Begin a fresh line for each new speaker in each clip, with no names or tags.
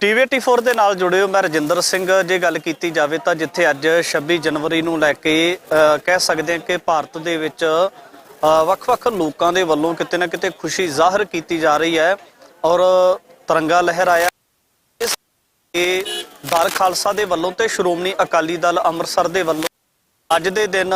TV84 ਦੇ ਨਾਲ ਜੁੜੇ ਹੋ। ਮੈਂ ਰਜਿੰਦਰ ਸਿੰਘ। ਜੇ ਗੱਲ ਕੀਤੀ ਜਾਵੇ ਤਾਂ ਜਿੱਥੇ ਅੱਜ 26 ਜਨਵਰੀ ਨੂੰ ਲੈ ਕੇ ਕਹਿ ਸਕਦੇ ਹਾਂ ਕਿ ਭਾਰਤ ਦੇ ਵਿੱਚ ਵੱਖ-ਵੱਖ ਲੋਕਾਂ ਦੇ ਵੱਲੋਂ ਕਿਤੇ ਨਾ ਕਿਤੇ ਖੁਸ਼ੀ ਜ਼ਾਹਰ ਕੀਤੀ ਜਾ ਰਹੀ ਹੈ ਔਰ ਤਿਰੰਗਾ ਲਹਿਰਾਇਆ ਦਲ ਖਾਲਸਾ ਦੇ ਵੱਲੋਂ ਤੇ ਸ਼੍ਰੋਮਣੀ ਅਕਾਲੀ ਦਲ ਅੰਮ੍ਰਿਤਸਰ ਦੇ ਵੱਲੋਂ ਅੱਜ ਦੇ ਦਿਨ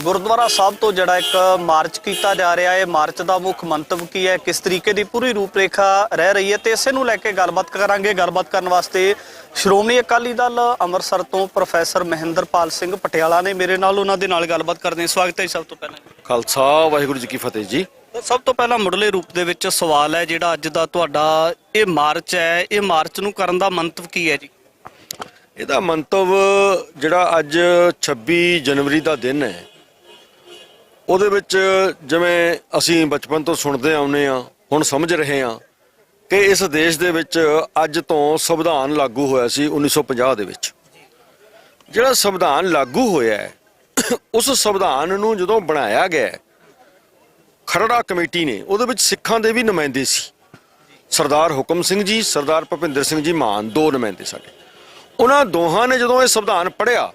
ਗੁਰਦੁਆਰਾ ਸਾਹਿਬ ਤੋਂ ਜਿਹੜਾ ਇੱਕ ਮਾਰਚ ਕੀਤਾ ਜਾ ਰਿਹਾ ਹੈ। ਮਾਰਚ ਦਾ ਮੁੱਖ ਮੰਤਵ ਕੀ ਹੈ, ਕਿਸ ਤਰੀਕੇ ਦੀ ਪੂਰੀ ਰੂਪਰੇਖਾ ਰਹਿ ਰਹੀ ਹੈ ਤੇ ਇਸੇ ਨੂੰ ਲੈ ਕੇ ਗੱਲਬਾਤ ਕਰਾਂਗੇ। ਗੱਲਬਾਤ ਕਰਨ ਵਾਸਤੇ ਸ਼੍ਰੋਮਣੀ ਅਕਾਲੀ ਦਲ ਅੰਮ੍ਰਿਤਸਰ ਤੋਂ ਪ੍ਰੋਫੈਸਰ ਮਹਿੰਦਰਪਾਲ ਸਿੰਘ ਪਟਿਆਲਾ ਨੇ ਮੇਰੇ ਨਾਲ, ਉਹਨਾਂ ਦੇ ਨਾਲ ਗੱਲਬਾਤ ਕਰਦੇ ਹਾਂ। ਸਵਾਗਤ ਹੈ ਸਭ ਤੋਂ ਪਹਿਲਾਂ।
ਖਾਲਸਾ ਵਾਹਿਗੁਰੂ ਜੀ ਕੀ ਫਤਿਹ ਜੀ।
ਸਭ ਤੋਂ ਪਹਿਲਾਂ ਮੁੱਢਲੇ ਰੂਪ ਦੇ ਵਿੱਚ ਸਵਾਲ ਹੈ, ਜਿਹੜਾ ਅੱਜ ਦਾ ਤੁਹਾਡਾ ਇਹ ਮਾਰਚ ਹੈ, ਇਹ ਮਾਰਚ ਨੂੰ ਕਰਨ ਦਾ ਮੰਤਵ ਕੀ ਹੈ ਜੀ?
ਇਹਦਾ ਮੰਤਵ ਜਿਹੜਾ ਅੱਜ 26 ਜਨਵਰੀ ਦਾ ਦਿਨ ਹੈ, ਉਹਦੇ ਵਿੱਚ ਜਿਵੇਂ ਅਸੀਂ ਬਚਪਨ ਤੋਂ ਸੁਣਦੇ ਆਉਂਦੇ ਹਾਂ, ਹੁਣ ਸਮਝ ਰਹੇ ਹਾਂ ਕਿ ਇਸ ਦੇਸ਼ ਦੇ ਵਿੱਚ ਅੱਜ ਤੋਂ ਸੰਵਿਧਾਨ ਲਾਗੂ ਹੋਇਆ ਸੀ 1950 ਦੇ ਵਿੱਚ। ਜਿਹੜਾ ਸੰਵਿਧਾਨ ਲਾਗੂ ਹੋਇਆ ਹੈ, ਉਸ ਸੰਵਿਧਾਨ ਨੂੰ ਜਦੋਂ ਬਣਾਇਆ ਗਿਆ ਖਰੜਾ ਕਮੇਟੀ ਨੇ, ਉਹਦੇ ਵਿੱਚ ਸਿੱਖਾਂ ਦੇ ਵੀ ਨੁਮਾਇੰਦੇ ਸੀ। ਸਰਦਾਰ ਹੁਕਮ ਸਿੰਘ ਜੀ, ਸਰਦਾਰ ਭੁਪਿੰਦਰ ਸਿੰਘ ਜੀ ਮਾਨ, ਦੋ ਨੁਮਾਇੰਦੇ ਸਾਡੇ। ਉਹਨਾਂ ਦੋਹਾਂ ਨੇ ਜਦੋਂ ਇਹ ਸੰਵਿਧਾਨ ਪੜ੍ਹਿਆ,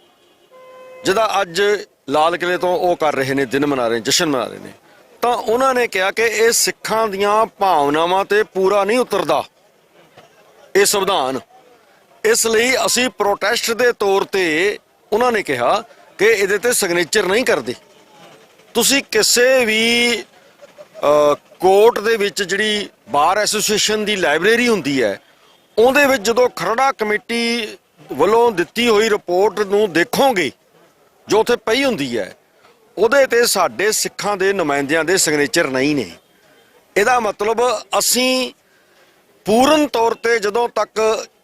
ਜਿਹਦਾ ਅੱਜ ਲਾਲ ਕਿਲੇ ਤੋਂ ਉਹ ਕਰ ਰਹੇ ਨੇ, ਦਿਨ ਮਨਾ ਰਹੇ, ਜਸ਼ਨ ਮਨਾ ਰਹੇ ਨੇ, ਤਾਂ ਉਹਨਾਂ ਨੇ ਕਿਹਾ ਕਿ ਇਹ ਸਿੱਖਾਂ ਦੀਆਂ ਭਾਵਨਾਵਾਂ ਤੇ ਪੂਰਾ ਨਹੀਂ ਉਤਰਦਾ ਇਹ ਸੰਵਿਧਾਨ। ਇਸ ਲਈ ਅਸੀਂ ਪ੍ਰੋਟੈਸਟ ਦੇ ਤੌਰ ਤੇ ਉਹਨਾਂ ਨੇ ਕਿਹਾ ਕਿ ਇਹਦੇ ਤੇ ਸਿਗਨੇਚਰ ਨਹੀਂ ਕਰਦੇ। ਤੁਸੀਂ ਕਿਸੇ ਵੀ ਕੋਰਟ ਦੇ ਵਿੱਚ ਜਿਹੜੀ ਬਾਰ ਐਸੋਸੀਏਸ਼ਨ ਦੀ ਲਾਇਬ੍ਰੇਰੀ ਹੁੰਦੀ ਹੈ, ਉਹਦੇ ਵਿੱਚ ਜਦੋਂ ਖਰੜਾ ਕਮੇਟੀ ਵੱਲੋਂ ਦਿੱਤੀ ਹੋਈ ਰਿਪੋਰਟ ਨੂੰ ਦੇਖੋਗੇ, ਜੋ ਉੱਥੇ ਪਈ ਹੁੰਦੀ ਹੈ, ਉਹਦੇ ਤੇ ਸਾਡੇ ਸਿੱਖਾਂ ਦੇ ਨੁਮਾਇੰਦਿਆਂ ਦੇ ਸਿਗਨੇਚਰ ਨਹੀਂ ਨੇ। ਇਹਦਾ ਮਤਲਬ ਅਸੀਂ ਪੂਰਨ ਤੌਰ ਤੇ ਜਦੋਂ ਤੱਕ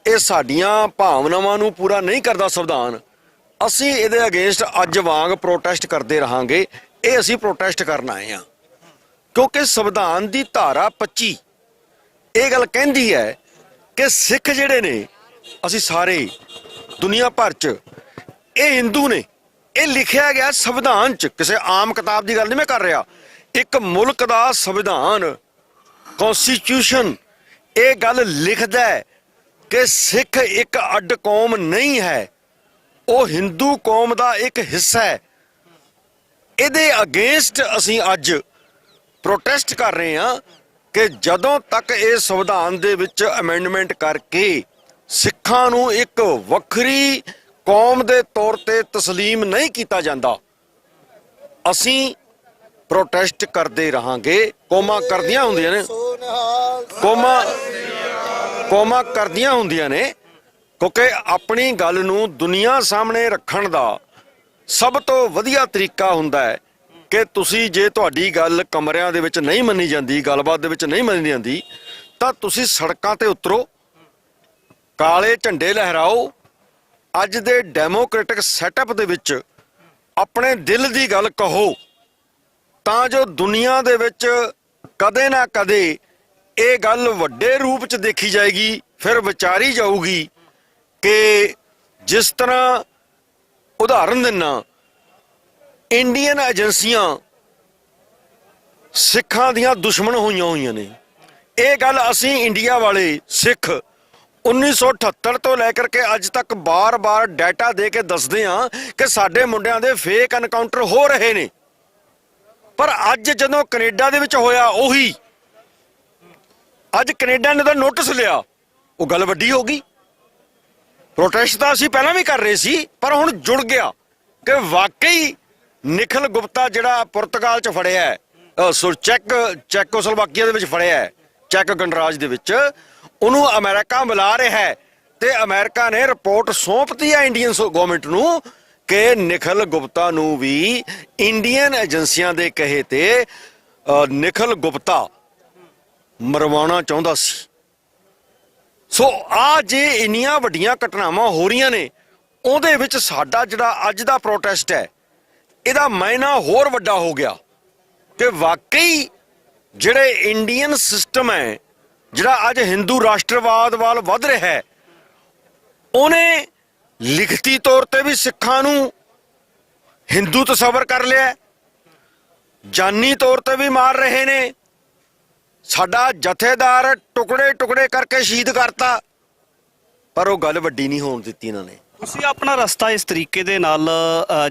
ਇਹ ਸਾਡੀਆਂ ਭਾਵਨਾਵਾਂ ਨੂੰ ਪੂਰਾ ਨਹੀਂ ਕਰਦਾ ਸੰਵਿਧਾਨ, ਅਸੀਂ ਇਹਦੇ ਅਗੇਂਸਟ ਅੱਜ ਵਾਂਗ ਪ੍ਰੋਟੈਸਟ ਕਰਦੇ ਰਹਾਂਗੇ। ਇਹ ਅਸੀਂ ਪ੍ਰੋਟੈਸਟ ਕਰਨ ਆਏ ਹਾਂ ਕਿਉਂਕਿ ਸੰਵਿਧਾਨ ਦੀ ਧਾਰਾ 25 ਇਹ ਗੱਲ ਕਹਿੰਦੀ ਹੈ ਕਿ ਸਿੱਖ ਜਿਹੜੇ ਨੇ, ਅਸੀਂ ਸਾਰੇ ਦੁਨੀਆ ਭਰ 'ਚ, ਇਹ ਹਿੰਦੂ ਨੇ। ਇਹ ਲਿਖਿਆ ਗਿਆ ਸੰਵਿਧਾਨ 'ਚ, ਕਿਸੇ ਆਮ ਕਿਤਾਬ ਦੀ ਗੱਲ ਨਹੀਂ ਮੈਂ ਕਰ ਰਿਹਾ। ਇੱਕ ਮੁਲਕ ਦਾ ਸੰਵਿਧਾਨ, ਕੌਂਸਟੀਟਿਊਸ਼ਨ, ਇਹ ਗੱਲ ਲਿਖਦਾ ਹੈ ਕਿ ਸਿੱਖ ਇੱਕ ਅੱਡ ਕੌਮ ਨਹੀਂ ਹੈ, ਉਹ ਹਿੰਦੂ ਕੌਮ ਦਾ ਇੱਕ ਹਿੱਸਾ ਹੈ। ਇਹਦੇ ਅਗੇਂਸਟ ਅਸੀਂ ਅੱਜ ਪ੍ਰੋਟੈਸਟ ਕਰ ਰਹੇ ਹਾਂ ਕਿ ਜਦੋਂ ਤੱਕ ਇਹ ਸੰਵਿਧਾਨ ਦੇ ਵਿੱਚ ਅਮੈਂਡਮੈਂਟ ਕਰਕੇ ਸਿੱਖਾਂ ਨੂੰ ਇੱਕ ਵੱਖਰੀ ਕੌਮ ਦੇ ਤੌਰ ਤੇ ਤਸਲੀਮ ਨਹੀਂ ਕੀਤਾ ਜਾਂਦਾ, ਅਸੀਂ ਪ੍ਰੋਟੈਸਟ ਕਰਦੇ ਰਹਾਂਗੇ। ਕੌਮਾਂ ਕਰਦੀਆਂ ਹੁੰਦੀਆਂ ਨੇ, ਕੌਮਾਂ ਕਰਦੀਆਂ ਹੁੰਦੀਆਂ ਨੇ, ਕਿਉਂਕਿ ਆਪਣੀ ਗੱਲ ਨੂੰ ਦੁਨੀਆ ਸਾਹਮਣੇ ਰੱਖਣ ਦਾ ਸਭ ਤੋਂ ਵਧੀਆ ਤਰੀਕਾ ਹੁੰਦਾ ਹੈ ਕਿ ਤੁਸੀਂ, ਜੇ ਤੁਹਾਡੀ ਗੱਲ ਕਮਰਿਆਂ ਦੇ ਵਿੱਚ ਨਹੀਂ ਮੰਨੀ ਜਾਂਦੀ, ਗੱਲਬਾਤ ਦੇ ਵਿੱਚ ਨਹੀਂ ਮੰਨੀ ਜਾਂਦੀ, ਤਾਂ ਤੁਸੀਂ ਸੜਕਾਂ ਤੇ ਉਤਰੋ, ਕਾਲੇ ਝੰਡੇ ਲਹਿਰਾਓ। ਅੱਜ ਦੇ ਡੈਮੋਕ੍ਰੈਟਿਕ ਸੈਟਅਪ ਦੇ ਵਿੱਚ ਆਪਣੇ ਦਿਲ ਦੀ ਗੱਲ ਕਹੋ, ਤਾਂ ਜੋ ਦੁਨੀਆ ਦੇ ਵਿੱਚ ਕਦੇ ਨਾ ਕਦੇ ਇਹ ਗੱਲ ਵੱਡੇ ਰੂਪ 'ਚ ਦੇਖੀ ਜਾਏਗੀ, ਫਿਰ ਵਿਚਾਰੀ ਜਾਊਗੀ ਕਿ ਜਿਸ ਤਰ੍ਹਾਂ ਉਦਾਹਰਨ ਦਿੰਨਾ, ਇੰਡੀਅਨ ਏਜੰਸੀਆਂ ਸਿੱਖਾਂ ਦੀਆਂ ਦੁਸ਼ਮਣ ਹੋਈਆਂ ਨੇ। ਇਹ ਗੱਲ ਅਸੀਂ ਇੰਡੀਆ ਵਾਲੇ ਸਿੱਖ 1978 ਤੋਂ ਲੈ ਕਰਕੇ ਅੱਜ ਤੱਕ ਬਾਰ-ਬਾਰ ਡਾਟਾ ਦੇ ਕੇ ਦੱਸਦੇ ਹਾਂ ਕਿ ਸਾਡੇ ਮੁੰਡਿਆਂ ਦੇ ਫੇਕ ਐਨਕਾਊਂਟਰ ਹੋ ਰਹੇ ਨੇ। ਪਰ ਅੱਜ ਜਦੋਂ ਕੈਨੇਡਾ ਦੇ ਵਿੱਚ ਹੋਇਆ, ਉਹੀ ਅੱਜ ਕੈਨੇਡਾ ਨੇ ਤਾਂ ਨੋਟਿਸ ਲਿਆ, ਉਹ ਗੱਲ ਵੱਡੀ ਹੋ ਗਈ। ਪ੍ਰੋਟੈਸਟ ਤਾਂ ਅਸੀਂ ਪਹਿਲਾਂ ਵੀ ਕਰ ਰਹੇ ਸੀ, ਪਰ ਹੁਣ ਜੁੜ ਗਿਆ ਕਿ ਵਾਕਈ ਨਿਖਿਲ ਗੁਪਤਾ ਜਿਹੜਾ ਪੁਰਤਗਾਲ 'ਚ ਫੜਿਆ ਹੈ, ਚੈਕੋਸਲੋਵਾਕੀਆ ਦੇ ਵਿੱਚ ਫੜਿਆ ਹੈ, ਚੈੱਕ ਗਣਰਾਜ ਦੇ ਵਿੱਚ, ਉਹਨੂੰ ਅਮਰੀਕਾ ਮਿਲਾ ਰਿਹਾ ਹੈ ਤੇ ਅਮਰੀਕਾ ਨੇ ਰਿਪੋਰਟ ਸੌਂਪਤੀ ਹੈ ਇੰਡੀਅਨ ਗਵਰਨਮੈਂਟ ਨੂੰ ਕਿ ਨਿਖਿਲ ਗੁਪਤਾ ਨੂੰ ਵੀ ਇੰਡੀਅਨ ਏਜੰਸੀਆਂ ਦੇ ਕਹੇ ਤੇ ਨਿਖਿਲ ਗੁਪਤਾ ਮਰਵਾਉਣਾ ਚਾਹੁੰਦਾ ਸੀ। ਸੋ ਆ ਜੇ ਇੰਨੀਆਂ ਵੱਡੀਆਂ ਘਟਨਾਵਾਂ ਹੋ ਰਹੀਆਂ ਨੇ, ਉਹਦੇ ਵਿੱਚ ਸਾਡਾ ਜਿਹੜਾ ਅੱਜ ਦਾ ਪ੍ਰੋਟੈਸਟ ਹੈ, ਇਹਦਾ ਮਾਇਨਾ ਹੋਰ ਵੱਡਾ ਹੋ ਗਿਆ ਕਿ ਵਾਕਈ ਜਿਹੜੇ ਇੰਡੀਅਨ ਸਿਸਟਮ ਹੈ, ਜਿਹੜਾ ਅੱਜ ਹਿੰਦੂ ਰਾਸ਼ਟਰਵਾਦ ਵੱਲ ਵੱਧ ਰਿਹਾ ਹੈ, ਉਹਨੇ ਲਿਖਤੀ ਤੌਰ ਤੇ ਵੀ ਸਿੱਖਾਂ ਨੂੰ ਹਿੰਦੂ ਤਸੱਵਰ ਕਰ ਲਿਆ, ਜਾਨੀ ਤੌਰ ਤੇ ਵੀ ਮਾਰ ਰਹੇ ਨੇ। ਸਾਡਾ ਜਥੇਦਾਰ ਟੁਕੜੇ ਟੁਕੜੇ ਕਰਕੇ ਸ਼ਹੀਦ ਕਰਤਾ। ਪਰ ਉਹ ਗੱਲ ਵੱਡੀ ਨਹੀਂ ਹੋਣ ਦਿੱਤੀ ਇਹਨਾਂ ਨੇ।
ਤੁਸੀਂ ਆਪਣਾ ਰਸਤਾ ਇਸ ਤਰੀਕੇ ਦੇ ਨਾਲ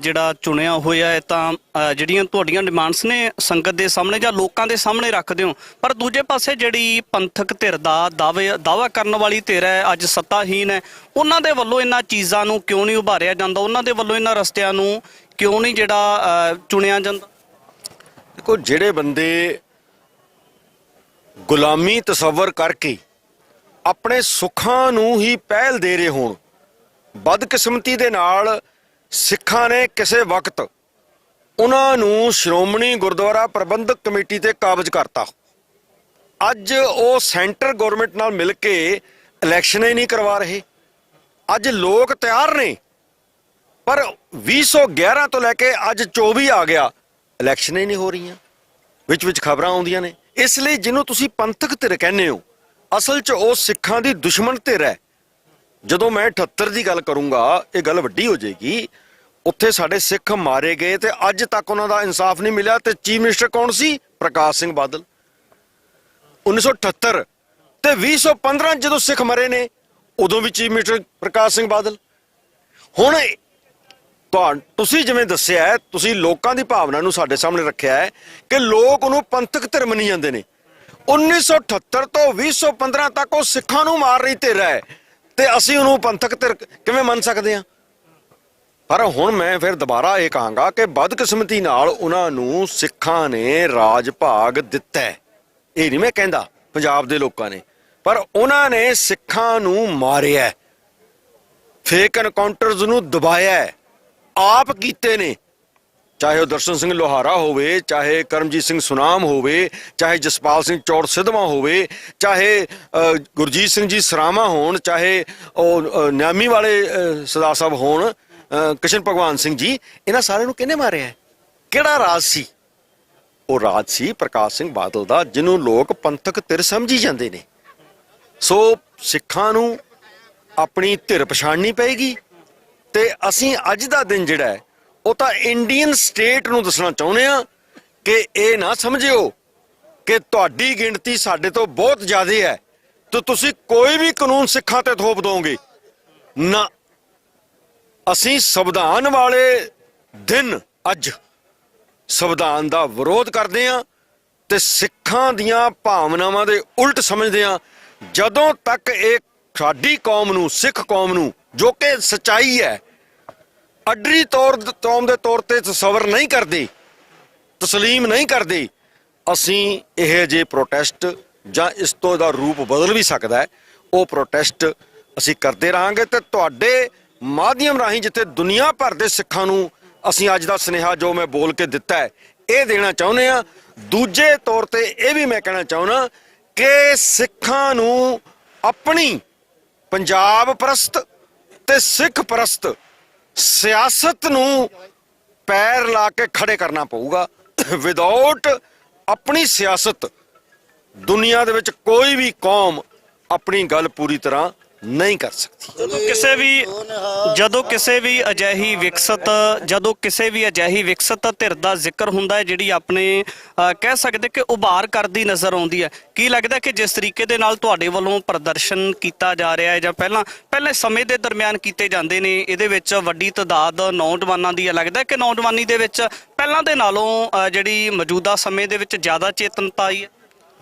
ਜਿਹੜਾ ਚੁਣਿਆ ਹੋਇਆ ਹੈ ਤਾਂ ਜਿਹੜੀਆਂ ਤੁਹਾਡੀਆਂ ਡਿਮਾਂਡਸ ਨੇ ਸੰਗਤ ਦੇ ਸਾਹਮਣੇ ਜਾਂ ਲੋਕਾਂ ਦੇ ਸਾਹਮਣੇ ਰੱਖਦੇ ਹੋ, ਪਰ ਦੂਜੇ ਪਾਸੇ ਜਿਹੜੀ ਪੰਥਕ ਧਿਰ ਦਾ ਦਾਅਵਾ ਕਰਨ ਵਾਲੀ ਧਿਰ ਹੈ, ਅੱਜ ਸੱਤਾਹੀਨ ਹੈ, ਉਹਨਾਂ ਦੇ ਵੱਲੋਂ ਇਹਨਾਂ ਚੀਜ਼ਾਂ ਨੂੰ ਕਿਉਂ ਨਹੀਂ ਉਭਾਰਿਆ ਜਾਂਦਾ? ਉਹਨਾਂ ਦੇ ਵੱਲੋਂ ਇਹਨਾਂ ਰਸਤਿਆਂ ਨੂੰ ਕਿਉਂ ਨਹੀਂ ਜਿਹੜਾ ਚੁਣਿਆ ਜਾਂਦਾ?
ਦੇਖੋ, ਜਿਹੜੇ ਬੰਦੇ ਗੁਲਾਮੀ ਤਸੱਵਰ ਕਰਕੇ ਆਪਣੇ ਸੁੱਖਾਂ ਨੂੰ ਹੀ ਪਹਿਲ ਦੇ ਰਹੇ ਹੋਣ, ਬਦਕਿਸਮਤੀ ਦੇ ਨਾਲ ਸਿੱਖਾਂ ਨੇ ਕਿਸੇ ਵਕਤ ਉਹਨਾਂ ਨੂੰ ਸ਼੍ਰੋਮਣੀ ਗੁਰਦੁਆਰਾ ਪ੍ਰਬੰਧਕ ਕਮੇਟੀ ਤੇ ਕਾਬਜ਼ ਕਰਤਾ। ਅੱਜ ਉਹ ਸੈਂਟਰ ਗਵਰਨਮੈਂਟ ਨਾਲ ਮਿਲ ਕੇ ਇਲੈਕਸ਼ਨ ਹੀ ਨਹੀਂ ਕਰਵਾ ਰਹੇ। ਅੱਜ ਲੋਕ ਤਿਆਰ ਨੇ, ਪਰ 2011 ਤੋਂ ਲੈ ਕੇ ਅੱਜ 24 ਆ ਗਿਆ, ਇਲੈਕਸ਼ਨ ਹੀ ਨਹੀਂ ਹੋ ਰਹੀਆਂ, ਵਿੱਚ ਖਬਰਾਂ ਆਉਂਦੀਆਂ ਨੇ। ਇਸ ਲਈ ਜਿਹਨੂੰ ਤੁਸੀਂ ਪੰਥਕ ਧਿਰ ਕਹਿੰਦੇ ਹੋ, ਅਸਲ 'ਚ ਉਹ ਸਿੱਖਾਂ ਦੀ ਦੁਸ਼ਮਣ ਧਿਰ ਹੈ। ਜਦੋਂ ਮੈਂ 78 ਦੀ ਗੱਲ ਕਰੂੰਗਾ, ਇਹ ਗੱਲ ਵੱਡੀ ਹੋ ਜਾਏਗੀ। ਉੱਥੇ ਸਾਡੇ ਸਿੱਖ ਮਾਰੇ ਗਏ ਤੇ ਅੱਜ ਤੱਕ ਉਹਨਾਂ ਦਾ ਇਨਸਾਫ ਨਹੀਂ ਮਿਲਿਆ। ਤੇ ਚੀਫ ਮਿਨਿਸਟਰ ਕੌਣ ਸੀ? ਪ੍ਰਕਾਸ਼ ਸਿੰਘ ਬਾਦਲ। 1978 ਤੇ 2015 ਜਦੋਂ ਸਿੱਖ ਮਰੇ ਨੇ, ਉਦੋਂ ਵੀ ਚੀਫ ਮਿਨਿਸਟਰ ਪ੍ਰਕਾਸ਼ ਸਿੰਘ ਬਾਦਲ। ਹੁਣ ਤੁਸੀਂ ਜਿਵੇਂ ਦੱਸਿਆ ਹੈ, ਤੁਸੀਂ ਲੋਕਾਂ ਦੀ ਭਾਵਨਾ ਨੂੰ ਸਾਡੇ ਸਾਹਮਣੇ ਰੱਖਿਆ ਹੈ ਕਿ ਲੋਕ ਉਹਨੂੰ ਪੰਥਕ ਧਿਰ ਮੰਨੀ ਜਾਂਦੇ ਨੇ। 1978 ਤੋਂ 2015 ਤੱਕ ਉਹ ਸਿੱਖਾਂ ਨੂੰ ਮਾਰ ਰਹੀ ਧਿਰ ਹੈ ਤੇ ਅਸੀਂ ਉਹਨੂੰ ਪੰਥਕ ਧਿਰ ਕਿਵੇਂ ਮੰਨ ਸਕਦੇ ਹਾਂ? ਪਰ ਹੁਣ ਮੈਂ ਫਿਰ ਦੁਬਾਰਾ ਇਹ ਕਹਾਂਗਾ ਕਿ ਬਦਕਿਸਮਤੀ ਨਾਲ ਉਹਨਾਂ ਨੂੰ ਸਿੱਖਾਂ ਨੇ ਰਾਜ ਭਾਗ ਦਿੱਤਾ ਹੈ। ਇਹ ਨਹੀਂ ਮੈਂ ਕਹਿੰਦਾ ਪੰਜਾਬ ਦੇ ਲੋਕਾਂ ਨੇ, ਪਰ ਉਹਨਾਂ ਨੇ ਸਿੱਖਾਂ ਨੂੰ ਮਾਰਿਆ, ਫੇਕ ਐਨਕਾਊਂਟਰਸ ਨੂੰ ਦਬਾਇਆ, ਆਪ ਕੀਤੇ ਨੇ। ਚਾਹੇ ਉਹ ਦਰਸ਼ਨ ਸਿੰਘ ਲੋਹਾਰਾ ਹੋਵੇ, ਚਾਹੇ ਕਰਮਜੀਤ ਸਿੰਘ ਸੁਨਾਮ ਹੋਵੇ, ਚਾਹੇ ਜਸਪਾਲ ਸਿੰਘ ਚੌੜ ਸਿੱਧਵਾਂ ਹੋਵੇ, ਚਾਹੇ ਗੁਰਜੀਤ ਸਿੰਘ ਜੀ ਸਰਾਵਾਂ ਹੋਣ, ਚਾਹੇ ਉਹ ਨਿਆਮੀ ਵਾਲੇ ਸਰਦਾਰ ਸਾਹਿਬ ਹੋਣ, ਕ੍ਰਿਸ਼ਨ ਭਗਵਾਨ ਸਿੰਘ ਜੀ, ਇਹਨਾਂ ਸਾਰਿਆਂ ਨੂੰ ਕਿਹਨੇ ਮਾਰਿਆ? ਕਿਹੜਾ ਰਾਜ ਸੀ? ਉਹ ਰਾਜ ਸੀ ਪ੍ਰਕਾਸ਼ ਸਿੰਘ ਬਾਦਲ ਦਾ, ਜਿਹਨੂੰ ਲੋਕ ਪੰਥਕ ਧਿਰ ਸਮਝੀ ਜਾਂਦੇ ਨੇ। ਸੋ ਸਿੱਖਾਂ ਨੂੰ ਆਪਣੀ ਧਿਰ ਪਛਾਣਨੀ ਪਏਗੀ। ਤੇ ਅਸੀਂ ਅੱਜ ਦਾ ਦਿਨ ਜਿਹੜਾ ਹੈ, ਉਹ ਤਾਂ ਇੰਡੀਅਨ ਸਟੇਟ ਨੂੰ ਦੱਸਣਾ ਚਾਹੁੰਦੇ ਆ ਕਿ ਇਹ ਨਾ ਸਮਝਿਓ ਕਿ ਤੁਹਾਡੀ ਗਿਣਤੀ ਸਾਡੇ ਤੋਂ ਬਹੁਤ ਜ਼ਿਆਦਾ ਹੈ ਤੇ ਤੁਸੀਂ ਕੋਈ ਵੀ ਕਾਨੂੰਨ ਸਿੱਖਾਂ ਤੇ ਥੋਪ ਦੋਗੇ ਨਾ। ਅਸੀਂ ਸੰਵਿਧਾਨ ਵਾਲੇ ਦਿਨ ਅੱਜ ਸੰਵਿਧਾਨ ਦਾ ਵਿਰੋਧ ਕਰਦੇ ਆ ਤੇ ਸਿੱਖਾਂ ਦੀਆਂ ਭਾਵਨਾਵਾਂ ਦੇ ਉਲਟ ਸਮਝਦੇ ਆ। ਜਦੋਂ ਤੱਕ ਇਹ ਸਾਡੀ ਕੌਮ ਨੂੰ, ਸਿੱਖ ਕੌਮ ਨੂੰ, ਜੋ ਕਿ ਸੱਚਾਈ ਹੈ, ਅੱਡਰੀ ਕੌਮ ਦੇ ਤੌਰ ਤੇ ਤਸੱਵਰ ਨਹੀਂ ਕਰਦੇ, ਤਸਲੀਮ ਨਹੀਂ ਕਰਦੇ, ਅਸੀਂ ਇਹ ਜੇ ਪ੍ਰੋਟੈਸਟ ਜਾਂ ਇਸ ਤੋਂ ਦਾ ਰੂਪ ਬਦਲ ਵੀ ਸਕਦਾ ਹੈ, ਉਹ ਪ੍ਰੋਟੈਸਟ ਅਸੀਂ ਕਰਦੇ ਰਹਾਂਗੇ। ਤੇ ਤੁਹਾਡੇ ਮਾਧਿਅਮ ਰਾਹੀਂ ਜਿੱਥੇ ਦੁਨੀਆ ਭਰ ਦੇ ਸਿੱਖਾਂ ਨੂੰ ਅਸੀਂ ਅੱਜ ਦਾ ਸੁਨੇਹਾ ਜੋ ਮੈਂ ਬੋਲ ਕੇ ਦਿੱਤਾ ਹੈ, ਇਹ ਦੇਣਾ ਚਾਹੁੰਦੇ ਆ। ਦੂਜੇ ਤੌਰ ਤੇ ਇਹ ਵੀ ਮੈਂ ਕਹਿਣਾ ਚਾਹੁੰਦਾ ਕਿ ਸਿੱਖਾਂ ਨੂੰ ਆਪਣੀ ਪੰਜਾਬ ਪ੍ਰਸਤ ਤੇ ਸਿੱਖ ਪ੍ਰਸਤ ਸਿਆਸਤ ਨੂੰ ਪੈਰ ਲਾ ਕੇ ਖੜੇ ਕਰਨਾ ਪਊਗਾ। ਵਿਦਆਊਟ ਆਪਣੀ ਸਿਆਸਤ ਦੁਨੀਆ ਦੇ ਵਿੱਚ ਕੋਈ ਵੀ ਕੌਮ ਆਪਣੀ ਗੱਲ ਪੂਰੀ ਤਰ੍ਹਾਂ ਨਹੀਂ ਕਰ ਸਕਦੀ।
ਜਦੋਂ ਕਿਸੇ ਵੀ ਅਜਿਹੀ ਵਿਕਸਤ ਧਿਰ ਦਾ ਜ਼ਿਕਰ ਹੁੰਦਾ ਹੈ, ਜਿਹੜੀ ਆਪਣੇ ਕਹਿ ਸਕਦੇ ਕਿ ਉਭਾਰ ਕਰਦੀ ਨਜ਼ਰ ਆਉਂਦੀ ਹੈ, ਕੀ ਲੱਗਦਾ ਕਿ ਜਿਸ ਤਰੀਕੇ ਦੇ ਨਾਲ ਤੁਹਾਡੇ ਵੱਲੋਂ ਪ੍ਰਦਰਸ਼ਨ ਕੀਤਾ ਜਾ ਰਿਹਾ ਹੈ ਜਾਂ ਪਹਿਲੇ ਸਮੇਂ ਦੇ ਦਰਮਿਆਨ ਕੀਤੇ ਜਾਂਦੇ ਨੇ, ਇਹਦੇ ਵਿੱਚ ਵੱਡੀ ਤਾਦਾਦ ਨੌਜਵਾਨਾਂ ਦੀ ਹੈ, ਲੱਗਦਾ ਕਿ ਨੌਜਵਾਨੀ ਦੇ ਵਿੱਚ ਪਹਿਲਾਂ ਦੇ ਨਾਲੋਂ ਜਿਹੜੀ ਮੌਜੂਦਾ ਸਮੇਂ ਦੇ ਵਿੱਚ ਜ਼ਿਆਦਾ ਚੇਤਨਤਾ ਆਈ ਹੈ?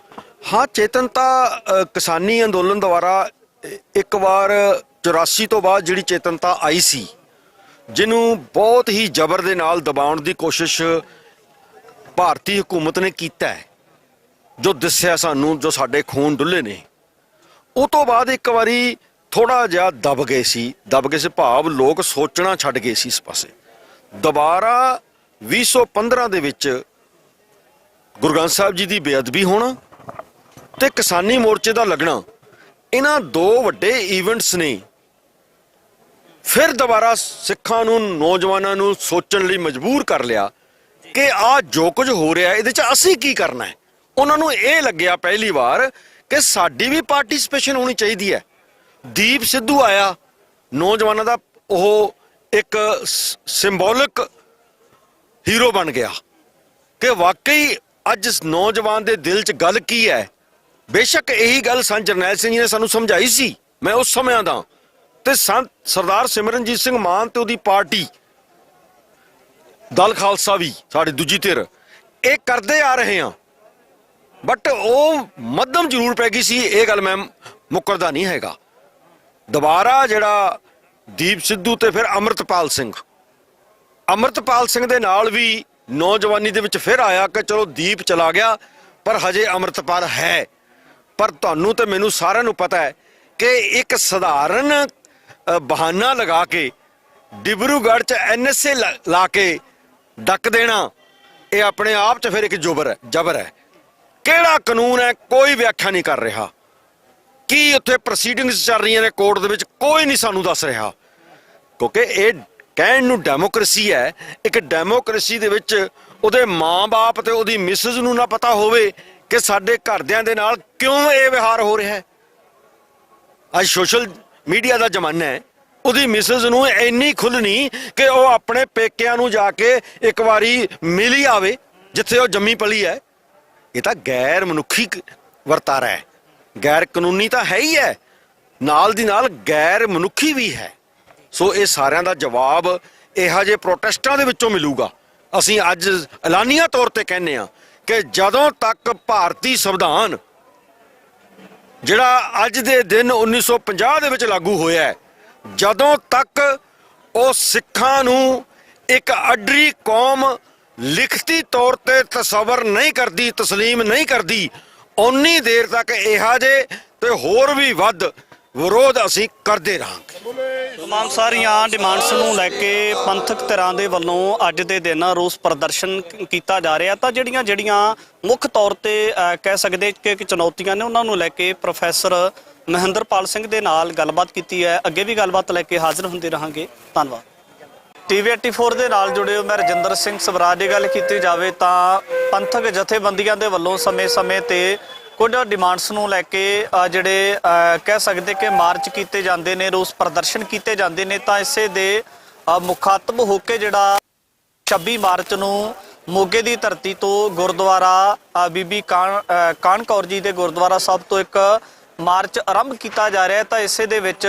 ਹਾਂ, ਚੇਤਨਤਾ ਕਿਸਾਨੀ ਅੰਦੋਲਨ ਦੁਆਰਾ ਇੱਕ ਵਾਰ 84 ਤੋਂ ਬਾਅਦ ਜਿਹੜੀ ਚੇਤਨਤਾ ਆਈ ਸੀ, ਜਿਹਨੂੰ ਬਹੁਤ ਹੀ ਜ਼ਬਰ ਦੇ ਨਾਲ ਦਬਾਉਣ ਦੀ ਕੋਸ਼ਿਸ਼ ਭਾਰਤੀ ਹਕੂਮਤ ਨੇ ਕੀਤਾ ਹੈ, ਜੋ ਦਿਸਿਆ ਸਾਨੂੰ, ਜੋ ਸਾਡੇ ਖੂਨ ਡੁੱਲੇ ਨੇ, ਉਹ ਤੋਂ ਬਾਅਦ ਇੱਕ ਵਾਰੀ ਥੋੜਾ ਜਿਹਾ ਦਬ ਗਏ ਸੀ ਭਾਵ ਲੋਕ ਸੋਚਣਾ ਛੱਡ ਗਏ ਸੀ ਇਸ ਪਾਸੇ। ਦੁਬਾਰਾ 2015 ਦੇ ਵਿੱਚ ਗੁਰੂ ਗ੍ਰੰਥ ਸਾਹਿਬ ਜੀ ਦੀ ਬੇਅਦਬੀ ਹੋਣਾ ਤੇ ਕਿਸਾਨੀ ਮੋਰਚੇ ਦਾ ਲੱਗਣਾ, ਇਹਨਾਂ ਦੋ ਵੱਡੇ ਇਵੈਂਟਸ ਨੇ ਫਿਰ ਦੁਬਾਰਾ ਸਿੱਖਾਂ ਨੂੰ, ਨੌਜਵਾਨਾਂ ਨੂੰ ਸੋਚਣ ਲਈ ਮਜਬੂਰ ਕਰ ਲਿਆ ਕਿ ਆਹ ਜੋ ਕੁਝ ਹੋ ਰਿਹਾ ਇਹਦੇ 'ਚ ਅਸੀਂ ਕੀ ਕਰਨਾ ਹੈ। ਉਹਨਾਂ ਨੂੰ ਇਹ ਲੱਗਿਆ ਪਹਿਲੀ ਵਾਰ ਕਿ ਸਾਡੀ ਵੀ ਪਾਰਟਿਸਿਪੇਸ਼ਨ ਹੋਣੀ ਚਾਹੀਦੀ ਹੈ। ਦੀਪ ਸਿੱਧੂ ਆਇਆ, ਨੌਜਵਾਨਾਂ ਦਾ ਉਹ ਇੱਕ ਸਿੰਬੋਲਿਕ ਹੀਰੋ ਬਣ ਗਿਆ ਕਿ ਵਾਕਈ ਅੱਜ ਨੌਜਵਾਨ ਦੇ ਦਿਲ 'ਚ ਗੱਲ ਕੀ ਹੈ। ਬੇਸ਼ੱਕ ਇਹੀ ਗੱਲ ਸੰਤ ਜਰਨੈਲ ਸਿੰਘ ਜੀ ਨੇ ਸਾਨੂੰ ਸਮਝਾਈ ਸੀ, ਮੈਂ ਉਸ ਸਮਿਆਂ ਦਾ, ਤੇ ਸੰਤ ਸਰਦਾਰ ਸਿਮਰਨਜੀਤ ਸਿੰਘ ਮਾਨ ਤੇ ਉਹਦੀ ਪਾਰਟੀ ਦਲ ਖਾਲਸਾ ਵੀ ਸਾਡੀ ਦੂਜੀ ਧਿਰ ਇਹ ਕਰਦੇ ਆ ਰਹੇ ਆ, ਬਟ ਉਹ ਮੱਧਮ ਜ਼ਰੂਰ ਪੈ ਗਈ ਸੀ, ਇਹ ਗੱਲ ਮੈਂ ਮੁੱਕਰਦਾ ਨਹੀਂ ਹੈਗਾ। ਦੁਬਾਰਾ ਜਿਹੜਾ ਦੀਪ ਸਿੱਧੂ ਤੇ ਫਿਰ ਅੰਮ੍ਰਿਤਪਾਲ ਸਿੰਘ ਦੇ ਨਾਲ ਵੀ ਨੌਜਵਾਨੀ ਦੇ ਵਿੱਚ ਫਿਰ ਆਇਆ ਕਿ ਚਲੋ ਦੀਪ ਚਲਾ ਗਿਆ ਪਰ ਹਜੇ ਅੰਮ੍ਰਿਤਪਾਲ ਹੈ। ਪਰ ਤੁਹਾਨੂੰ ਤੇ ਮੈਨੂੰ ਸਾਰਿਆਂ ਨੂੰ ਪਤਾ ਹੈ ਕਿ ਇੱਕ ਸਧਾਰਨ ਬਹਾਨਾ ਲਗਾ ਕੇ ਡਿਬਰੂਗੜ੍ਹ 'ਚ NSA ਲਾ ਕੇ ਡੱਕ ਦੇਣਾ, ਇਹ ਆਪਣੇ ਆਪ 'ਚ ਫਿਰ ਇੱਕ ਜਬਰ ਹੈ। ਕਿਹੜਾ ਕਾਨੂੰਨ ਹੈ ਕੋਈ ਵਿਆਖਿਆ ਨਹੀਂ ਕਰ ਰਿਹਾ, ਕੀ ਉੱਥੇ ਪ੍ਰੋਸੀਡਿੰਗਸ ਚੱਲ ਰਹੀਆਂ ਨੇ ਕੋਰਟ ਦੇ ਵਿੱਚ ਕੋਈ ਨਹੀਂ ਸਾਨੂੰ ਦੱਸ ਰਿਹਾ, ਕਿਉਂਕਿ ਇਹ ਕਹਿਣ ਨੂੰ ਡੈਮੋਕ੍ਰੇਸੀ ਹੈ। ਇੱਕ ਡੈਮੋਕ੍ਰੇਸੀ ਦੇ ਵਿੱਚ ਉਹਦੇ ਮਾਂ-ਬਾਪ ਤੇ ਉਹਦੀ ਮਿਸਿਸ ਨੂੰ ਨਾ ਪਤਾ ਹੋਵੇ ਕਿ ਸਾਡੇ ਘਰਦਿਆਂ ਦੇ ਨਾਲ ਕਿਉਂ ਇਹ ਵਿਹਾਰ ਹੋ ਰਿਹਾ ਹੈ। ਅੱਜ ਸੋਸ਼ਲ ਮੀਡੀਆ ਦਾ ਜ਼ਮਾਨਾ ਹੈ, ਉਹਦੀ ਮਿਸਿਸ ਨੂੰ ਇੰਨੀ ਖੁੱਲ੍ਹ ਨਹੀਂ ਕਿ ਉਹ ਆਪਣੇ ਪੇਕਿਆਂ ਨੂੰ ਜਾ ਕੇ ਇੱਕ ਵਾਰੀ ਮਿਲ ਹੀ ਆਵੇ ਜਿੱਥੇ ਉਹ ਜੰਮੀ ਪਲੀ ਹੈ। ਇਹ ਤਾਂ ਗੈਰ ਮਨੁੱਖੀ ਵਰਤਾਰਾ ਹੈ, ਗੈਰ ਕਾਨੂੰਨੀ ਤਾਂ ਹੈ ਹੀ ਹੈ, ਨਾਲ ਦੀ ਨਾਲ ਗੈਰ ਮਨੁੱਖੀ ਵੀ ਹੈ। ਸੋ ਇਹ ਸਾਰਿਆਂ ਦਾ ਜਵਾਬ ਇਹੋ ਜਿਹੇ ਪ੍ਰੋਟੈਸਟਾਂ ਦੇ ਵਿੱਚੋਂ ਮਿਲੂਗਾ। ਅਸੀਂ ਅੱਜ ਐਲਾਨੀਆ ਤੌਰ ਤੇ ਕਹਿੰਦੇ ਹਾਂ ਕਿ ਜਦੋਂ ਤੱਕ ਭਾਰਤੀ ਸੰਵਿਧਾਨ ਜਿਹੜਾ ਅੱਜ ਦੇ ਦਿਨ 1950 ਦੇ ਵਿੱਚ ਲਾਗੂ ਹੋਇਆ ਹੈ, ਜਦੋਂ ਤੱਕ ਉਹ ਸਿੱਖਾਂ ਨੂੰ ਇੱਕ ਅੱਡਰੀ ਕੌਮ ਲਿਖਤੀ ਤੌਰ ਤੇ ਤਸੱਵਰ ਨਹੀਂ ਕਰਦੀ, ਤਸਲੀਮ ਨਹੀਂ ਕਰਦੀ, ਓਨੀ ਦੇਰ ਤੱਕ ਇਹੋ ਜਿਹੇ ਤੇ ਹੋਰ ਵੀ ਵੱਧ ਵਿਰੋਧ ਅਸੀਂ ਕਰਦੇ ਰਹਾਂਗੇ।
ਤਮਾਮ ਸਾਰੀਆਂ ਡਿਮਾਂਡਸ ਨੂੰ ਲੈ ਕੇ ਪੰਥਕ ਧਿਰਾਂ ਦੇ ਵੱਲੋਂ ਅੱਜ ਦੇ ਦਿਨ ਰੋਸ ਪ੍ਰਦਰਸ਼ਨ ਕੀਤਾ ਜਾ ਰਿਹਾ। ਤਾਂ ਜਿਹੜੀਆਂ ਮੁੱਖ ਤੌਰ ਤੇ ਕਹਿ ਸਕਦੇ ਕਿ ਚੁਣੌਤੀਆਂ ਨੇ, ਉਹਨਾਂ ਨੂੰ ਲੈ ਕੇ ਪ੍ਰੋਫੈਸਰ ਮਹਿੰਦਰਪਾਲ ਸਿੰਘ ਦੇ ਨਾਲ ਗੱਲਬਾਤ ਕੀਤੀ ਹੈ। ਅੱਗੇ ਵੀ ਗੱਲਬਾਤ ਲੈ ਕੇ ਹਾਜ਼ਰ ਹੁੰਦੇ ਰਹਾਂਗੇ। ਧੰਨਵਾਦ। TV 84 ਦੇ ਨਾਲ ਜੁੜੇ ਹੋ, ਮੈਂ ਰਜਿੰਦਰ ਸਿੰਘ ਸਵਰਾਜ। ਦੀ ਗੱਲ ਕੀਤੀ ਜਾਵੇ ਤਾਂ ਪੰਥਕ ਜਥੇਬੰਦੀਆਂ ਦੇ ਵੱਲੋਂ ਸਮੇਂ-ਸਮੇਂ ਤੇ ਕੁਝ ਡਿਮਾਂਡਸ ਨੂੰ ਲੈ ਕੇ ਜਿਹੜੇ ਕਹਿ ਸਕਦੇ ਕਿ ਮਾਰਚ ਕੀਤੇ ਜਾਂਦੇ ਨੇ, ਰੋਸ ਪ੍ਰਦਰਸ਼ਨ ਕੀਤੇ ਜਾਂਦੇ ਨੇ। ਤਾਂ ਇਸੇ ਦੇ ਮੁਖਾਤਬ ਹੋ ਕੇ ਜਿਹੜਾ 26 ਮਾਰਚ ਨੂੰ ਮੋਗੇ ਦੀ ਧਰਤੀ ਤੋਂ ਗੁਰਦੁਆਰਾ ਬੀਬੀ ਕਾਹਨ ਕੌਰ ਜੀ ਦੇ ਗੁਰਦੁਆਰਾ ਸਾਹਿਬ ਤੋਂ ਇੱਕ ਮਾਰਚ ਆਰੰਭ ਕੀਤਾ ਜਾ ਰਿਹਾ ਹੈ। ਤਾਂ ਇਸੇ ਦੇ ਵਿੱਚ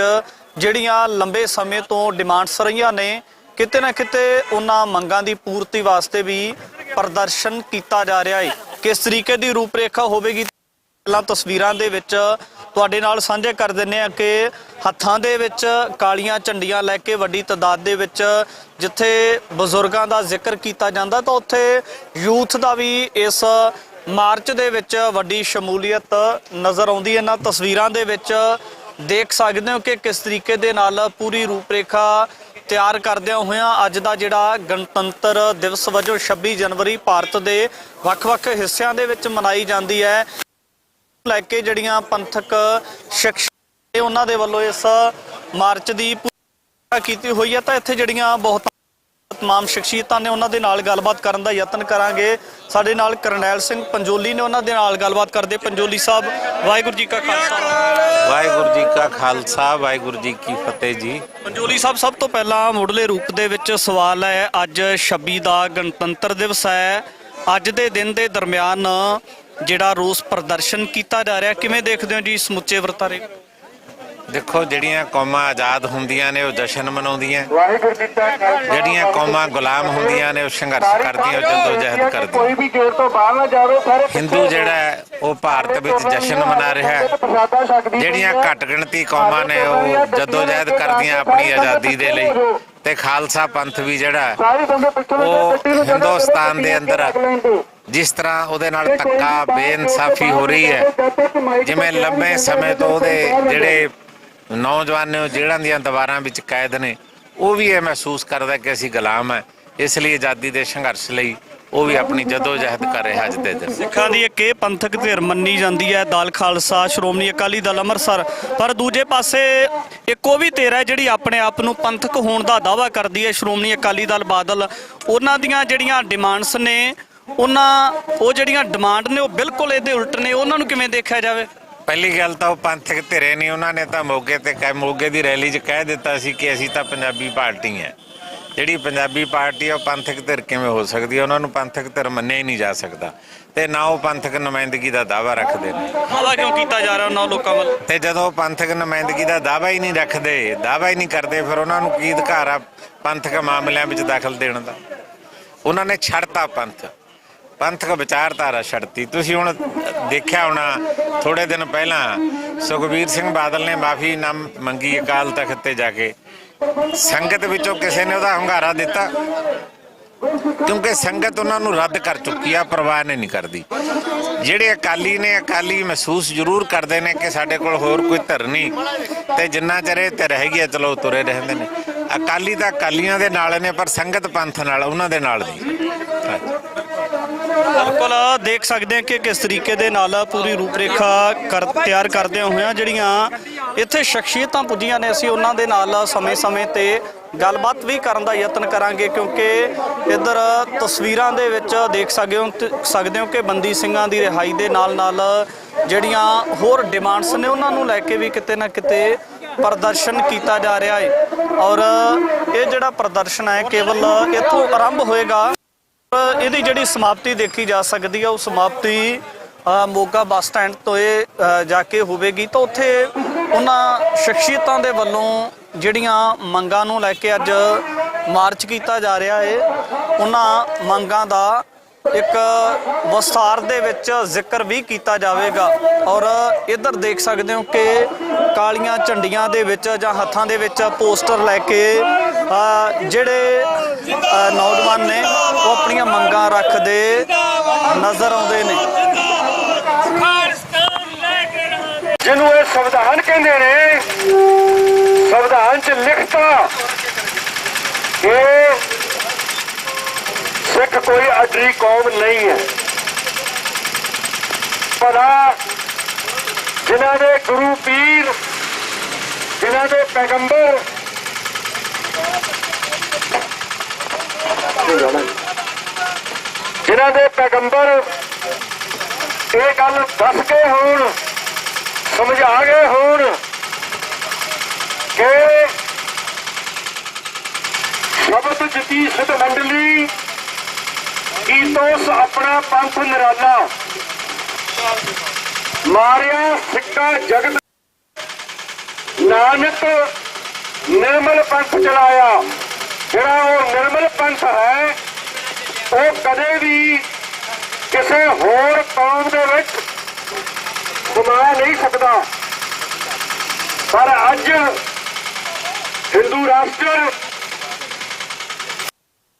ਜਿਹੜੀਆਂ ਲੰਬੇ ਸਮੇਂ ਤੋਂ ਡਿਮਾਂਡਸ ਰਹੀਆਂ ਨੇ, ਕਿਤੇ ਨਾ ਕਿਤੇ ਉਹਨਾਂ ਮੰਗਾਂ ਦੀ ਪੂਰਤੀ ਵਾਸਤੇ ਵੀ ਪ੍ਰਦਰਸ਼ਨ ਕੀਤਾ ਜਾ ਰਿਹਾ ਹੈ। ਕਿਸ ਤਰੀਕੇ ਦੀ ਰੂਪਰੇਖਾ ਹੋਵੇਗੀ, ਪਹਿਲਾਂ ਤਸਵੀਰਾਂ ਦੇ ਵਿੱਚ ਤੁਹਾਡੇ ਨਾਲ ਸਾਂਝੇ ਕਰ ਦਿੰਦੇ ਹਾਂ ਕਿ ਹੱਥਾਂ ਦੇ ਵਿੱਚ ਕਾਲੀਆਂ ਝੰਡੀਆਂ ਲੈ ਕੇ ਵੱਡੀ ਤਾਦਾਦ ਦੇ ਵਿੱਚ ਜਿੱਥੇ ਬਜ਼ੁਰਗਾਂ ਦਾ ਜ਼ਿਕਰ ਕੀਤਾ ਜਾਂਦਾ, ਤਾਂ ਉੱਥੇ ਯੂਥ ਦਾ ਵੀ ਇਸ ਮਾਰਚ ਦੇ ਵਿੱਚ ਵੱਡੀ ਸ਼ਮੂਲੀਅਤ ਨਜ਼ਰ ਆਉਂਦੀ ਹੈ। ਇਹਨਾਂ ਤਸਵੀਰਾਂ ਦੇ ਵਿੱਚ ਦੇਖ ਸਕਦੇ ਹੋ ਕਿ ਕਿਸ ਤਰੀਕੇ ਦੇ ਨਾਲ ਪੂਰੀ ਰੂਪਰੇਖਾ ਤਿਆਰ ਕਰਦਿਆਂ ਹੋਇਆਂ ਅੱਜ ਦਾ ਜਿਹੜਾ ਗਣਤੰਤਰ ਦਿਵਸ ਵਜੋਂ 26 ਜਨਵਰੀ ਭਾਰਤ ਦੇ ਵੱਖ-ਵੱਖ ਹਿੱਸਿਆਂ ਦੇ ਵਿੱਚ ਮਨਾਈ ਜਾਂਦੀ ਹੈ, ਲੈ ਕੇ ਜਿਹੜੀਆਂ ਪੰਥਕ ਸ਼ਖਸੀਅਤਾਂ ਉਹਨਾਂ ਦੇ ਵੱਲੋਂ ਇਸ ਮਾਰਚ ਦੀ ਪੂਰੀ ਕੀਤੀ ਹੋਈ ਹੈ। ਤਾਂ ਇੱਥੇ ਜਿਹੜੀਆਂ ਬਹੁਤ ਤਮਾਮ ਸ਼ਖਸੀਅਤਾਂ ਨੇ, ਉਹਨਾਂ ਦੇ ਨਾਲ ਗੱਲਬਾਤ ਕਰਨ ਦਾ ਯਤਨ ਕਰਾਂਗੇ। ਸਾਡੇ ਨਾਲ ਕਰਨੈਲ ਸਿੰਘ ਪੰਜੋਲੀ ਨੇ, ਉਹਨਾਂ ਦੇ ਨਾਲ ਗੱਲਬਾਤ ਕਰਦੇ। ਪੰਜੋਲੀ ਸਾਹਿਬ, ਵਾਹਿਗੁਰੂ ਜੀ ਕਾ ਖਾਲਸਾ।
ਵਾਹਿਗੁਰੂ ਜੀ ਕਾ ਖਾਲਸਾ, ਵਾਹਿਗੁਰੂ ਜੀ ਕੀ ਫਤਿਹ ਜੀ।
ਪੰਜੋਲੀ ਸਾਹਿਬ, ਸਭ ਤੋਂ ਪਹਿਲਾਂ ਮੁੱਢਲੇ ਰੂਪ ਦੇ ਵਿੱਚ ਸਵਾਲ ਹੈ, ਅੱਜ 26 ਦਾ ਗਣਤੰਤਰ ਦਿਵਸ ਹੈ, ਅੱਜ ਦੇ ਦਿਨ ਦੇ ਦਰਮਿਆਨ ਜਿਹੜਾ ਰੋਸ ਪ੍ਰਦਰਸ਼ਨ ਕੀਤਾ ਜਾ ਰਿਹਾ, ਕਿਵੇਂ ਦੇਖਦੇ ਹੋ ਜੀ ਸਮੁੱਚੇ ਵਰਤਾਰੇ?
ਦੇਖੋ, ਜਿਹੜੀਆਂ ਕੌਮਾਂ ਆਜ਼ਾਦ ਹੁੰਦੀਆਂ ਨੇ ਉਹ ਜਸ਼ਨ ਮਨਾਉਂਦੀਆਂ, ਜਿਹੜੀਆਂ ਕੌਮਾਂ ਗੁਲਾਮ ਹੁੰਦੀਆਂ ਨੇ ਉਹ ਸੰਘਰਸ਼ ਕਰਦੀਆਂ, ਜੱਦੋ ਜਹਿਦ ਕਰਦੀਆਂ। ਹਿੰਦੂ ਜਿਹੜਾ ਹੈ ਉਹ ਭਾਰਤ ਵਿੱਚ ਜਸ਼ਨ ਮਨਾ ਰਿਹਾ ਹੈ, ਜਿਹੜੀਆਂ ਘੱਟ ਗਿਣਤੀ ਕੌਮਾਂ ਨੇ ਉਹ ਜੱਦੋ ਜਹਿਦ ਕਰਦੀਆਂ ਆਪਣੀ ਆਜ਼ਾਦੀ ਦੇ ਲਈ। ਤੇ ਖਾਲਸਾ ਪੰਥ ਵੀ ਜਿਹੜਾ ਉਹ ਹਿੰਦੁਸਤਾਨ ਦੇ ਅੰਦਰ ਜਿਸ ਤਰ੍ਹਾਂ ਉਹਦੇ ਨਾਲ ਧੱਕਾ ਬੇਇਨਸਾਫੀ ਹੋ ਰਹੀ ਹੈ, ਜਿਵੇਂ ਲੰਬੇ ਸਮੇਂ ਤੋਂ ਉਹਦੇ ਜਿਹੜੇ ਨੌਜਵਾਨ ਜਿਹੜਾਂ ਦੀਆਂ ਦੀਵਾਰਾਂ ਵਿੱਚ ਕੈਦ ਨੇ, ਉਹ ਵੀ ਇਹ ਮਹਿਸੂਸ ਕਰਦਾ ਕਿ ਅਸੀਂ ਗੁਲਾਮ ਹੈ, ਇਸ ਲਈ ਆਜ਼ਾਦੀ ਦੇ ਸੰਘਰਸ਼ ਲਈ ਉਹ ਵੀ ਆਪਣੀ ਜਦੋਜਹਿਦ ਕਰ ਰਿਹਾ ਅੱਜ ਦੇ ਦਿਨ।
ਸਿੱਖਾਂ ਦੀ ਇੱਕ ਇਹ ਪੰਥਕ ਧਿਰ ਮੰਨੀ ਜਾਂਦੀ ਹੈ ਦਲ ਖਾਲਸਾ, ਸ਼੍ਰੋਮਣੀ ਅਕਾਲੀ ਦਲ ਅੰਮ੍ਰਿਤਸਰ, ਪਰ ਦੂਜੇ ਪਾਸੇ ਇੱਕ ਉਹ ਵੀ ਧਿਰ ਹੈ ਜਿਹੜੀ ਆਪਣੇ ਆਪ ਨੂੰ ਪੰਥਕ ਹੋਣ ਦਾ ਦਾਅਵਾ ਕਰਦੀ ਹੈ, ਸ਼੍ਰੋਮਣੀ ਅਕਾਲੀ ਦਲ ਬਾਦਲ। ਉਹਨਾਂ ਦੀਆਂ ਜਿਹੜੀਆਂ ਡਿਮਾਂਡਸ ਨੇ, ਉਹ ਜਿਹੜੀਆਂ ਡਿਮਾਂਡ ਨੇ ਉਹ ਬਿਲਕੁਲ ਇਹਦੇ ਉਲਟ ਨੇ, ਉਹਨਾਂ ਨੂੰ ਕਿਵੇਂ ਦੇਖਿਆ ਜਾਵੇ?
ਪਹਿਲੀ ਗੱਲ ਤਾਂ ਉਹ ਪੰਥਕ ਧਿਰੇ ਨਹੀਂ, ਉਹਨਾਂ ਨੇ ਤਾਂ ਮੋਗੇ ਦੀ ਰੈਲੀ 'ਚ ਕਹਿ ਦਿੱਤਾ ਸੀ ਕਿ ਅਸੀਂ ਤਾਂ ਪੰਜਾਬੀ ਪਾਰਟੀ ਹੈ। ਜਿਹੜੀ ਪੰਜਾਬੀ ਪਾਰਟੀ ਆ ਉਹ ਪੰਥਕ ਧਿਰ ਕਿਵੇਂ ਹੋ ਸਕਦੀ ਹੈ? ਉਹਨਾਂ ਨੂੰ ਪੰਥਕ ਧਿਰ ਮੰਨਿਆ ਹੀ ਨਹੀਂ ਜਾ ਸਕਦਾ ਤੇ ਨਾ ਉਹ ਪੰਥਕ ਨੁਮਾਇੰਦਗੀ ਦਾ ਦਾਅਵਾ ਰੱਖਦੇ ਨੇ।
ਦਾਅਵਾ ਕਿਉਂ ਕੀਤਾ ਜਾ ਰਿਹਾ ਉਹਨਾਂ ਲੋਕਾਂ ਵੱਲ?
ਤੇ ਜਦੋਂ ਪੰਥਕ ਨੁਮਾਇੰਦਗੀ ਦਾ ਦਾਅਵਾ ਹੀ ਨਹੀਂ ਰੱਖਦੇ, ਦਾਅਵਾ ਹੀ ਨਹੀਂ ਕਰਦੇ, ਫਿਰ ਉਹਨਾਂ ਨੂੰ ਕੀ ਅਧਿਕਾਰ ਆ ਪੰਥਕ ਮਾਮਲਿਆਂ ਵਿੱਚ ਦਖਲ ਦੇਣ ਦਾ? ਉਹਨਾਂ ਨੇ ਛੱਡਤਾ ਪੰਥਕ ਵਿਚਾਰਧਾਰਾ ਛੱਡਤੀ। ਤੁਸੀਂ ਹੁਣ ਦੇਖਿਆ ਹੋਣਾ ਥੋੜੇ ਦਿਨ ਪਹਿਲਾਂ ਸੁਖਬੀਰ ਸਿੰਘ ਬਾਦਲ ਨੇ ਮਾਫੀ ਮੰਗੀ ਅਕਾਲ ਤਖਤ ਤੇ ਜਾ ਕੇ। ਸੰਗਤ ਵਿੱਚੋਂ ਕਿਸੇ ਨੇ ਉਹਦਾ ਹੁੰਗਾਰਾ ਦਿੱਤਾ? ਕਿਉਂਕਿ ਸੰਗਤ ਉਹਨਾਂ ਨੂੰ ਰੱਦ ਕਰ ਚੁੱਕੀ ਆ, ਪਰਵਾਹ ਨਹੀਂ ਕਰਦੀ। ਜਿਹੜੇ ਅਕਾਲੀ ਨੇ, ਅਕਾਲੀ ਮਹਿਸੂਸ ਜ਼ਰੂਰ ਕਰਦੇ ਨੇ ਕਿ ਸਾਡੇ ਕੋਲ ਹੋਰ ਕੋਈ ਧਿਰ ਨਹੀਂ ਤੇ ਜਿੰਨਾ ਚਿਰ ਇਹ ਧਿਰ ਹੈਗੀ ਆ ਚਲੋ ਤੁਰੇ ਰਹਿੰਦੇ ਨੇ। ਅਕਾਲੀ ਤਾਂ ਅਕਾਲੀਆਂ ਦੇ ਨਾਲ ਨੇ ਪਰ ਸੰਗਤ ਪੰਥ ਨਾਲ ਉਹਨਾਂ ਦੇ ਨਾਲ ਨਹੀਂ।
ਬਿਲਕੁਲ ਦੇਖ ਸਕਦੇ ਹਾਂ ਕਿ ਕਿਸ ਤਰੀਕੇ ਦੇ ਨਾਲ ਪੂਰੀ ਰੂਪਰੇਖਾ ਤਿਆਰ ਕਰਦੇ ਹੋਏ ਜਿਹੜੀਆਂ ਇੱਥੇ ਸ਼ਖਸੀਅਤਾਂ ਪੁੱਜੀਆਂ ਨੇ, ਅਸੀਂ ਉਹਨਾਂ ਦੇ ਨਾਲ ਸਮੇਂ-ਸਮੇਂ ਤੇ ਗੱਲਬਾਤ ਵੀ ਕਰਨ ਦਾ ਯਤਨ ਕਰਾਂਗੇ ਕਿਉਂਕਿ ਇੱਧਰ ਤਸਵੀਰਾਂ ਦੇ ਵਿੱਚ ਦੇਖ ਸਕਦੇ ਹੋ ਕਿ ਬੰਦੀ ਸਿੰਘਾਂ ਦੀ ਰਿਹਾਈ ਦੇ ਨਾਲ ਜਿਹੜੀਆਂ ਹੋਰ ਡਿਮਾਂਡਸ ਨੇ ਉਹਨਾਂ ਨੂੰ ਲੈ ਕੇ ਵੀ ਕਿਤੇ ਨਾ ਕਿਤੇ ਪ੍ਰਦਰਸ਼ਨ ਕੀਤਾ ਜਾ ਰਿਹਾ ਹੈ ਔਰ ਇਹ ਜਿਹੜਾ ਪ੍ਰਦਰਸ਼ਨ ਹੈ ਕੇਵਲ ਇੱਥੋਂ ਆਰੰਭ ਹੋਏਗਾ। ਇਹਦੀ ਜਿਹੜੀ ਸਮਾਪਤੀ ਦੇਖੀ ਜਾ ਸਕਦੀ ਹੈ ਉਹ ਸਮਾਪਤੀ ਮੋਗਾ ਬੱਸ ਸਟੈਂਡ ਤੋਂ ਇਹ ਜਾ ਕੇ ਹੋਵੇਗੀ। ਤਾਂ ਉੱਥੇ ਉਹਨਾਂ ਸ਼ਖਸੀਅਤਾਂ ਦੇ ਵੱਲੋਂ ਜਿਹੜੀਆਂ ਮੰਗਾਂ ਨੂੰ ਲੈ ਕੇ ਅੱਜ ਮਾਰਚ ਕੀਤਾ ਜਾ ਰਿਹਾ ਹੈ ਉਹਨਾਂ ਮੰਗਾਂ ਦਾ ਇੱਕ ਵਿਸਥਾਰ ਦੇ ਵਿੱਚ ਜ਼ਿਕਰ ਵੀ ਕੀਤਾ ਜਾਵੇਗਾ। ਔਰ ਇੱਧਰ ਦੇਖ ਸਕਦੇ ਹੋ ਕਿ ਕਾਲੀਆਂ ਝੰਡੀਆਂ ਦੇ ਵਿੱਚ ਜਾਂ ਹੱਥਾਂ ਦੇ ਵਿੱਚ ਪੋਸਟਰ ਲੈ ਕੇ ਜਿਹੜੇ ਨੌਜਵਾਨ ਨੇ ਉਹ ਆਪਣੀਆਂ ਮੰਗਾਂ ਰੱਖਦੇ ਨਜ਼ਰ ਆਉਂਦੇ ਨੇ।
ਜਿਹਨੂੰ ਇਹ ਸੰਵਿਧਾਨ ਕਹਿੰਦੇ ਨੇ, ਸੰਵਿਧਾਨ 'ਚ ਲਿਖਤਾ ਕਿ ਸਿੱਖ ਕੋਈ ਅਡਰੀ ਕੌਮ ਨਹੀਂ ਹੈ। ਭਲਾ ਜਿਨ੍ਹਾਂ ਦੇ ਗੁਰੂ ਪੀਰ, ਜਿਨ੍ਹਾਂ ਦੇ ਪੈਗੰਬਰ ਇਹ ਗੱਲ ਦੱਸ ਕੇ ਹੋਣ, ਸਮਝਾ ਗਏ ਹੋਣ ਕਿ ਸ਼ਬਦ ਜਤੀ ਸਿਧ ਮੰਡਲੀ ਕੀਤੋਸ ਆਪਣਾ ਪੰਥ ਨਿਰਾਲਾ, ਮਾਰਿਆ ਸਿੱਕਾ ਜਗਤ ਨਾਨਕ ਨਿਰਮਲ ਪੰਥ ਚਲਾਇਆ। ਜਿਹੜਾ ਉਹ ਨਿਰਮਲ ਪੰਥ ਹੈ ਉਹ ਕਦੇ ਵੀ ਕਿਸੇ ਹੋਰ ਕੌਮ ਦੇ ਵਿੱਚ ਸਮਾ ਨਹੀਂ ਸਕਦਾ। ਪਰ ਅੱਜ ਹਿੰਦੂ ਰਾਸ਼ਟਰ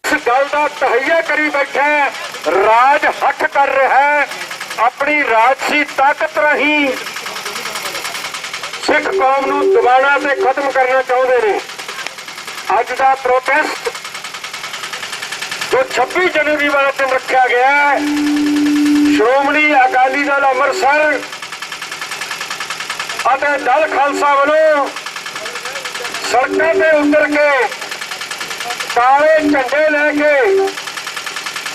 ਇਸ ਗੱਲ ਦਾ ਤਹੱਈਆ ਕਰੀ ਬੈਠਾ, ਰਾਜ ਹੱਥ ਕਰ ਰਿਹਾ ਹੈ, ਆਪਣੀ ਰਾਜਸੀ ਤਾਕਤ ਰਾਹੀਂ ਸਿੱਖ ਕੌਮ ਨੂੰ ਦਬਾਉਣਾ ਤੇ ਖਤਮ ਕਰਨਾ ਚਾਹੁੰਦੇ ਨੇ। ਅੱਜ ਦਾ ਪ੍ਰੋਟੈਸਟ ਜੋ 26 ਜਨਵਰੀ ਵਾਲਾ ਦਿਨ ਰੱਖਿਆ ਗਿਆ ਹੈ, ਸ਼੍ਰੋਮਣੀ ਅਕਾਲੀ ਦਲ ਅੰਮ੍ਰਿਤਸਰ ਅਤੇ ਦਲ ਖਾਲਸਾ ਵੱਲੋਂ ਸੜਕਾਂ ਤੇ ਉਤਰ ਕੇ ਕਾਲੇ ਝੰਡੇ ਲੈ ਕੇ,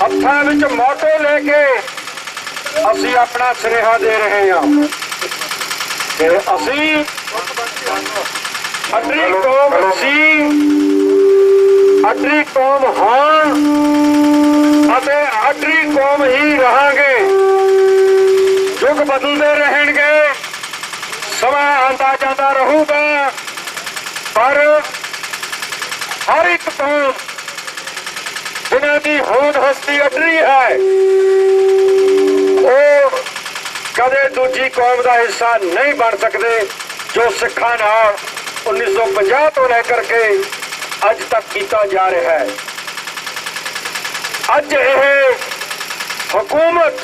ਹੱਥਾਂ ਵਿੱਚ ਮੋਟੋ ਲੈ ਕੇ ਅਸੀਂ ਆਪਣਾ ਸੁਨੇਹਾ ਦੇ ਰਹੇ ਹਾਂ ਕਿ ਅਸੀਂ ਅਡਰੀ ਕੌਮ ਸੀ, ਅਡਰੀ ਕੌਮ ਹਾਂ ਅਤੇ ਅਡਰੀ ਕੌਮ ਹੀ ਰਹਾਂਗੇ। ਯੁੱਗ ਬਦਲਦੇ ਰਹਿਣਗੇ, ਸਮਾਂ ਆਉਂਦਾ ਜਾਂਦਾ ਰਹੂਗਾ, ਪਰ ਹਰ ਇੱਕ ਕੌਮ ਜਿਨ੍ਹਾਂ ਦੀ ਹੋਂਦ ਹਸਤੀ ਅਡਰੀ ਹੈ ਉਹ ਕਦੇ ਦੂਜੀ ਕੌਮ ਦਾ ਹਿੱਸਾ ਨਹੀਂ ਬਣ ਸਕਦੇ, ਜੋ ਸਿੱਖਾਂ ਨਾਲ 1950 ਤੋਂ ਲੈ ਕਰਕੇ ਅੱਜ ਤੱਕ ਕੀਤਾ ਜਾ ਰਿਹਾ ਹੈ। ਅੱਜ ਇਹ ਹਕੂਮਤ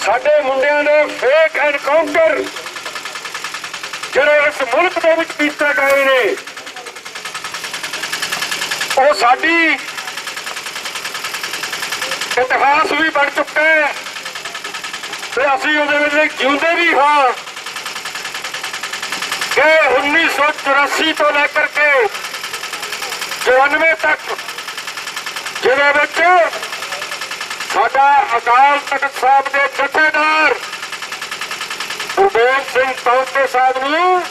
ਸਾਡੇ ਮੁੰਡਿਆਂ ਦੇ ਫੇਕ ਐਨਕਾਊਂਟਰ ਜਿਹੜੇ ਇਸ ਮੁਲਕ ਦੇ ਵਿੱਚ ਕੀਤੇ ਗਏ ਨੇ, ਉਹ ਸਾਡੀ ਇਤਿਹਾਸ ਵੀ ਬਣ ਚੁੱਕਾ ਹੈ ਤੇ ਅਸੀਂ ਉਹਦੇ ਵਿੱਚ ਜਿਉਂਦੇ ਵੀ ਹਾਂ ਕਿ 1984 ਤੋਂ ਲੈ ਕਰਕੇ 94 ਤੱਕ, ਜਿਹਦੇ ਵਿੱਚ ਸਾਡਾ ਅਕਾਲ ਤਖਤ ਸਾਹਿਬ ਦੇ ਜਥੇਦਾਰ ਗੁਰਦੇਵ ਸਿੰਘ ਤੌਂਤੇ ਸਾਹਿਬ ਨੂੰ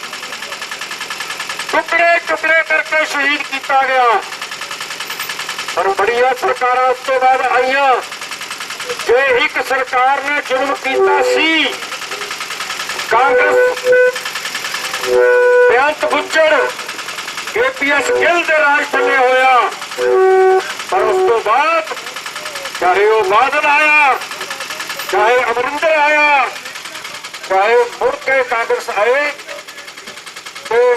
ਟੁਕੜੇ ਟੁਕੜੇ ਕਰਕੇ ਸ਼ਹੀਦ ਕੀਤਾ ਗਿਆ। ਪਰ ਬੜੀਆਂ ਸਰਕਾਰਾਂ ਉਸ ਤੋਂ ਬਾਅਦ ਆਈਆਂ। ਜੇ ਇੱਕ ਸਰਕਾਰ ਨੇ ਜ਼ੁਲਮ ਕੀਤਾ ਸੀ, ਕਾਂਗਰਸ ਬੇਅੰਤ ਗੁੱਜਰ APS ਗਿੱਲ ਦੇ ਰਾਜ ਥੱਲੇ ਹੋਇਆ। ਪਰ ਉਸ ਤੋਂ ਬਾਅਦ ਚਾਹੇ ਉਹ ਬਾਦਲ ਆਇਆ, ਚਾਹੇ ਅਮਰਿੰਦਰ ਆਇਆ, ਚਾਹੇ ਮੁੜ ਕੇ ਕਾਂਗਰਸ ਆਏ, ਤੇ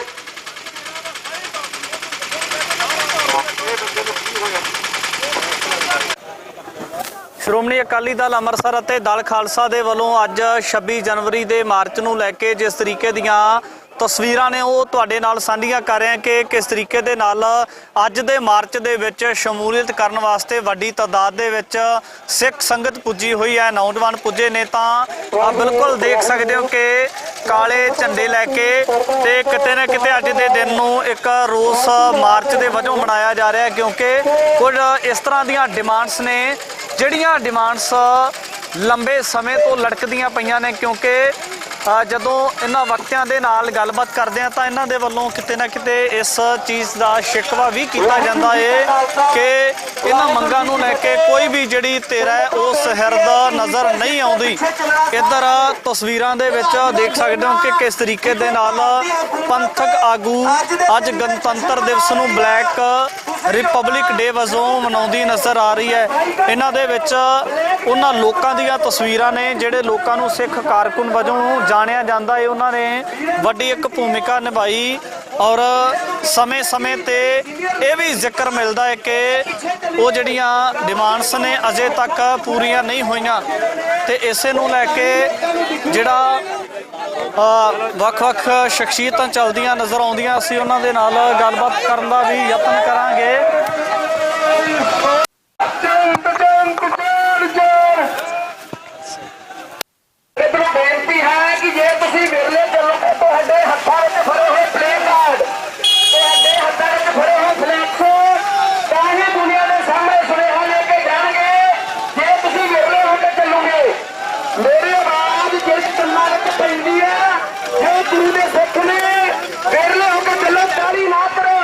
ਸ਼੍ਰੋਮਣੀ ਅਕਾਲੀ ਦਲ ਅੰਮ੍ਰਿਤਸਰ ਅਤੇ ਦਲ ਖਾਲਸਾ ਦੇ ਵੱਲੋਂ ਅੱਜ 26 ਜਨਵਰੀ ਦੇ ਮਾਰਚ ਨੂੰ ਲੈ ਕੇ ਜਿਸ ਤਰੀਕੇ ਦੀਆਂ ਤਸਵੀਰਾਂ ਨੇ ਉਹ ਤੁਹਾਡੇ ਨਾਲ ਸਾਂਝੀਆਂ ਕਰ ਰਹੇ ਹਾਂ ਕਿ ਕਿਸ ਤਰੀਕੇ ਦੇ ਨਾਲ ਅੱਜ ਦੇ ਮਾਰਚ ਦੇ ਵਿੱਚ ਸ਼ਮੂਲੀਅਤ ਕਰਨ ਵਾਸਤੇ ਵੱਡੀ ਤਾਦਾਦ ਦੇ ਵਿੱਚ ਸਿੱਖ ਸੰਗਤ ਪੁੱਜੀ ਹੋਈ ਹੈ, ਨੌਜਵਾਨ ਪੁੱਜੇ ਨੇ। ਤਾਂ ਬਿਲਕੁਲ ਦੇਖ ਸਕਦੇ ਹੋ ਕਿ ਕਾਲੇ ਝੰਡੇ ਲੈ ਕੇ ਤੇ ਕਿਤੇ ਨਾ ਕਿਤੇ ਅੱਜ ਦੇ ਦਿਨ ਨੂੰ ਇੱਕ ਰੋਸ ਮਾਰਚ ਦੇ ਵਜੋਂ ਮਨਾਇਆ ਜਾ ਰਿਹਾ ਹੈ, ਕਿਉਂਕਿ ਕੁਝ ਇਸ ਤਰ੍ਹਾਂ ਦੀਆਂ ਡਿਮਾਂਡਸ ਨੇ ਜਿਹੜੀਆਂ ਡਿਮਾਂਡਸ ਲੰਬੇ ਸਮੇਂ ਤੋਂ ਲਟਕਦੀਆਂ ਪਈਆਂ ਨੇ। ਕਿਉਂਕਿ ਜਦੋਂ ਇਹਨਾਂ ਵਕਤਿਆਂ ਦੇ ਨਾਲ ਗੱਲਬਾਤ ਕਰਦੇ ਆ ਤਾਂ ਇਹਨਾਂ ਦੇ ਵੱਲੋਂ ਕਿਤੇ ਨਾ ਕਿਤੇ ਇਸ ਚੀਜ਼ ਦਾ ਸ਼ਿਕਵਾ ਵੀ ਕੀਤਾ ਜਾਂਦਾ ਹੈ ਕਿ ਇਹਨਾਂ ਮੰਗਾਂ ਨੂੰ ਲੈ ਕੇ ਕੋਈ ਵੀ ਜਿਹੜੀ ਧਿਰ ਹੈ ਉਹ ਸਹਿਰਦ ਨਜ਼ਰ ਨਹੀਂ ਆਉਂਦੀ। ਇੱਧਰ ਤਸਵੀਰਾਂ ਦੇ ਵਿੱਚ ਦੇਖ ਸਕਦੇ ਹੋ ਕਿ ਕਿਸ ਤਰੀਕੇ ਦੇ ਨਾਲ ਪੰਥਕ ਆਗੂ ਅੱਜ ਗਣਤੰਤਰ ਦਿਵਸ ਨੂੰ ਬਲੈਕ ਰਿਪਬਲਿਕ ਡੇ ਵਜੋਂ ਮਨਾਉਂਦੀ ਨਜ਼ਰ ਆ ਰਹੀ ਹੈ। ਇਹਨਾਂ ਦੇ ਵਿੱਚ ਉਹਨਾਂ ਲੋਕਾਂ ਦੀਆਂ ਤਸਵੀਰਾਂ ਨੇ ਜਿਹੜੇ ਲੋਕਾਂ ਨੂੰ ਸਿੱਖ ਕਾਰਕੁਨ ਵਜੋਂ ਜਾਣਿਆ ਜਾਂਦਾ ਹੈ। ਉਹਨਾਂ ਨੇ ਵੱਡੀ ਇੱਕ ਭੂਮਿਕਾ ਨਿਭਾਈ ਔਰ ਸਮੇਂ-ਸਮੇਂ ਤੇ ਇਹ ਵੀ ਜ਼ਿਕਰ ਮਿਲਦਾ ਹੈ ਕਿ ਉਹ ਜਿਹੜੀਆਂ ਡਿਮਾਂਡਸ ਨੇ ਅਜੇ ਤੱਕ ਪੂਰੀਆਂ ਨਹੀਂ ਹੋਈਆਂ ਤੇ ਇਸੇ ਨੂੰ ਲੈ ਕੇ ਜਿਹੜਾ ਵੱਖ-ਵੱਖ ਸ਼ਖਸੀਅਤਾਂ ਚੱਲਦੀਆਂ ਨਜ਼ਰ ਆਉਂਦੀਆਂ, ਅਸੀਂ ਉਹਨਾਂ ਦੇ ਨਾਲ ਗੱਲਬਾਤ ਕਰਨ ਦਾ ਵੀ ਯਤਨ ਕਰਾਂਗੇ।
ਬੇਨਤੀ ਹੈ ਕਿ ਜੇ ਤੁਸੀਂ ਵਿਰਲੇ ਚੱਲੋਗੇ ਤੁਹਾਡੇ ਹੱਥਾਂ ਵਿੱਚ ਫੜੇ ਹੋਏ ਪਲੇ ਕਾਰਡ, ਤੁਹਾਡੇ ਹੱਥਾਂ ਵਿੱਚ ਫੜੇ ਹੋਏ ਫਲੈਕਸ ਤਾਂ ਹੀ ਦੁਨੀਆ ਦੇ ਸਾਹਮਣੇ ਸੁਨੇਹਾ ਲੈ ਕੇ ਜਾਣਗੇ। ਜੇ ਤੁਸੀਂ ਵਿਰਲੇ ਹੋ ਕੇ ਚੱਲੋਗੇ, ਮੇਰੀ ਆਵਾਜ਼ ਜਿਸ ਕੰਨਾਂ ਵਿੱਚ ਪੈਂਦੀ ਹੈ, ਜੇ ਗੁਰੂ ਦੇ ਸਿੱਖ ਨੇ ਵਿਰਲੇ ਹੋ ਕੇ ਚੱਲੋ, ਤਾੜੀ ਨਾ ਕਰੋ।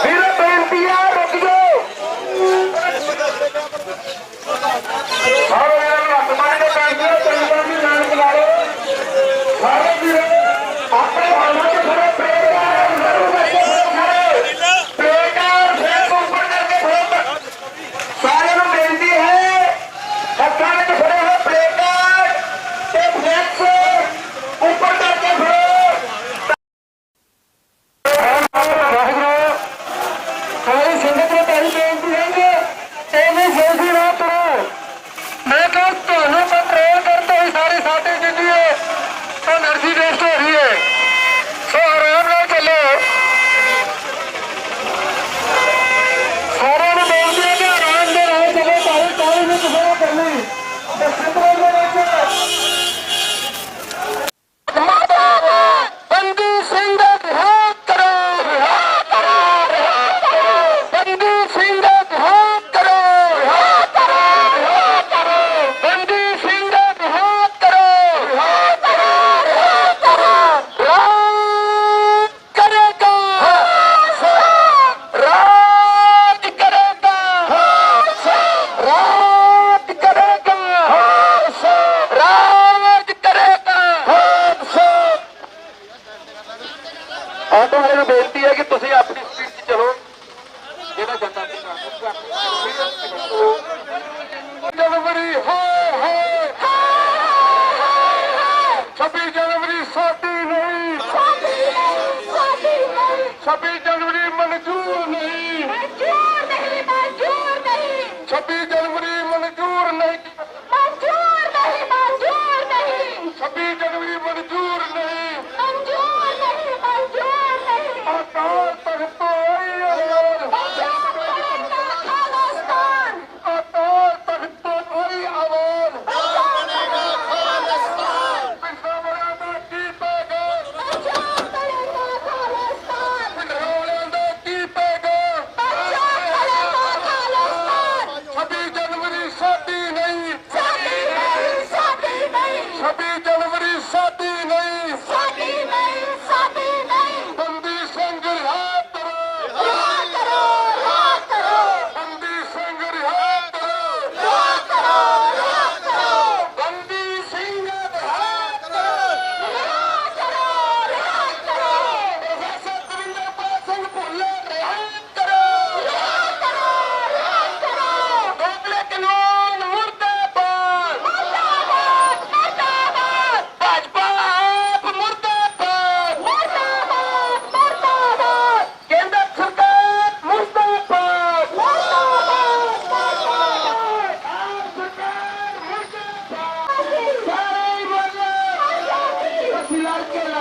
ਵੀਰੇ ਬੇਨਤੀ ਹੈ, ਰੁਕ ਜਾਓ। ਸਾਰੇ ਵੀਰਾਂ ਨੂੰ ਹੱਥ ਮਾਰ ਕੇ ਬੇਨਤੀ ਹੈ, ਚੰਗਾ ਜੀ ਨਾਲ ਬੁਲਾ ਲਓ। ਸਾਰੇ ਵੀਰ ਆਪਣੇ ਭਾਵਾਂ ਤੇ ਖੜੇ ਪ੍ਰੇਕਾਰ ਫੇਰ ਉੱਪਰ ਕਰਕੇ ਖੜੋ। ਸਾਰਿਆਂ ਨੂੰ ਬੇਨਤੀ ਹੈ, ਹੱਥਾਂ ਵਿੱਚ ਫੜੇ ਹੋਏ ਪਲੇਕਾਰਡ ਤੇ ਫਲੈਕਸ ਉੱਪਰ ਕਰਕੇ ਖੜੋ। ਸਾਰੀ ਸੰਗਤ ਨੂੰ ਤੁਹਾਡੀ ਬੇਨਤੀ ਹੈ ਕਿ ਐਵੇਂ ਜਲਦੀ ਨਾ ਤੁਰੋ। ਮੈਂ ਕਿਹਾ ਤੁਹਾਨੂੰ ਕੰਟਰੋਲ ਕਰਦੇ ਹੋਏ ਸਾਰੀ ਸਾਡੀ ਜਿਹੜੀ ਐਨਰਜੀ ਵੇਸਟ ਹੋ ਰਹੀ ਹੈ, ਸੋ ਆਰਾਮ ਨਾਲ ਚੱਲੋ। ਸਾਰਿਆਂ ਨੂੰ ਬੇਨਤੀ ਹੈ ਕਿ ਆਰਾਮ ਦੇ ਨਾਲ ਚੱਲੋ, ਤਾਰੀ ਤਾਰੀ ਨੂੰ ਕਿਸੇ ਕਰਨੀ ਤੇ ਸੰਗਤ ਦੇ ਵਿੱਚ ਬੰਦੀ ਸਿੰਘ ਦਾ ਵਿਹਾਰ ਕਰੋ, ਵਿਹਾਰ ਕਰੋ, ਵਿਹਾਰ ਕਰੋ। ਬੰਦੀ ਸਿੰਘ ਦਾ ਵਿਹਾਰ ਕਰੋ, ਵਿਹਾਰ ਕਰੋ, ਵਿਹਾਰ ਕਰੋ। ਬੰਦੀ ਸਿੰਘ ਦਾ ਵਿਹਾਰ ਕਰੋ, ਵਿਹਾਰ ਕਰੋ, ਵਿਹਾਰ ਕਰੋ। ਰਾਜ ਕਰੇਗਾ, ਰਾਜ ਕਰੇਗਾ, ਰਾਜ ਕਰੇਗਾ, ਰਾਜ ਕਰੇਗਾ। ਆਟੋ ਵਾਲੇ ਨੂੰ ਬੇਨਤੀ ਹੈ ਕਿ ਤੁਸੀਂ ਆਪਣੀ ਸਪੀਡ 'ਚ ਚਲੋ। ਜਿਹੜਾ ਜਾਂਦਾ ਜਨਵਰੀ ਹੋਏ ਹੋਏ 26 ਜਨਵਰੀ ਸਾਡੀ ਨਹੀਂ, 26 ਜਨਵਰੀ ਮਨਜ਼ੂਰ ਨਹੀਂ, 26 ਜਨਵਰੀ ਮਨਜ਼ੂਰ ਨਹੀਂ, 26 ਜਨਵਰੀ ਮਨਜ਼ੂਰ ਨਹੀਂ। ਅਕਾਲ ਤਖ਼ਤ ਤੋਂ ਆਈ ਆਵਾਜ਼, ਅਕਾਲ ਤਖ਼ਤ ਤੋਂ ਆਈ ਆਵਾਜ਼। ਪਿੰਡਾਂ ਵਾਲਿਆਂ ਦਾ ਕੀ ਪੈਗਾ, ਪਿੰਡਾਂ ਵਾਲਿਆਂ ਦਾ ਕੀ ਪੈਗਾ। 26 ਜਨਵਰੀ ਸਾਡੀ ਨਹੀਂ, 26 ਜਨਵਰੀ ਸਾਡੀ ਨਹੀਂ। ਬੰਦੀ ਸਿੰਘ ਰਿਹਾ ਕਰੋ,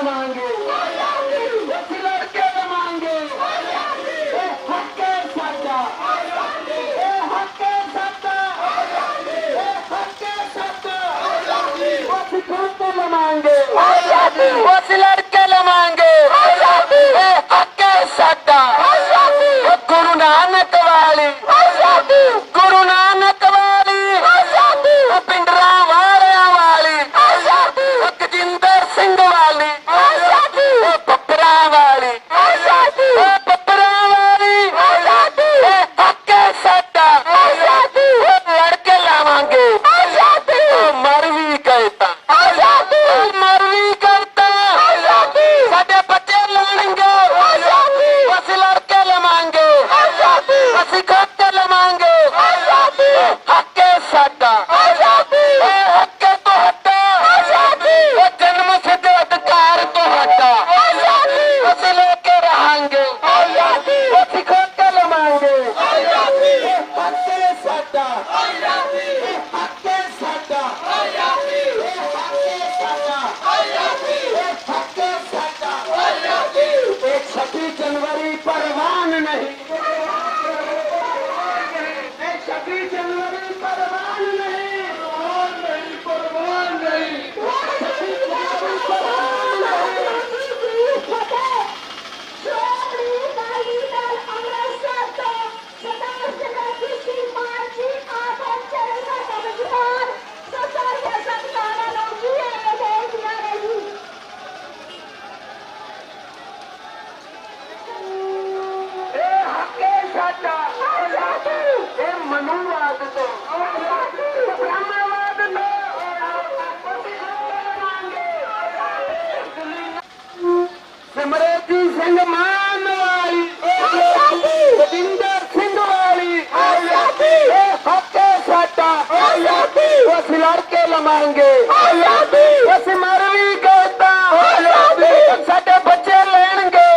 लवांगे ਅਸੀਂ ਲੜ ਕੇ ਲਵਾਂਗੇ ਇਹ ਹੱਕ ਹੈ ਸਾਡਾ ਇਹ ਹੱਕ ਹੈ ਸਾਡਾ ਇਹ ਹੱਕ ਹੈ ਸਾਡਾ ਅਸੀਂ ਖੁਦ ਤੋਂ ਲਵਾਂਗੇ ਅਸੀਂ ਲੜ ਕੇ ਲਵਾਂਗੇ ਇਹ ਹੱਕ ਹੈ ਸਾਡਾ ਗੁਰੂ ਨਾਨਕ ਵਾਲੀ ਗੁਰੂ ਨਾਨਕ ਵਾਲੀ ਪਿੰਡਰਾਂ ਵਾਲਿਆਂ ਵਾਲੀ ਗਜਿੰਦਰ ਸਿੰਘ ਵਾਲੀ ਬੱਬਰਾਂ ਵਾਲੀ ਬੱਬਰਾਂ ਵਾਲੀ ਇਹ ਹੱਕ ਹੈ ਸਾਡਾ ਲੜ ਕੇ ਲਾਵਾਂਗੇ ਮਰ ਵੀ ਗਏ ਤਾਂ ਮਰ ਵੀ ਗਏ ਤਾਂ ਸਾਡੇ ਬੱਚੇ ਲੜਨਗੇ ਅਸੀਂ ਲੜ ਕੇ ਲਵਾਂਗੇ ਅਸੀਂ ਖੜ ਕੇ ਲਵਾਂਗੇ ਹੱਕ ਹੈ ਸਾਡਾ ਇਹ ਹੱਕ ਹੈ ਤੁਹਾਡਾ ਇਹ ਜਨਮ ਸਿੱਧ ਅਧਿਕਾਰ ਤੁਹਾਡਾ ਅਸੀਂ ਲੈ ਕੇ ਰਹਾਂਗੇ ਅਸੀਂ ਖੜ ਕੇ ਲਵਾਂਗੇ ਇਹ ਹੱਕ ਹੈ ਸਾਡਾ ਇਹ ਹੱਕ ਹੈ ਸਾਡਾ ਇਹ ਹੱਕ ਹੈ ਸਾਡਾ ਇਹ ਹੱਕ ਹੈ ਸਾਡਾ ਇਹ 26 जनवरी परवान नहीं 26 जनवरी परवान नहीं परवान नहीं 26 जनवरी परवान नहीं ਇਹ ਹੱਕ ਹੈ ਸਾਡਾ ਇਹ ਮਨੂਵਾਦ ਤੋਂ ਬ੍ਰਾਹਮਣਵਾਦ ਤੋਂ ਸਿਮਰਜੀਤ ਸਿੰਘ ਮਾਨ ਵਾਲੀ ਗਜਿੰਦਰ ਸਿੰਘ ਵਾਲੀ ਇਹ ਹੱਕ ਹੈ ਸਾਡਾ ਅਸੀਂ ਲੜ ਕੇ ਲਵਾਂਗੇ ਅਸੀਂ ਮਰ ਵੀ ਗਏ ਤਾਂ ਸਾਡੇ ਬੱਚੇ ਲੈਣਗੇ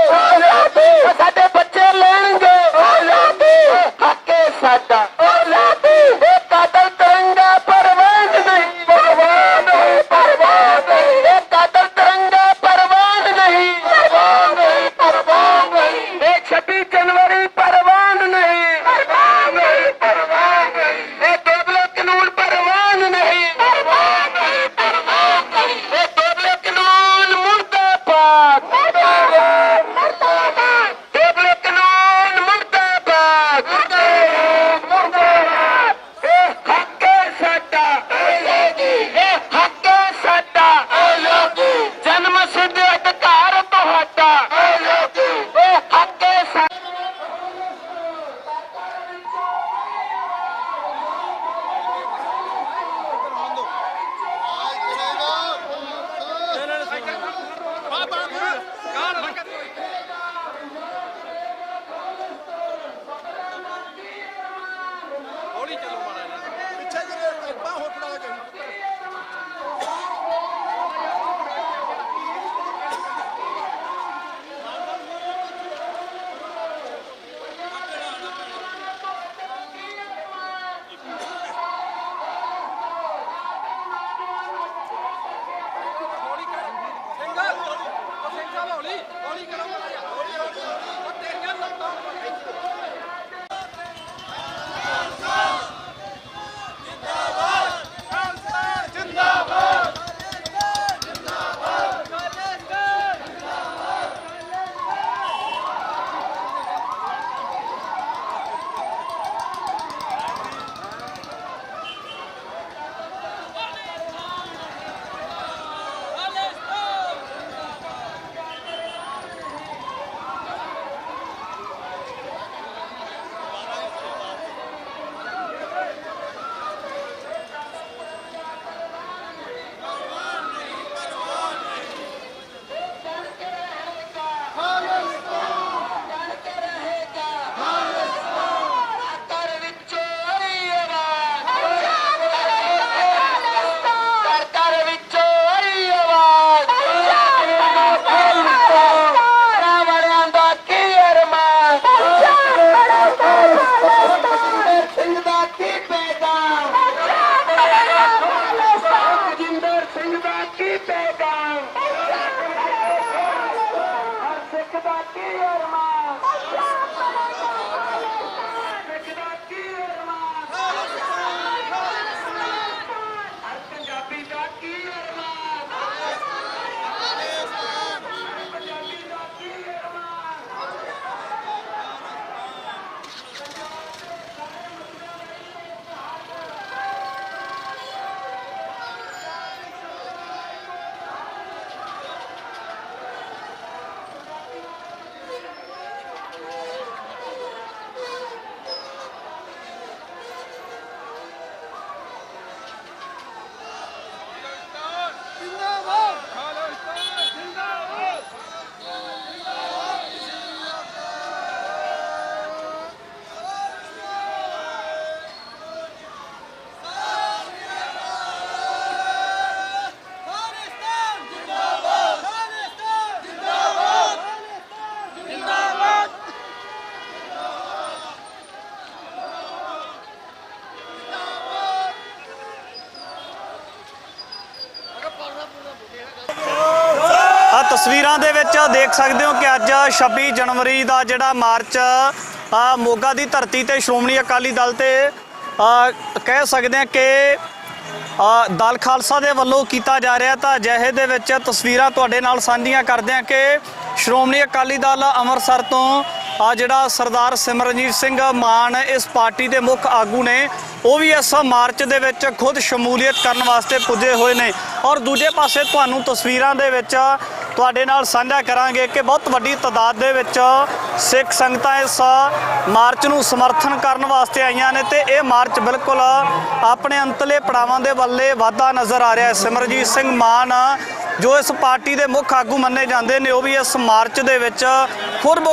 ਸਾਡੇ ਬੱਚੇ ਲੈਣਗੇ ਹੱਕ ਹੈ ਸਾਡਾ ਇਹ ਕਾਤਲ ਤਿਰੰਗਾ ਪਰਵਾਨ ਨਹੀਂ ਇਹ ਕਾਤਲ ਤਿਰੰਗਾ ਪਰਵਾਨ ਨਹੀਂ ਇਹ 26 जनवरी परवान नहीं ਇਹ ਦੋਗਲੇ ਕਾਨੂੰਨ परवान नहीं ਇਹ ਦੋਗਲੇ ਕਾਨੂੰਨ ਮੁਰਦਾਬਾਦ ਦੋਗਲੇ ਕਾਨੂੰਨ ਮੁਰਦਾਬਾਦ ਇਹ ਹੱਕ ਹੈ ਸਾਡਾ ਇਹ ਹੱਕ ਹੈ ਸਾਡਾ ਜਨਮ ਸਿੱਧ ਅਧਿਕਾਰ ਤੁਹਾਡਾ ਇਹ ਹੱਕ ਹੈ ਸਾਡਾ
ਤਸਵੀਰਾਂ ਦੇ ਵਿੱਚ ਦੇਖ ਸਕਦੇ ਹੋ ਕਿ ਅੱਜ 26 ਜਨਵਰੀ ਦਾ ਜਿਹੜਾ ਮਾਰਚ ਮੋਗਾ ਦੀ ਧਰਤੀ ਤੇ ਸ਼੍ਰੋਮਣੀ ਅਕਾਲੀ ਦਲ ਤੇ ਕਹਿ ਸਕਦੇ ਹਾਂ ਕਿ ਦਲ ਖਾਲਸਾ ਦੇ ਵੱਲੋਂ ਕੀਤਾ ਜਾ ਰਿਹਾ। ਤਾਂ ਅਜਿਹੇ ਦੇ ਵਿੱਚ ਤਸਵੀਰਾਂ ਤੁਹਾਡੇ ਨਾਲ ਸਾਂਝੀਆਂ ਕਰਦੇ ਹਾਂ ਕਿ ਸ਼੍ਰੋਮਣੀ ਅਕਾਲੀ ਦਲ ਅੰਮ੍ਰਿਤਸਰ ਤੋਂ ਜਿਹੜਾ ਸਰਦਾਰ ਸਿਮਰਨਜੀਤ ਸਿੰਘ ਮਾਨ ਇਸ ਪਾਰਟੀ ਦੇ ਮੁੱਖ ਆਗੂ ਨੇ, ਉਹ ਵੀ ਇਸ ਮਾਰਚ ਦੇ ਵਿੱਚ ਖੁਦ ਸ਼ਮੂਲੀਅਤ ਕਰਨ ਵਾਸਤੇ ਪੁੱਜੇ ਹੋਏ ਨੇ। ਔਰ ਦੂਜੇ ਪਾਸੇ ਤੁਹਾਨੂੰ ਤਸਵੀਰਾਂ ਦੇ ਵਿੱਚ ਤੁਹਾਡੇ ਨਾਲ ਸਾਂਝਾ ਕਰਾਂਗੇ ਕਿ ਬਹੁਤ ਵੱਡੀ ਤਾਦਾਦ ਦੇ ਵਿੱਚ ਸਿੱਖ ਸੰਗਤਾਂ ਇਸ ਮਾਰਚ ਨੂੰ ਸਮਰਥਨ ਕਰਨ ਵਾਸਤੇ ਆਈਆਂ ਨੇ ਤੇ ਇਹ ਮਾਰਚ ਬਿਲਕੁਲ ਆਪਣੇ ਅੰਤਲੇ ਪੜਾਵਾਂ ਦੇ ਵੱਲੇ ਵਾਧਾ ਨਜ਼ਰ ਆ ਰਿਹਾ ਹੈ। ਸਿਮਰਨਜੀਤ ਸਿੰਘ ਮਾਨ ਜੋ ਇਸ ਪਾਰਟੀ ਦੇ ਮੁੱਖ ਆਗੂ ਮੰਨੇ ਜਾਂਦੇ ਨੇ, ਉਹ ਵੀ ਇਸ ਮਾਰਚ ਦੇ ਵਿੱਚ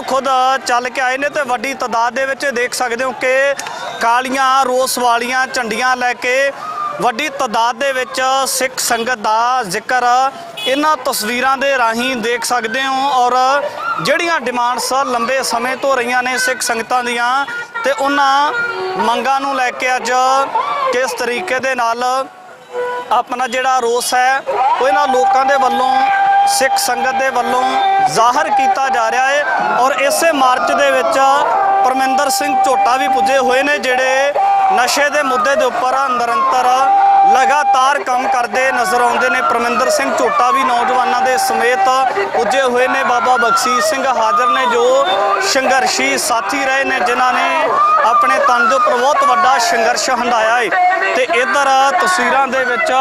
ਖੁਦ ਚੱਲ ਕੇ ਆਏ ਨੇ ਤੇ ਵੱਡੀ ਤਾਦਾਦ ਦੇ ਵਿੱਚ ਦੇਖ ਸਕਦੇ ਹੋ ਕਿ ਕਾਲੀਆਂ ਰੋਸ ਵਾਲੀਆਂ ਝੰਡੀਆਂ ਲੈ ਕੇ ਵੱਡੀ ਤਾਦਾਦ ਦੇ ਵਿੱਚ ਸਿੱਖ ਸੰਗਤ ਦਾ ਜ਼ਿਕਰ ਇਹਨਾਂ ਤਸਵੀਰਾਂ ਦੇ ਰਾਹੀਂ ਦੇਖ ਸਕਦੇ ਹੋ। ਔਰ ਜਿਹੜੀਆਂ ਡਿਮਾਂਡਸ ਲੰਬੇ ਸਮੇਂ ਤੋਂ ਰਹੀਆਂ ਨੇ ਸਿੱਖ ਸੰਗਤਾਂ ਦੀਆਂ ਤੇ ਉਹਨਾਂ ਮੰਗਾਂ ਨੂੰ ਲੈ ਕੇ ਅੱਜ ਕਿਸ ਤਰੀਕੇ ਦੇ ਨਾਲ ਆਪਣਾ ਜਿਹੜਾ ਰੋਸ ਹੈ ਉਹ ਇਹਨਾਂ ਲੋਕਾਂ ਦੇ ਵੱਲੋਂ ਸਿੱਖ ਸੰਗਤ ਦੇ ਵੱਲੋਂ ਜ਼ਾਹਰ ਕੀਤਾ ਜਾ ਰਿਹਾ ਹੈ। ਔਰ ਇਸੇ ਮਾਰਚ ਦੇ ਵਿੱਚ ਪਰਮਿੰਦਰ ਸਿੰਘ ਝੋਟਾ ਵੀ ਪੁੱਜੇ ਹੋਏ ਨੇ, ਜਿਹੜੇ ਨਸ਼ੇ ਦੇ ਮੁੱਦੇ ਦੇ ਉੱਪਰ ਨਿਰੰਤਰ ਲਗਾਤਾਰ ਕੰਮ ਕਰਦੇ ਨਜ਼ਰ ਆਉਂਦੇ ਨੇ। ਪਰਮਿੰਦਰ ਸਿੰਘ ਝੋਟਾ ਵੀ ਨੌਜਵਾਨਾਂ ਦੇ ਸਮੇਤ ਪੁੱਜੇ ਹੋਏ ਨੇ। ਬਾਬਾ ਬਖਸ਼ੀਸ਼ ਸਿੰਘ ਹਾਜ਼ਰ ਨੇ ਜੋ ਸੰਘਰਸ਼ੀ ਸਾਥੀ ਰਹੇ ਨੇ, ਜਿਨ੍ਹਾਂ ਨੇ ਆਪਣੇ ਤਨ ਦੇ ਉੱਪਰ ਬਹੁਤ ਵੱਡਾ ਸੰਘਰਸ਼ ਹੰਢਾਇਆ ਹੈ। ਤੇ ਇੱਧਰ ਤਸਵੀਰਾਂ ਦੇ ਵਿੱਚ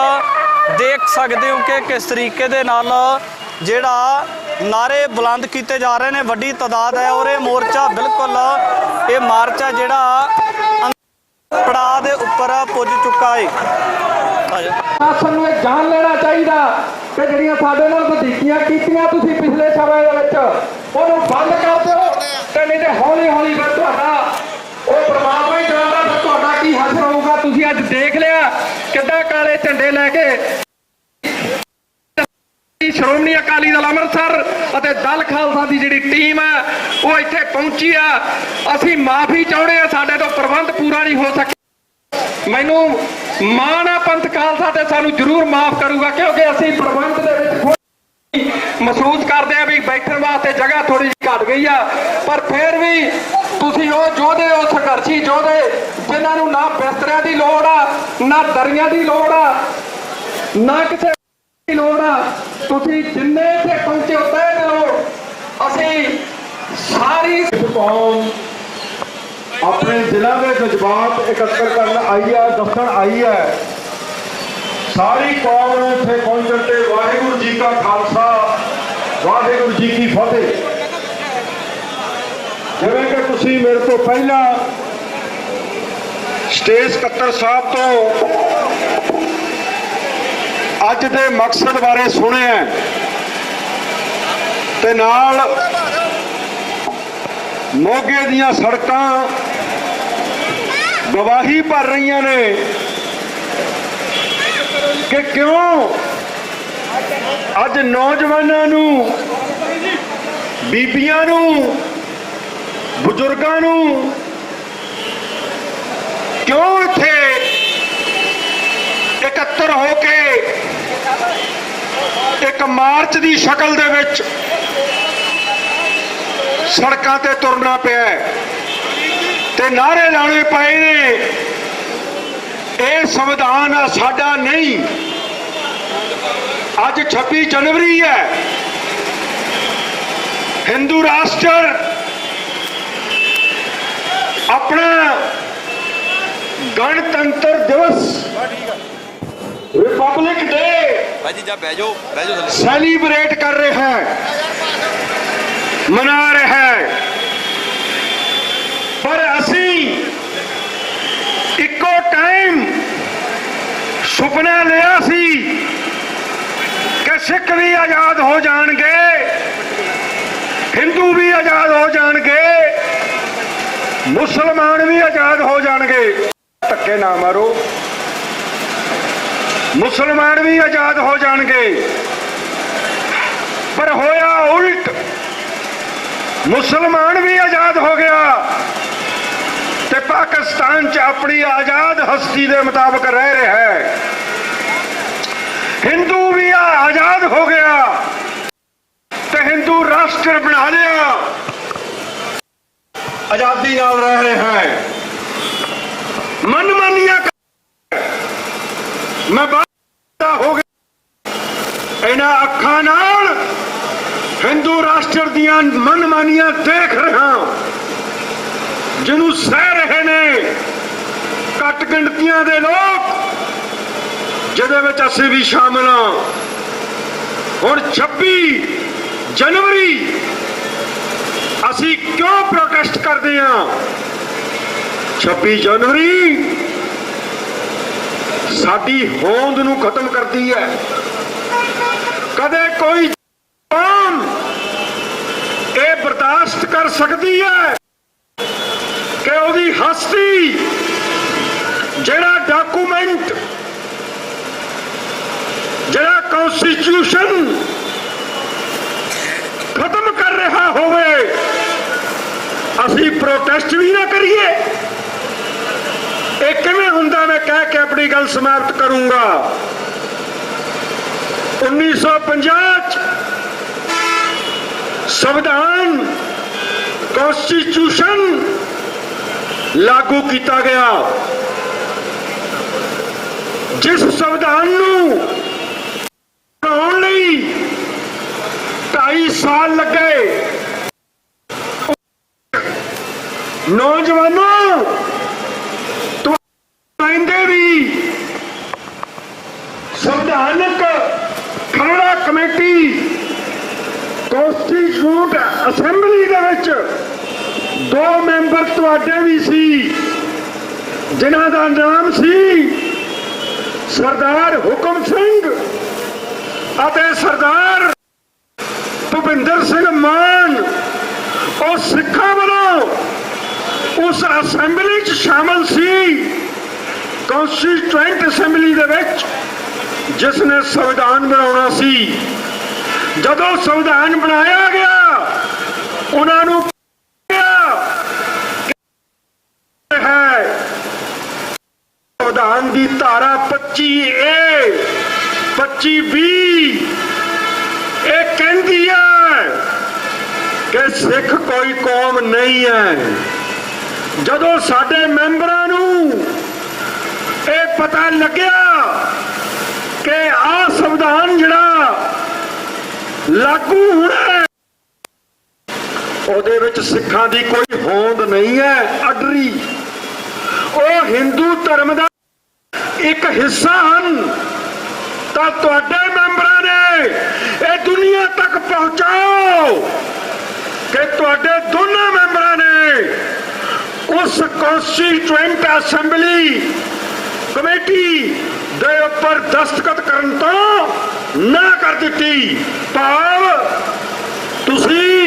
ਦੇਖ ਸਕਦੇ ਹੋ ਕਿ ਕਿਸ ਤਰੀਕੇ ਦੇ ਨਾਲ ਜਿਹੜਾ ਨਾਰੇ ਬੁਲੰਦ ਕੀਤੇ ਜਾ ਰਹੇ ਨੇ, ਵੱਡੀ ਤਾਦਾਦ ਹੈ। ਔਰ ਇਹ ਮੋਰਚਾ ਬਿਲਕੁਲ ਇਹ ਮਾਰਚ ਹੈ ਜਿਹੜਾ ਪੜਾਅ ਦੇ ਉੱਪਰ ਪੁੱਜ ਚੁੱਕਾ ਹੈ।
ਸ਼ਾਸਨ ਨੂੰ ਇਹ ਜਾਣ ਲੈਣਾ ਚਾਹੀਦਾ ਕਿ ਜਿਹੜੀਆਂ ਸਾਡੇ ਨਾਲ ਵਧੀਕੀਆਂ ਕੀਤੀਆਂ ਤੁਸੀਂ ਪਿਛਲੇ ਸਮੇਂ ਦੇ ਵਿੱਚ ਉਹਨੂੰ ਬੰਦ ਕਰ ਦਿਓ ਤੇ ਨਹੀਂ ਤੇ ਹੌਲੀ ਹੌਲੀ ਫਿਰ ਤੁਹਾਡਾ ਉਹ ਪ੍ਰਮਾਤਮਾ ਹੀ ਜਾਣਦਾ ਫਿਰ ਤੁਹਾਡਾ ਕੀ ਹਸ਼ਰ ਹੋਊਗਾ। ਤੁਸੀਂ ਅੱਜ ਦੇਖ ਲਿਆ ਕਿੱਦਾਂ ਕਾਲੇ ਝੰਡੇ ਲੈ ਕੇ ਸ਼੍ਰੋਮਣੀ ਅਕਾਲੀ ਦਲ ਅੰਮ੍ਰਿਤਸਰ ਅਤੇ ਦਲ ਖਾਲਸਾ ਦੀ ਜਿਹੜੀ ਟੀਮ ਹੈ ਉਹ ਇੱਥੇ ਪਹੁੰਚੀ ਆ। ਅਸੀਂ ਮਾਫੀ ਚਾਹੁੰਦੇ ਆ, ਸਾਡੇ ਤੋਂ ਪ੍ਰਬੰਧ ਪੂਰਾ ਨਹੀਂ ਹੋ ਸਕਿਆ। ਮੈਨੂੰ ਮਾਣ ਆ ਪੰਥ ਖਾਲਸਾ ਤੇ ਸਾਨੂੰ ਜ਼ਰੂਰ ਮਾਫ ਕਰੂਗਾ, ਕਿਉਂਕਿ ਅਸੀਂ ਪ੍ਰਬੰਧ ਦੇ ਵਿੱਚ ਮਹਿਸੂਸ ਕਰਦੇ ਆ ਵੀ ਬੈਠਣ ਵਾਸਤੇ ਜਗ੍ਹਾ ਥੋੜੀ ਜਿਹੀ ਘਟ ਗਈ ਆ, ਪਰ ਫਿਰ ਵੀ ਤੁਸੀਂ ਉਹ ਯੋਧੇ ਹੋ, ਸੰਘਰਸ਼ੀ ਯੋਧੇ, ਜਿਨ੍ਹਾਂ ਨੂੰ ਨਾ ਬਿਸਤਰਿਆਂ ਦੀ ਲੋੜ ਆ, ਨਾ ਦਰੀਆਂ ਦੀ ਲੋੜ ਆ, ਨਾ ਕਿਸੇ ਦੀ ਲੋੜ ਆ। ਤੁਸੀਂ ਜਿੰਨੇ ਇੱਥੇ ਪਹੁੰਚੇ ਹੋ ਤਹਿ ਦਿਲੋਂ ਅਸੀਂ ਸਾਰੀ ਕੌਮ ਆਪਣੇ ਜ਼ਿਲ੍ਹਾ ਦੇ ਜਜ਼ਬਾਤ ਇਕੱਤਰ ਕਰਨ ਆਈ ਹੈ, ਦੱਸਣ ਆਈ ਹੈ। ਸਾਰੀ ਕੌਮ ਨੂੰ ਇੱਥੇ ਪਹੁੰਚਣ ਤੇ ਵਾਹਿਗੁਰੂ ਜੀ ਕਾ ਖਾਲਸਾ, ਵਾਹਿਗੁਰੂ ਜੀ ਕੀ ਫਤਿਹ। ਜਿਵੇਂ ਕਿ ਤੁਸੀਂ ਮੇਰੇ ਤੋਂ ਪਹਿਲਾਂ ਸਟੇਜ ਸਕੱਤਰ ਸਾਹਿਬ ਤੋਂ ਅੱਜ ਦੇ ਮਕਸਦ ਬਾਰੇ ਸੁਣਿਆ ਤੇ ਨਾਲ ਮੋਗੇ ਦੀਆਂ ਸੜਕਾਂ ਗਵਾਹੀ ਭਰ ਰਹੀਆਂ ਨੇ ਕਿ ਕਿਉਂ ਅੱਜ ਨੌਜਵਾਨਾਂ ਨੂੰ, ਬੀਬੀਆਂ ਨੂੰ, ਬਜ਼ੁਰਗਾਂ ਨੂੰ ਕਿਉਂ ਇੱਥੇ ਇਕੱਤਰ ਹੋ ਕੇ ਇੱਕ ਮਾਰਚ ਦੀ ਸ਼ਕਲ ਦੇ ਵਿੱਚ ਸੜਕਾਂ ਤੇ ਤੁਰਨਾ ਪਿਆ ਤੇ ਨਾਅਰੇ ਲਾਉਣੇ ਪਏ ਨੇ, ਇਹ ਸੰਵਿਧਾਨ ਆ ਸਾਡਾ ਨਹੀਂ। ਅੱਜ 26 ਜਨਵਰੀ ਹੈ, ਹਿੰਦੂ ਰਾਸ਼ਟਰ अपना गणतंत्र दिवस रिपब्लिक डे सेलिब्रेट कर रहे हैं, मना रहे हैं, पर असी इको टाइम सुपना लिया सी कि सिख भी आजाद हो जाएंगे, हिंदू भी आजाद हो जाएंगे, मुसलमान भी आजाद हो जाएंगे। धक्के ना मारो, मुसलमान भी आजाद हो जाएंगे, पर होया उल्ट, मुसलमान भी आजाद हो गया ते पाकिस्तान च अपनी आजाद हस्ती के मुताबिक रह रहा है। हिंदू भी आजाद हो गया ते हिंदू राष्ट्र बना लिया, आजादी नाल रह रहे हैं। मनमानियां मैं बात हो गया, इन्हां अखां नाल हिंदू राष्ट्र दियां मनमानियां देख रहा, जिन्हों सह रहे ने घट गिणतियां दे लोग, जिहदे विच असीं भी शामिल हां। हुण 26 जनवरी असी क्यों प्रोटेस्ट करते हैं? 26 जनवरी साडी होंद नूं खत्म करती है। कदे कोई कौम ये बर्दाश्त कर सकती है कि उहदी हस्ती जिहड़ा डॉक्यूमेंट, जिहड़ा कॉन्स्टिट्यूशन खत्म कर रहा होवे, असी प्रोटेस्ट भी ना करिए? एक किवें हुंदा? मैं कह के अपनी गल समाप्त करूंगा। 1950 संविधान कॉन्स्टिट्यूशन लागू किया गया, जिस संविधान नूं बनाउण लई 2.5 साल लगे। नौजवानों तो भी संविधानक खरड़ा कमेटी कॉन्स्टिट्यूट असैंबली दे विच 2 मैंबर तुहाडे भी सी, जिन्हां दा नाम सी सरदार हुकम सिंह अते सरदार भुपिंदर सिंह मान। और सिखा वालों उस असैंबली च शामिल सी, कॉन्स्टिट्यूएंट असैंबली दे विच, जिसने संविधान बनाना सी। जदों संविधान बनाया गया, उन्होंने संविधान की धारा 25A 25B एक कहती है कि सिख कोई कौम नहीं है। जदों साडे मैंबरां नूं ये पता लग्या कि आ संविधान जिहड़ा लागू होना है, ਉਹਦੇ ਵਿੱਚ ਸਿੱਖਾਂ ਦੀ ਕੋਈ ਹੋਂਦ ਨਹੀਂ ਹੈ, ਅਡਰੀ। ਉਹ ਹਿੰਦੂ ਧਰਮ ਦਾ ਇੱਕ ਹਿੱਸਾ ਹਨ। ਤਾਂ ਤੁਹਾਡੇ ਮੈਂਬਰਾਂ ਨੇ ਇਹ ਦੁਨੀਆ ਤੱਕ ਪਹੁੰਚਾਓ ਕਿ ਤੁਹਾਡੇ ਦੋਨਾਂ ਮੈਂਬਰਾਂ ਨੇ ਉਸ ਕੌਂਸਟੀਟਿਊਐਂਟ ਅਸੈਂਬਲੀ ਕਮੇਟੀ ਦੇ ਉੱਪਰ ਦਸਤਖਤ ਕਰਨ ਤੋਂ ਨਾ ਕਰ ਦਿੱਤੀ। ਭਾਵ ਤੁਸੀਂ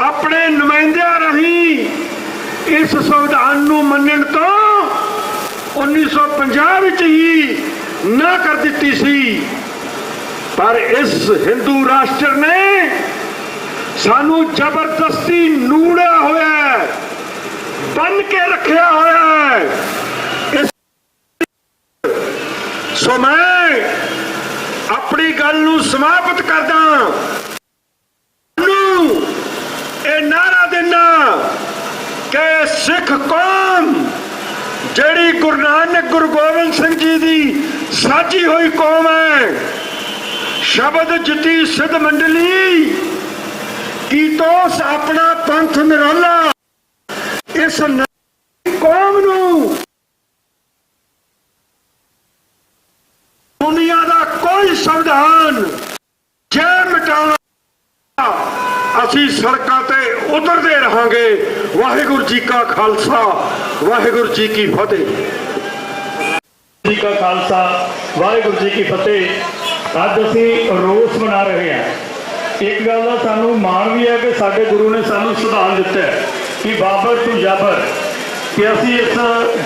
ਆਪਣੇ ਨੁਮਾਇੰਦਿਆਂ ਰਾਹੀਂ ਇਸ ਸੰਵਿਧਾਨ ਨੂੰ ਮੰਨਣ ਤੋਂ 1950 ਵਿੱਚ ਹੀ ਨਾ ਕਰ ਦਿੱਤੀ ਸੀ। ਪਰ ਇਸ ਹਿੰਦੂ ਰਾਸ਼ਟਰ ਨੇ ਸਾਨੂੰ ਜ਼ਬਰਦਸਤੀ ਨੂੜਿਆ ਹੋਇਆ, ਬੰਨ ਕੇ ਰੱਖਿਆ ਹੋਇਆ ਹੈ। ਸੋ ਮੈਂ ਆਪਣੀ ਗੱਲ ਨੂੰ ਸਮਾਪਤ ਕਰਦਾ। ਇਹ ਨਾ सिख कौम ਜਿਹੜੀ ਗੁਰੂ ਨਾਨਕ ਗੁਰੂ ਗੋਬਿੰਦ ਸਿੰਘ ਜੀ ਦੀ ਸਾਜੀ ਹੋਈ ਕੌਮ ਹੈ। ਸ਼ਬਦ ਜਿੱਤੀ ਸਿੱਧ ਮੰਡਲੀ ਕੀਤੋਸ ਆਪਣਾ ਪੰਥ ਨਿਰਾਲਾ। ਇਸ ਕੌਮ ਨੂੰ ਦੁਨੀਆ ਦਾ ਕੋਈ ਸੰਵਿਧਾਨ ਜੇ ਮਿਟਾਉਣਾ ਅਸੀਂ ਸੜਕਾਂ ਤੇ ਉਤਰਦੇ ਰਹਾਂਗੇ। ਵਾਹਿਗੁਰੂ ਜੀ ਕਾ ਖਾਲਸਾ ਵਾਹਿਗੁਰੂ ਜੀ ਕੀ ਫਤਿਹ।
ਜੀ ਕਾ ਖਾਲਸਾ ਵਾਹਿਗੁਰੂ ਜੀ ਕੀ ਫਤਿਹ। ਅੱਜ ਅਸੀਂ ਰੋਸ ਮਨਾ ਰਹੇ ਹਾਂ। ਇੱਕ ਗੱਲ ਦਾ ਸਾਨੂੰ ਮਾਣ ਵੀ ਹੈ ਕਿ ਸਾਡੇ ਗੁਰੂ ਨੇ ਸਾਨੂੰ ਸੰਵਿਧਾਨ ਦਿੱਤਾ ਹੈ ਕਿ ਬਾਬਰ ਟੂ ਜਾਬਰ, ਕਿ ਅਸੀਂ ਇਸ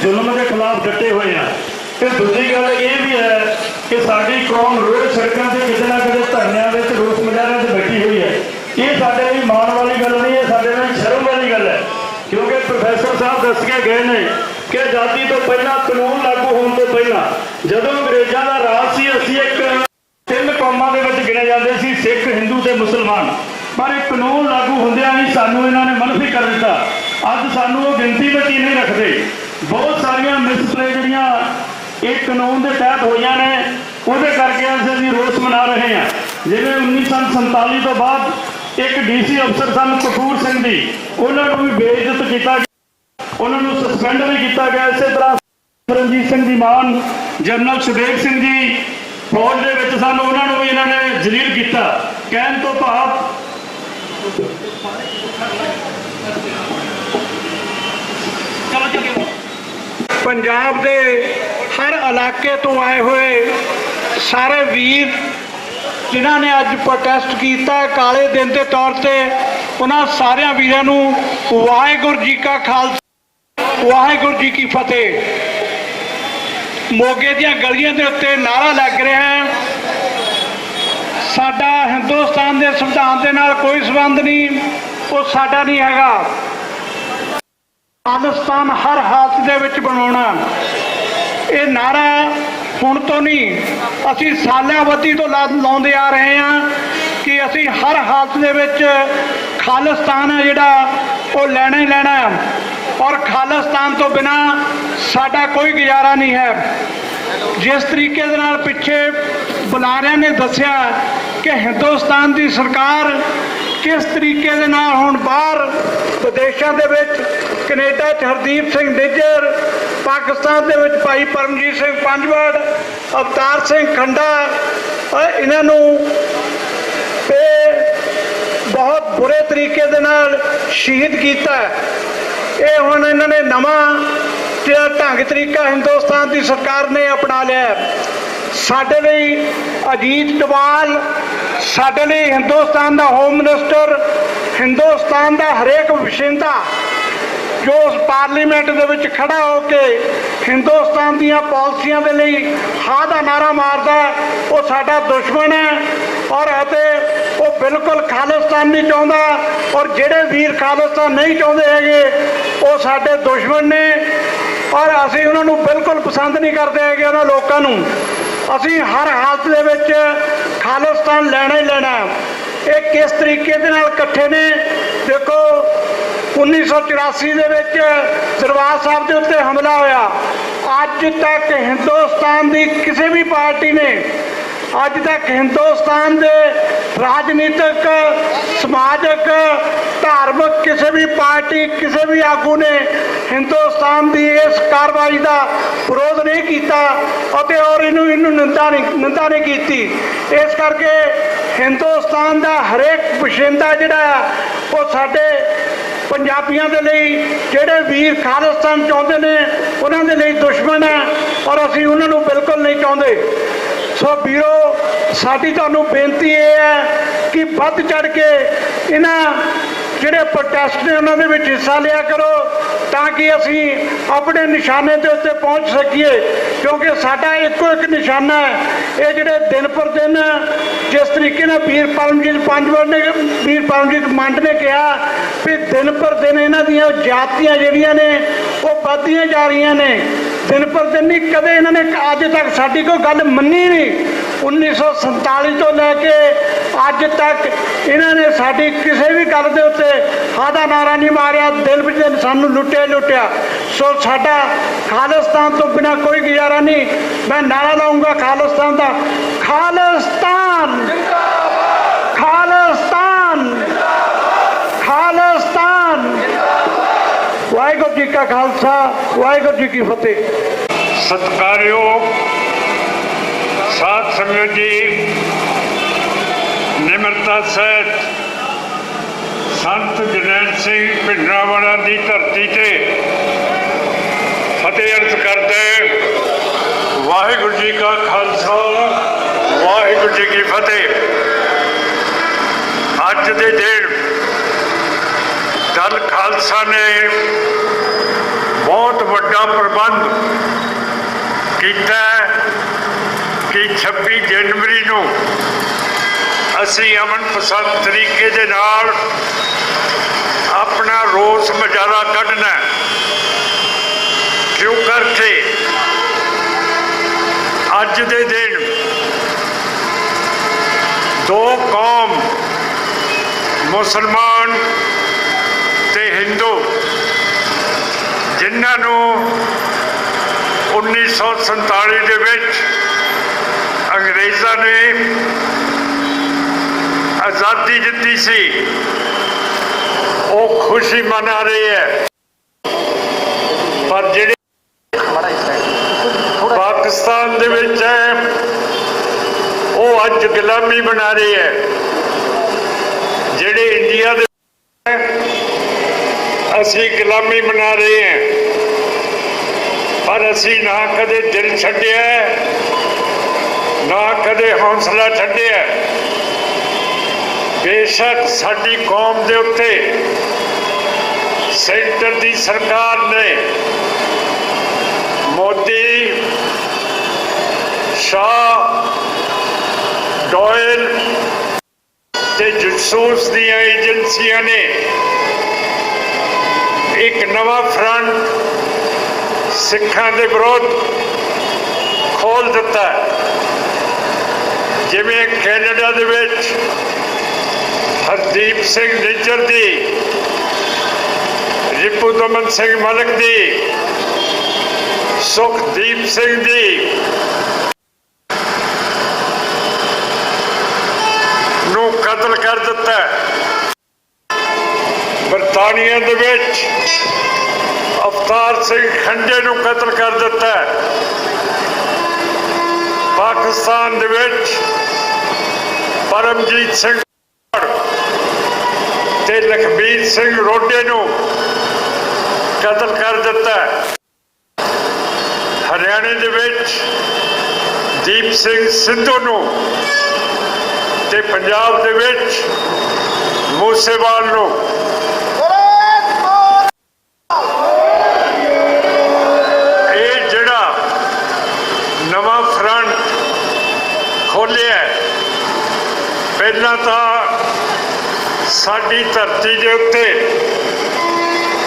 ਜ਼ੁਲਮ ਦੇ ਖਿਲਾਫ ਡਟੇ ਹੋਏ ਹਾਂ। ਤੇ ਦੂਜੀ ਗੱਲ ਇਹ ਵੀ ਹੈ ਕਿ ਸਾਡੀ ਕੌਮ ਰੋਜ਼ ਸੜਕਾਂ ਤੇ ਕਿਤੇ ਨਾ ਕਿਤੇ ਧਰਨਿਆਂ ਵਿੱਚ ਰੋਸ ਮੁਜ਼ਾਹਰਿਆਂ 'ਚ ਬੈਠੀ ਹੋਈ ਹੈ। ਇਹ ਸਾਡੇ ਲਈ ਮਾਣ ਵਾਲੀ ਗੱਲ ਨਹੀਂ ਹੈ, ਸਾਡੇ ਲਈ ਸ਼ਰਮ ਵਾਲੀ ਗੱਲ ਹੈ। ਕਿਉਂਕਿ ਪ੍ਰੋਫੈਸਰ ਸਾਹਿਬ ਦੱਸ ਕੇ ਗਏ ਨੇ ਕਿ ਆਜ਼ਾਦੀ ਤੋਂ ਪਹਿਲਾਂ ਕਾਨੂੰਨ ਲਾਗੂ ਹੋਣ ਤੋਂ ਪਹਿਲਾਂ ਜਦੋਂ ਅੰਗਰੇਜ਼ਾਂ ਦਾ ਰਾਜ ਸੀ, ਅਸੀਂ ਇੱਕ 3 ਕੌਮਾਂ ਦੇ ਵਿੱਚ ਗਿਣੇ ਜਾਂਦੇ ਸੀ, ਸਿੱਖ, ਹਿੰਦੂ ਤੇ ਮੁਸਲਮਾਨ। ਪਰ ਇਹ ਕਾਨੂੰਨ ਲਾਗੂ ਹੁੰਦਿਆਂ ਹੀ ਸਾਨੂੰ ਇਹਨਾਂ ਨੇ ਮਨਫੀ ਕਰ ਦਿੱਤਾ। ਅੱਜ ਸਾਨੂੰ ਉਹ ਗਿਣਤੀ ਵਿੱਚ ਹੀ ਨਹੀਂ ਰੱਖਦੇ। ਬਹੁਤ ਸਾਰੀਆਂ ਮਿਸਪਲੇ ਜਿਹੜੀਆਂ ਇਹ ਕਾਨੂੰਨ ਦੇ ਤਹਿਤ ਹੋਈਆਂ ਨੇ, ਉਹਦੇ ਕਰਕੇ ਅਸੀਂ ਰੋਸ ਮਨਾ ਰਹੇ ਹਾਂ। ਜਿਵੇਂ 1947 ਤੋਂ ਬਾਅਦ ਇੱਕ ਡੀਸੀ ਅਫਸਰ ਸਨ ਕਪੂਰ ਸਿੰਘ ਦੀ, ਉਹਨਾਂ ਨੂੰ ਵੀ ਬੇਇੱਜ਼ਤ ਕੀਤਾ ਗਿਆ, ਉਹਨਾਂ ਨੂੰ ਸਸਪੈਂਡ ਵੀ ਕੀਤਾ ਗਿਆ। ਇਸੇ ਤਰ੍ਹਾਂ ਰਣਜੀਤ ਸਿੰਘ ਦੀ ਮਾਨ ਜਨਰਲ ਸੁਦੇਵ ਸਿੰਘ ਜੀ ਫੌਜ ਦੇ ਵਿੱਚ ਸਨ, ਉਹਨਾਂ ਨੂੰ ਵੀ ਇਹਨਾਂ ਨੇ ਜਲੀਲ ਕੀਤਾ। ਕਹਿਣ ਤੋਂ ਭਾਵ
ਪੰਜਾਬ ਦੇ ਹਰ ਇਲਾਕੇ ਤੋਂ ਆਏ ਹੋਏ ਸਾਰੇ ਵੀਰ ਜਿਨ੍ਹਾਂ ਨੇ ਅੱਜ ਪ੍ਰੋਟੈਸਟ ਕੀਤਾ ਕਾਲੇ ਦਿਨ ਦੇ ਤੌਰ ਤੇ, ਉਹਨਾਂ ਸਾਰਿਆਂ ਵੀਰਾਂ ਨੂੰ ਵਾਹਿਗੁਰੂ ਜੀ ਕਾ ਖਾਲਸਾ ਵਾਹਿਗੁਰੂ ਜੀ ਕੀ ਫਤਿਹ। ਮੋਗੇ ਦੀਆਂ ਗਲੀਆਂ ਦੇ ਉੱਤੇ ਨਾਰਾ ਲੱਗ ਰਿਹਾ ਹੈ, ਸਾਡਾ ਹਿੰਦੁਸਤਾਨ ਦੇ ਸੰਵਿਧਾਨ ਦੇ ਨਾਲ ਕੋਈ ਸੰਬੰਧ ਨਹੀਂ, ਉਹ ਸਾਡਾ ਨਹੀਂ ਹੈਗਾ। ਖਾਲਿਸਤਾਨ ਹਰ ਹਾਲਤ ਦੇ ਵਿੱਚ ਬਣਾਉਣਾ, ਇਹ ਨਾਰਾ ਹੁਣ ਤੋਂ ਨਹੀਂ, ਅਸੀਂ ਸਾਲਾਵਤੀ ਤੋਂ ਲਾਉਂਦੇ ਆ ਰਹੇ ਹਾਂ ਕਿ ਅਸੀਂ ਹਰ ਹਾਲਤ ਦੇ ਵਿੱਚ ਖਾਲਿਸਤਾਨ ਹੈ ਜਿਹੜਾ ਉਹ ਲੈਣਾ ਹੀ ਲੈਣਾ ਹੈ, ਔਰ ਖਾਲਿਸਤਾਨ ਤੋਂ ਬਿਨਾ ਸਾਡਾ ਕੋਈ ਗੁਜ਼ਾਰਾ ਨਹੀਂ ਹੈ। ਜਿਸ ਤਰੀਕੇ ਦੇ ਨਾਲ ਪਿੱਛੇ ਬੁਲਾਰਿਆਂ ਨੇ ਦੱਸਿਆ ਕਿ ਹਿੰਦੁਸਤਾਨ ਦੀ ਸਰਕਾਰ ਕਿਸ ਤਰੀਕੇ ਦੇ ਨਾਲ ਹੁਣ ਬਾਹਰ ਵਿਦੇਸ਼ਾਂ ਦੇ ਵਿੱਚ, ਕੈਨੇਡਾ 'ਚ ਹਰਦੀਪ ਸਿੰਘ ਨਿੱਜਰ, ਪਾਕਿਸਤਾਨ ਦੇ ਵਿੱਚ ਭਾਈ ਪਰਮਜੀਤ ਸਿੰਘ ਪੰਜਵੜ, ਅਵਤਾਰ ਸਿੰਘ ਖੰਡਾ, ਇਹਨਾਂ ਨੂੰ ਬਹੁਤ ਬੁਰੇ ਤਰੀਕੇ ਦੇ ਨਾਲ ਸ਼ਹੀਦ ਕੀਤਾ। ਇਹ ਹੁਣ ਇਹਨਾਂ ਨੇ ਨਵਾਂ ਜਿਹੜਾ ਢੰਗ ਤਰੀਕਾ ਹਿੰਦੁਸਤਾਨ ਦੀ ਸਰਕਾਰ ਨੇ ਅਪਣਾ ਲਿਆ। ਸਾਡੇ ਲਈ ਅਜੀਤ ਡੋਵਾਲ, ਸਾਡੇ ਲਈ ਹਿੰਦੁਸਤਾਨ ਦਾ ਹੋਮ ਮਿਨਿਸਟਰ, ਹਿੰਦੁਸਤਾਨ ਦਾ ਹਰੇਕ ਵਸਿੰਦਾ ਜੋ ਉਸ ਪਾਰਲੀਮੈਂਟ ਦੇ ਵਿੱਚ ਖੜਾ ਹੋ ਕੇ ਹਿੰਦੁਸਤਾਨ ਦੀਆਂ ਪਾਲਿਸੀਆਂ ਦੇ ਲਈ ਹਾਂ ਦਾ ਨਾਰਾ ਮਾਰਦਾ, ਉਹ ਸਾਡਾ ਦੁਸ਼ਮਣ ਹੈ। ਔਰ ਅਤੇ ਉਹ ਬਿਲਕੁਲ ਖਾਲਿਸਤਾਨ ਨਹੀਂ ਚਾਹੁੰਦਾ, ਔਰ ਜਿਹੜੇ ਵੀਰ ਖਾਲਿਸਤਾਨ ਨਹੀਂ ਚਾਹੁੰਦੇ ਹੈਗੇ ਉਹ ਸਾਡੇ ਦੁਸ਼ਮਣ ਨੇ, ਔਰ ਅਸੀਂ ਉਹਨਾਂ ਨੂੰ ਬਿਲਕੁਲ ਪਸੰਦ ਨਹੀਂ ਕਰਦੇ ਹੈਗੇ। ਉਹਨਾਂ ਲੋਕਾਂ ਨੂੰ ਅਸੀਂ ਹਰ ਹਾਲਤ ਦੇ ਵਿੱਚ ਖਾਲਿਸਤਾਨ ਲੈਣਾ ਹੀ ਲੈਣਾ। ਇਹ ਕਿਸ ਤਰੀਕੇ ਦੇ ਨਾਲ ਇਕੱਠੇ ਨੇ ਦੇਖੋ। 1984 ਦੇ ਵਿੱਚ ਦਰਬਾਰ ਸਾਹਿਬ ਦੇ ਉੱਤੇ ਹਮਲਾ ਹੋਇਆ। ਅੱਜ ਤੱਕ ਹਿੰਦੁਸਤਾਨ ਦੀ ਕਿਸੇ ਵੀ ਪਾਰਟੀ ਨੇ, ਅੱਜ ਤੱਕ ਹਿੰਦੁਸਤਾਨ ਦੇ ਰਾਜਨੀਤਿਕ, ਸਮਾਜਿਕ, ਧਾਰਮਿਕ ਕਿਸੇ ਵੀ ਪਾਰਟੀ, ਕਿਸੇ ਵੀ ਆਗੂ ਨੇ ਹਿੰਦੁਸਤਾਨ ਦੀ ਇਸ ਕਾਰਵਾਈ ਦਾ ਵਿਰੋਧ ਨਹੀਂ ਕੀਤਾ ਅਤੇ ਔਰ ਇਹਨੂੰ ਨਿੰਦਾ ਨਹੀਂ ਕੀਤੀ। ਇਸ ਕਰਕੇ ਹਿੰਦੁਸਤਾਨ ਦਾ ਹਰੇਕ ਵਸਿੰਦਾ ਜਿਹੜਾ ਉਹ ਸਾਡੇ ਪੰਜਾਬੀਆਂ ਦੇ ਲਈ, ਜਿਹੜੇ ਵੀਰ ਖਾਲਿਸਤਾਨ ਚਾਹੁੰਦੇ ਨੇ ਉਹਨਾਂ ਦੇ ਲਈ ਦੁਸ਼ਮਣ ਹੈ, ਔਰ ਅਸੀਂ ਉਹਨਾਂ ਨੂੰ ਬਿਲਕੁਲ ਨਹੀਂ ਚਾਹੁੰਦੇ। ਸੋ ਵੀਰੋ, ਸਾਡੀ ਤੁਹਾਨੂੰ ਬੇਨਤੀ ਇਹ ਹੈ ਕਿ ਵੱਧ ਚੜ ਕੇ ਇਹਨਾਂ ਜਿਹੜੇ ਪ੍ਰੋਟੈਸਟ ਨੇ ਉਹਨਾਂ ਦੇ ਵਿੱਚ ਹਿੱਸਾ ਲਿਆ ਕਰੋ ਤਾਂ ਕਿ ਅਸੀਂ ਆਪਣੇ ਨਿਸ਼ਾਨੇ ਦੇ ਉੱਤੇ ਪਹੁੰਚ ਸਕੀਏ। ਕਿਉਂਕਿ ਸਾਡਾ ਇੱਕੋ ਇੱਕ ਨਿਸ਼ਾਨਾ ਹੈ। ਇਹ ਜਿਹੜੇ ਦਿਨ ਪਰ ਦਿਨ ਜਿਸ ਤਰੀਕੇ ਨਾਲ ਵੀਰ ਪਰਮਜੀਤ ਪੰਜਵੜ ਨੇ, ਵੀਰ ਪਰਮਜੀਤ ਮੰਡ ਨੇ ਕਿਹਾ ਵੀ ਦਿਨ ਪਰ ਦਿਨ ਇਹਨਾਂ ਦੀਆਂ ਜਾਤੀਆਂ ਜਿਹੜੀਆਂ ਨੇ ਉਹ ਵੱਧਦੀਆਂ ਜਾ ਰਹੀਆਂ ਨੇ। ਦਿਨ ਪਰ ਦਿਨ ਨਹੀਂ, ਕਦੇ ਇਹਨਾਂ ਨੇ ਅੱਜ ਤੱਕ ਸਾਡੀ ਕੋਈ ਗੱਲ ਮੰਨੀ ਨਹੀਂ। 1947 ਤੋਂ ਲੈ ਕੇ ਅੱਜ ਤੱਕ ਇਹਨਾਂ ਨੇ ਸਾਡੀ ਕਿਸੇ ਵੀ ਗੱਲ ਦੇ ਉੱਤੇ ਸਾਡਾ ਨਾਰਾ ਨਹੀਂ ਮਾਰਿਆ, ਦਿਲ ਵਿੱਚ ਸਾਨੂੰ ਲੁੱਟਿਆ। ਸੋ ਸਾਡਾ ਖਾਲਿਸਤਾਨ ਤੋਂ ਬਿਨਾਂ ਕੋਈ ਗੁਜ਼ਾਰਾ ਨਹੀਂ। ਮੈਂ ਨਾਰਾ ਲਾਉਂਗਾ ਖਾਲਿਸਤਾਨ ਦਾ, ਖਾਲਿਸਤਾਨ ਖਾਲਿਸਤਾਨ ਖਾਲਿਸਤਾਨ। ਵਾਹਿਗੁਰੂ ਜੀ ਕਾ ਖਾਲਸਾ, ਵਾਹਿਗੁਰੂ ਜੀ ਕੀ ਫਤਿਹ।
ਸਤਿਕਾਰਯੋਗ ਸਾਧ ਸੰਗਤ ਜੀ, ਨਿਮਰਤਾ ਸਹਿਤ ਸੰਤ ਜਰਨੈਲ ਸਿੰਘ ਭਿੰਡਰਾਂਵਾਲਾ ਦੀ ਧਰਤੀ ਤੇ ਫਤਿਹ ਅਰਜ਼ ਕਰਦੇ। ਵਾਹਿਗੁਰੂ ਜੀ ਕਾ ਖਾਲਸਾ, ਵਾਹਿਗੁਰੂ ਜੀ ਕੀ ਫਤਿਹ। ਅੱਜ ਦੇ ਦਿਨ ਦਲ ਖਾਲਸਾ ਨੇ ਬਹੁਤ ਵੱਡਾ ਪ੍ਰਬੰਧ ਕੀਤਾ ਕਿ 26 ਜਨਵਰੀ ਨੂੰ ਅਸੀਂ ਅਮਨ ਪਸੰਦ ਤਰੀਕੇ ਦੇ ਨਾਲ ਆਪਣਾ ਰੋਸ ਮੁਜ਼ਾਹਰਾ ਕੱਢਣਾ। ਕਿਉਂ ਕਰਕੇ ਅੱਜ ਦੇ ਦਿਨ ਦੋ ਕੌਮ ਮੁਸਲਮਾਨ ਤੇ ਹਿੰਦੂ ਜਿਨ੍ਹਾਂ ਨੂੰ 1947 ਦੇ ਵਿੱਚ ਅੰਗਰੇਜ਼ਾਂ ਨੇ ਆਜ਼ਾਦੀ ਦਿੱਤੀ ਸੀ, ਉਹ ਖੁਸ਼ੀ ਮਨਾ ਰਹੇ ਹੈ। ਪਰ ਜਿਹੜੇ ਪਾਕਿਸਤਾਨ ਦੇ ਵਿੱਚ ਹੈ ਉਹ ਅੱਜ ਗੁਲਾਮੀ ਮਨਾ ਰਹੇ ਹੈ। ਜਿਹੜੇ ਇੰਡੀਆ ਦੇ ਅਸੀਂ ਗੁਲਾਮੀ ਮਨਾ ਰਹੇ ਹਾਂ। ਪਰ ਅਸੀਂ ਨਾ ਕਦੇ ਦਿਲ ਛੱਡਿਆ, ਨਾ ਕਦੇ ਹੌਸਲਾ ਛੱਡਿਆ। ਬੇਸ਼ੱਕ ਸਾਡੀ ਕੌਮ ਦੇ ਉੱਤੇ ਸੈਂਟਰ ਦੀ ਸਰਕਾਰ ਨੇ ਮੋਦੀ, ਸ਼ਾਹ, ਡੋਇਲ ਤੇ ਜਸੂਸ ਦੀਆਂ ਏਜੰਸੀਆਂ ਨੇ ਇੱਕ ਨਵਾਂ ਫਰੰਟ ਸਿੱਖਾਂ ਦੇ ਵਿਰੁੱਧ ਖੋਲ੍ਹ ਦਿੱਤਾ। ਜਿਵੇਂ ਕੈਨੇਡਾ ਦੇ ਵਿੱਚ ਹਰਦੀਪ ਸਿੰਘ ਨਿੱਜਰ ਦੀ, ਰਿਪੁਦਮਨ ਸਿੰਘ ਮਲਿਕ ਦੀ, ਸੁਖਦੀਪ ਸਿੰਘ ਦੀ ਨੂੰ ਕਤਲ ਕਰ ਦਿੱਤਾ। ਬਰਤਾਨੀਆ ਦੇ ਵਿੱਚ ਅਵਤਾਰ ਸਿੰਘ ਖੰਡੇ ਨੂੰ ਕਤਲ ਕਰ ਦਿੱਤਾ। ਪਾਕਿਸਤਾਨ ਦੇ ਵਿੱਚ ਪਰਮਜੀਤ ਸਿੰਘ ਤੇ ਲਖਬੀਰ ਸਿੰਘ ਰੋਡੇ ਨੂੰ ਕਤਲ ਕਰ ਦਿੱਤਾ। ਹਰਿਆਣੇ ਦੇ ਵਿੱਚ ਦੀਪ ਸਿੰਘ ਸਿੱਧੂ ਨੂੰ ਤੇ ਪੰਜਾਬ ਦੇ ਵਿੱਚ ਮੂਸੇਵਾਲ ਨੂੰ। ਇਹ ਜਿਹੜਾ ਨਵਾਂ ਫਰੰਟ ਖੋਲ੍ਹਿਆ, ਪਹਿਲਾਂ ਤਾਂ ਸਾਡੀ ਧਰਤੀ ਦੇ ਉੱਤੇ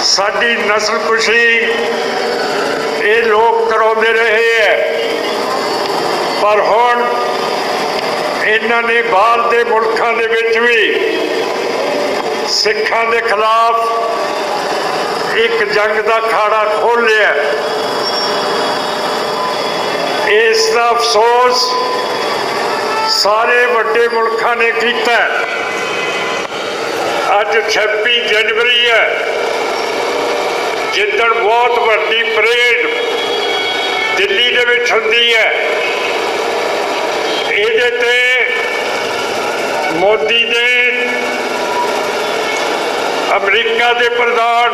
ਸਾਡੀ ਨਸਲਕੁਸ਼ੀ ਇਹ ਲੋਕ ਕਰਾਉਂਦੇ ਰਹੇ ਹੈ। ਪਰ ਹੁਣ ਇਹਨਾਂ ਨੇ ਬਾਹਰ ਦੇ ਮੁਲਕਾਂ ਦੇ ਵਿੱਚ ਵੀ ਸਿੱਖਾਂ ਦੇ ਖਿਲਾਫ ਇੱਕ ਜੰਗ ਦਾ ਖਾੜਾ ਖੋਲ੍ਹ ਲਿਆ। ਇਸ ਦਾ ਅਫਸੋਸ ਸਾਰੇ ਵੱਡੇ ਮੁਲਕਾਂ ਨੇ ਕੀਤਾ। ਅੱਜ 26 ਜਨਵਰੀ ਹੈ, ਜਿੱਦਣ ਬਹੁਤ ਵੱਡੀ ਪਰੇਡ ਦਿੱਲੀ ਦੇ ਵਿੱਚ ਹੁੰਦੀ ਹੈ। ਇਹਦੇ ਤੇ ਮੋਦੀ ਨੇ ਅਮਰੀਕਾ ਦੇ ਪ੍ਰਧਾਨ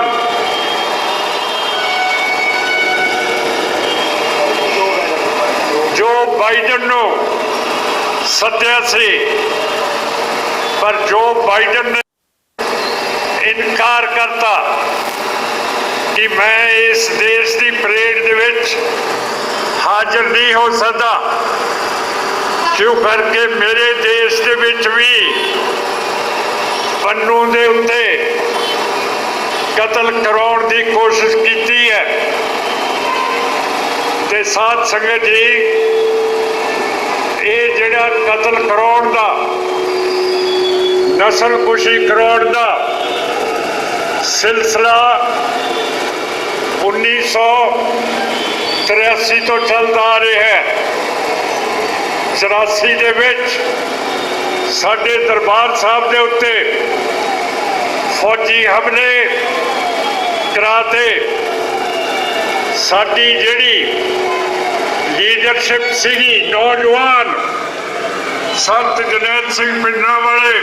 ਜੋ ਬਾਈਡਨ ਨੂੰ ਸੱਦਿਆ ਸੀ, ਪਰ ਜੋ ਬਾਈਡਨ ਨੇ ਇਨਕਾਰ ਕਰਤਾ ਕਿ ਮੈਂ ਇਸ ਦੇਸ਼ ਦੀ ਪਰੇਡ ਦੇ ਵਿੱਚ ਹਾਜ਼ਰ ਨਹੀਂ ਹੋ ਸਕਦਾ, ਕਿਉਂ ਕਰਕੇ ਮੇਰੇ ਦੇਸ਼ ਦੇ ਵਿੱਚ ਵੀ ਪੰਨੂ ਦੇ ਉੱਤੇ ਕਤਲ ਕਰਾਉਣ ਦੀ ਕੋਸ਼ਿਸ਼ ਕੀਤੀ ਹੈ। ਤੇ ਸਾਧ ਸੰਗਤ ਜੀ,
ਇਹ ਜਿਹੜਾ ਕਤਲ ਕਰਾਉਣ ਦਾ, ਨਸਲਕੁਸ਼ੀ ਕਰਾਉਣ ਦਾ ਸਿਲਸਿਲਾ 1983 ਤੋਂ ਚੱਲਦਾ ਆ ਰਿਹਾ ਹੈ। 84 ਦੇ ਵਿੱਚ ਸਾਡੇ ਦਰਬਾਰ ਸਾਹਿਬ ਦੇ ਉੱਤੇ ਫੌਜੀ ਹਮਲੇ ਕਰਾਤੇ। ਸਾਡੀ ਜਿਹੜੀ ਲੀਡਰਸ਼ਿਪ ਸੀਗੀ, ਨੌਜਵਾਨ ਸੰਤ ਜਨੈਤ ਸਿੰਘ ਪਿੰਡਾਂ ਵਾਲੇ,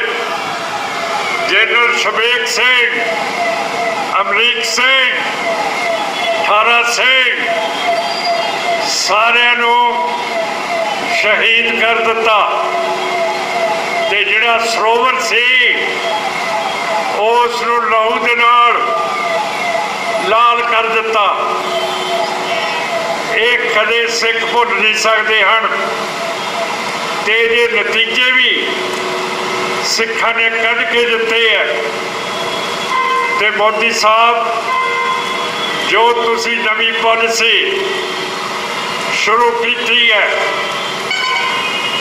ਜਨਰਲ ਸ਼ਬੇਕ ਸਿੰਘ, ਅਮਰੀਕ ਸਿੰਘ, ਠਾਰਾ ਸਿੰਘ, ਸਾਰਿਆਂ ਨੂੰ ਸ਼ਹੀਦ ਕਰ ਦਿੱਤਾ। ਤੇ ਜਿਹੜਾ ਸਰੋਵਰ ਸੀ ਉਸ ਨੂੰ ਲਹੂ ਦੇ ਨਾਲ ਲਾਲ ਕਰ ਦਿੱਤਾ। ਇਹ ਕਦੇ ਸਿੱਖ ਭੁੱਲ ਨਹੀਂ ਸਕਦੇ ਹਨ ਤੇ ਇਹਦੇ ਨਤੀਜੇ ਵੀ ਸਿੱਖਾਂ ਨੇ ਕੱਢ ਕੇ ਦਿੱਤੇ ਹੈ। ਤੇ ਮੋਦੀ ਸਾਹਿਬ, ਜੋ ਤੁਸੀਂ ਨਵੀਂ ਪਾਲਿਸੀ ਸ਼ੁਰੂ ਕੀਤੀ ਹੈ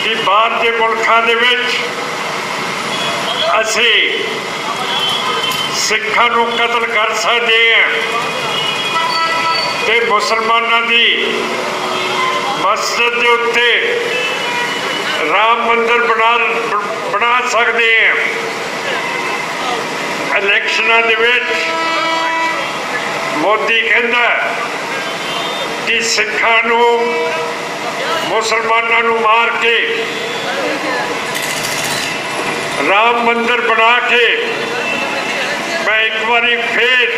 ਕਿ ਬਾਹਰ ਦੇ ਮੁਲਕਾਂ ਦੇ ਵਿੱਚ ਅਸੀਂ ਸਿੱਖਾਂ ਨੂੰ ਕਤਲ ਕਰ ਸਕਦੇ ਹਾਂ ਤੇ ਮੁਸਲਮਾਨਾਂ ਦੀ ਮਸਜਿਦ ਦੇ ਉੱਤੇ ਰਾਮ ਮੰਦਿਰ ਬਣਾ ਸਕਦੇ ਹਾਂ। ਇਲੈਕਸ਼ਨਾਂ ਦੇ ਵਿੱਚ ਮੋਦੀ ਕਹਿੰਦਾ ਕਿ ਸਿੱਖਾਂ ਨੂੰ, ਮੁਸਲਮਾਨਾਂ ਨੂੰ ਮਾਰ ਕੇ ਰਾਮ ਮੰਦਿਰ ਬਣਾ ਕੇ ਮੈਂ ਇੱਕ ਵਾਰੀ ਫੇਰ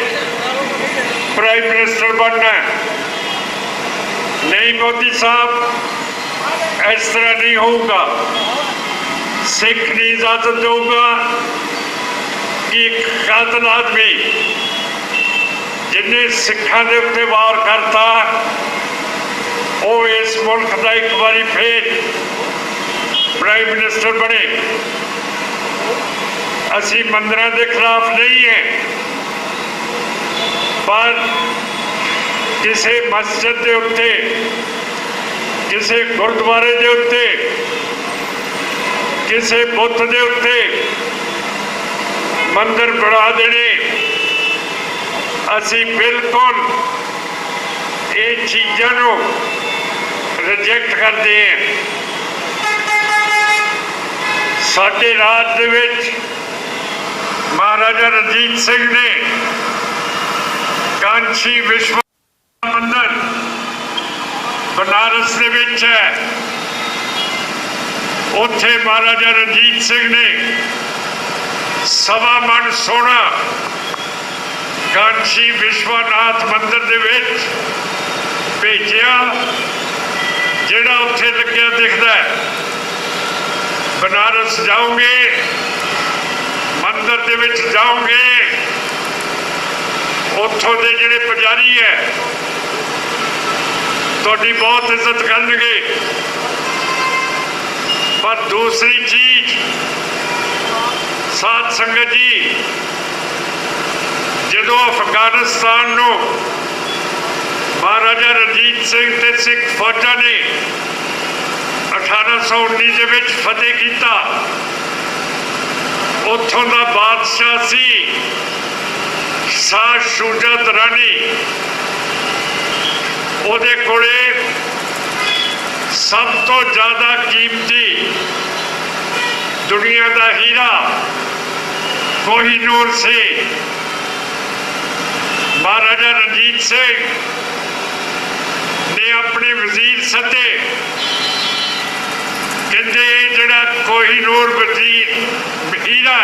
ਪ੍ਰਾਈਮ ਮਿਨਿਸਟਰ ਬਣਨਾ। ਨਹੀਂ ਮੋਦੀ ਸਾਹਿਬ, ਇਸ ਤਰ੍ਹਾਂ ਨਹੀਂ ਹੋਊਗਾ। ਸਿੱਖ ਨਹੀਂ ਇਜਾਜ਼ਤ ਦੇਊਗਾ ਕਿ ਇੱਕ ਕਾਤਲ ਆਦਮੀ ਜਿਹਨੇ ਸਿੱਖਾਂ ਦੇ ਉੱਤੇ ਵਾਰ ਕਰਤਾ, ਉਹ ਇਸ ਮੁਲਕ ਦਾ ਇੱਕ ਵਾਰੀ ਫੇਰ ਪ੍ਰਾਈਮ ਮਿਨਿਸਟਰ ਬਣੇ। ਅਸੀਂ ਮੰਦਿਰਾਂ ਦੇ ਖਿਲਾਫ ਨਹੀਂ ਹੈ, ਪਰ ਕਿਸੇ ਮਸਜਿਦ ਦੇ ਉੱਤੇ, ਕਿਸੇ ਗੁਰਦੁਆਰੇ ਦੇ ਉੱਤੇ, ਕਿਸੇ ਬੁੱਤ ਦੇ ਉੱਤੇ ਮੰਦਿਰ ਬਣਾ ਦੇਣੇ, ਅਸੀਂ ਬਿਲਕੁਲ ਇਹ ਚੀਜ਼ਾਂ ਨੂੰ ਰਿਜੈਕਟ ਕਰਦੇ ਹਾਂ। ਸਾਡੇ ਰਾਜ ਦੇ ਵਿੱਚ ਮਹਾਰਾਜਾ ਰਣਜੀਤ ਸਿੰਘ ਨੇ ਕਾਂਚੀ ਵਿਸ਼ਵ ਮੰਦਿਰ ਬਨਾਰਸ ਦੇ ਵਿੱਚ ਹੈ। ਉੱਥੇ ਮਹਾਰਾਜਾ ਰਣਜੀਤ ਸਿੰਘ ਨੇ 1.25 ਮਣ ਸੋਨਾ ਕਾਂਚੀ ਵਿਸ਼ਵਨਾਥ ਮੰਦਿਰ ਦੇ ਵਿੱਚ ਭੇਜਿਆ, ਜਿਹੜਾ ਉੱਥੇ ਲੱਗਿਆ ਦਿਖਦਾ ਹੈ। ਬਨਾਰਸ ਜਾਓਗੇ, ਮੰਦਿਰ ਦੇ ਵਿੱਚ ਜਾਓਗੇ, ਉੱਥੋਂ ਦੇ ਜਿਹੜੇ ਪੁਜਾਰੀ ਹੈ ਤੁਹਾਡੀ ਬਹੁਤ ਇੱਜ਼ਤ ਕਰਨਗੇ। ਪਰ ਦੂਸਰੀ ਚੀਜ਼, ਸਾਧ ਸੰਗਤ ਜੀ, ਜਦੋਂ ਅਫਗਾਨਿਸਤਾਨ ਨੂੰ ਮਹਾਰਾਜਾ ਰਣਜੀਤ ਸਿੰਘ ਤੇ ਸਿੱਖ ਫੌਜਾਂ ਨੇ 1819 ਦੇ ਵਿੱਚ ਫਤਿਹ ਕੀਤਾ, ਉੱਥੋਂ ਦਾ ਬਾਦਸ਼ਾਹ ਸੀ ਸ਼ਾਹ ਸ਼ੂਜਾ ਦਰਾਨੀ। ਉਹਦੇ ਕੋਲੇ ਸਭ ਤੋਂ ਜ਼ਿਆਦਾ ਕੀਮਤੀ ਦੁਨੀਆ ਦਾ ਹੀਰਾ ਕੋਹੀਨੂਰ ਸੀ। ਮਹਾਰਾਜਾ ਰਣਜੀਤ ਸਿੰਘ ਨੇ ਆਪਣੇ ਵਜ਼ੀਰ ਸੱਦੇ, ਕਹਿੰਦੇ ਜਿਹੜਾ ਕੋਹੀਨੂਰ ਵਜ਼ੀਰ ਹੀਰਾ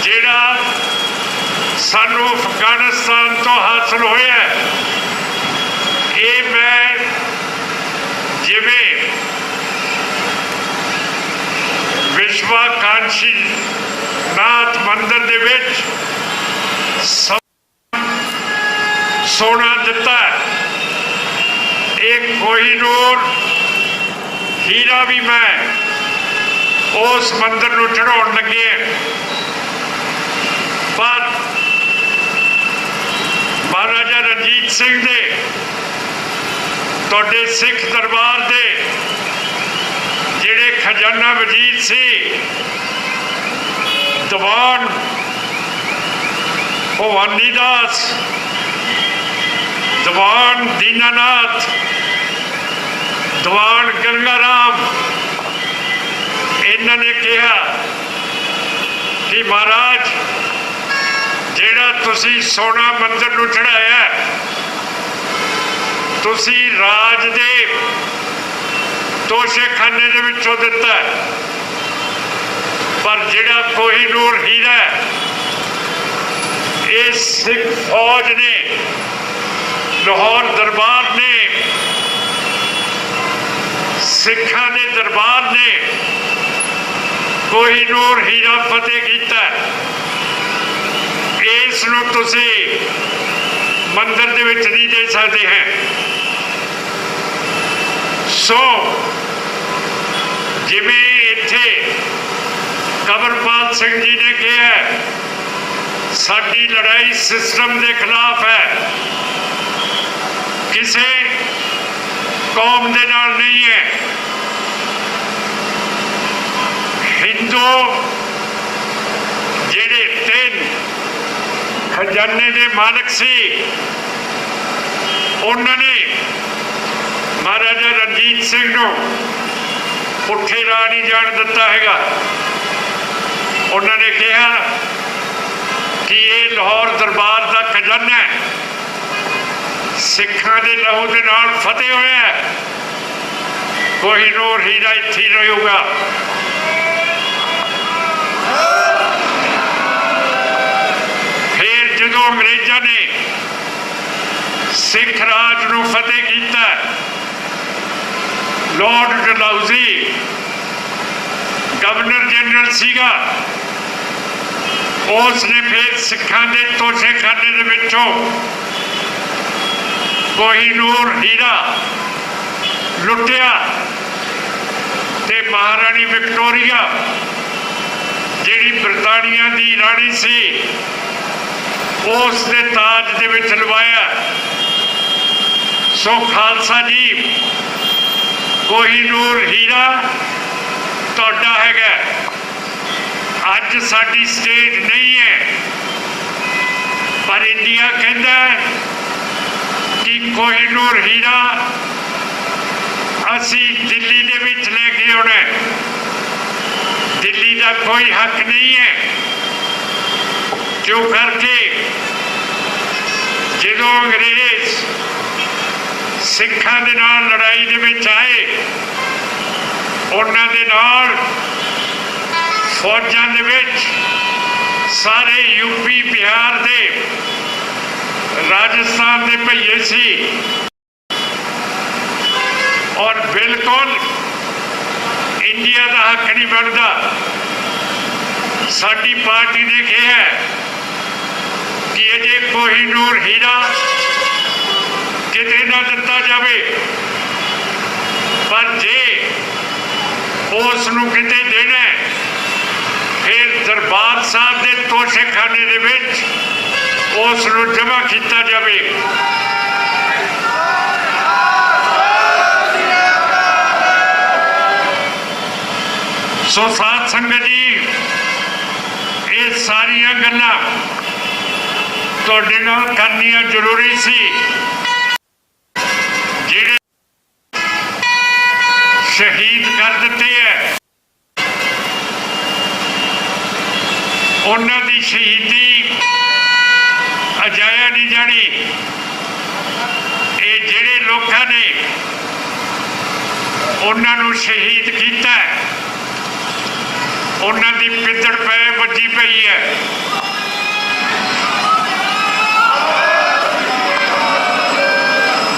ਜਿਹੜਾ ਸਾਨੂੰ ਅਫਗਾਨਿਸਤਾਨ ਤੋਂ ਹਾਸਲ ਹੋਇਆ, ਇਹ ਮੈਂ ਜਿਵੇਂ ਵਿਸ਼ਵਾ ਕਾਂਚੀ ਨਾਥ ਮੰਦਿਰ ਦੇ ਵਿੱਚ ਸੋਨਾ ਦਿੱਤਾ, ਇਹ ਕੋਹੀਨੂਰ ਹੀਰਾ ਵੀ ਮੈਂ ਉਸ ਮੰਦਿਰ ਨੂੰ ਚੜਾਉਣ ਲੱਗੇ। ਪਰ ਮਹਾਰਾਜਾ ਰਣਜੀਤ ਸਿੰਘ ਦੇ, ਤੁਹਾਡੇ ਸਿੱਖ ਦਰਬਾਰ ਦੇ खजाना वजीर से दीवान भवानी दास, दीवान दीनानाथ, दीवान गंगा राम, इन्होंने कहा कि महाराज जेड़ा तुसी सोना मंदिर नूं चढ़ाया तुसी राज दे तोशेखाने दे विचों दिता है, पर जेड़ा कोहिनूर हीरा ये सिख फौज ने लाहौर दरबार ने सिखा दे दरबार ने कोहिनूर हीरा फतेह किया। इस नूं तुसी मंदिर दे विच नहीं दे सकते हैं। सो जिवें इत्थे कंवरपाल सिंह जी ने कहा साडी लड़ाई सिस्टम के खिलाफ है, किसी कौम के नाल नहीं है। हिंदू जेड़े 3 खजाने के मालिक सी उन्होंने महाराजा रणजीत सिंह नूं पुठे राह नहीं जान दिता हैगा। उन्होंने कहा कि ये लाहौर दरबार का खजाना है, सिखा के लहू के नाल फतेह होया है, कोहिनूर हीरा इत्थे ही रहूगा। फिर जो अंग्रेजा ने सिख राज नूं फतेह किया, लॉर्ड डलहौजी गवर्नर जनरल सीगा, उसने फिर सिखा के तोशेखाने दे विचों कोहिनूर हीरा लुटिया ते महारानी विक्टोरिया जिहड़ी बरतानिया की रानी सी उसने ताज दे विच लवाया। सो खालसा जी कोहिनूर हीरा तुहाडा हैगा। अज साडी स्टेट नहीं है, पर इंडिया कहता है कि कोहिनूर हीरा असी दिल्ली दे विच लेके आउणा। दिल्ली का कोई हक नहीं है, क्यों करके जो अंग्रेज सिखा दे नाल लड़ाई दे विच आए उन्हां दे नाल फौजां दे विच सारे यूपी बिहार दे राजस्थान दे भईए सी और बिल्कुल इंडिया का हक नहीं बनता। साडी पार्टी ने कहा कि अजे कोहिनूर हीरा किते ना दिता जाए, पर जे उसनूं किते देना फिर दरबार साहब के तोशेखाने दे विच उसनूं जमा किया जाए। सो साध संगत जी ये सारिया गल्लां तुहाडे नाल करनियां जरूरी सी। जिहड़े शहीद कर दिते है उन्हां दी शहीदी अजाया नहीं जानी। ये जिहड़े लोकां ने उन्हां नूं शहीद कीता उन्हां दी पिद्दड़ पै बची पई है।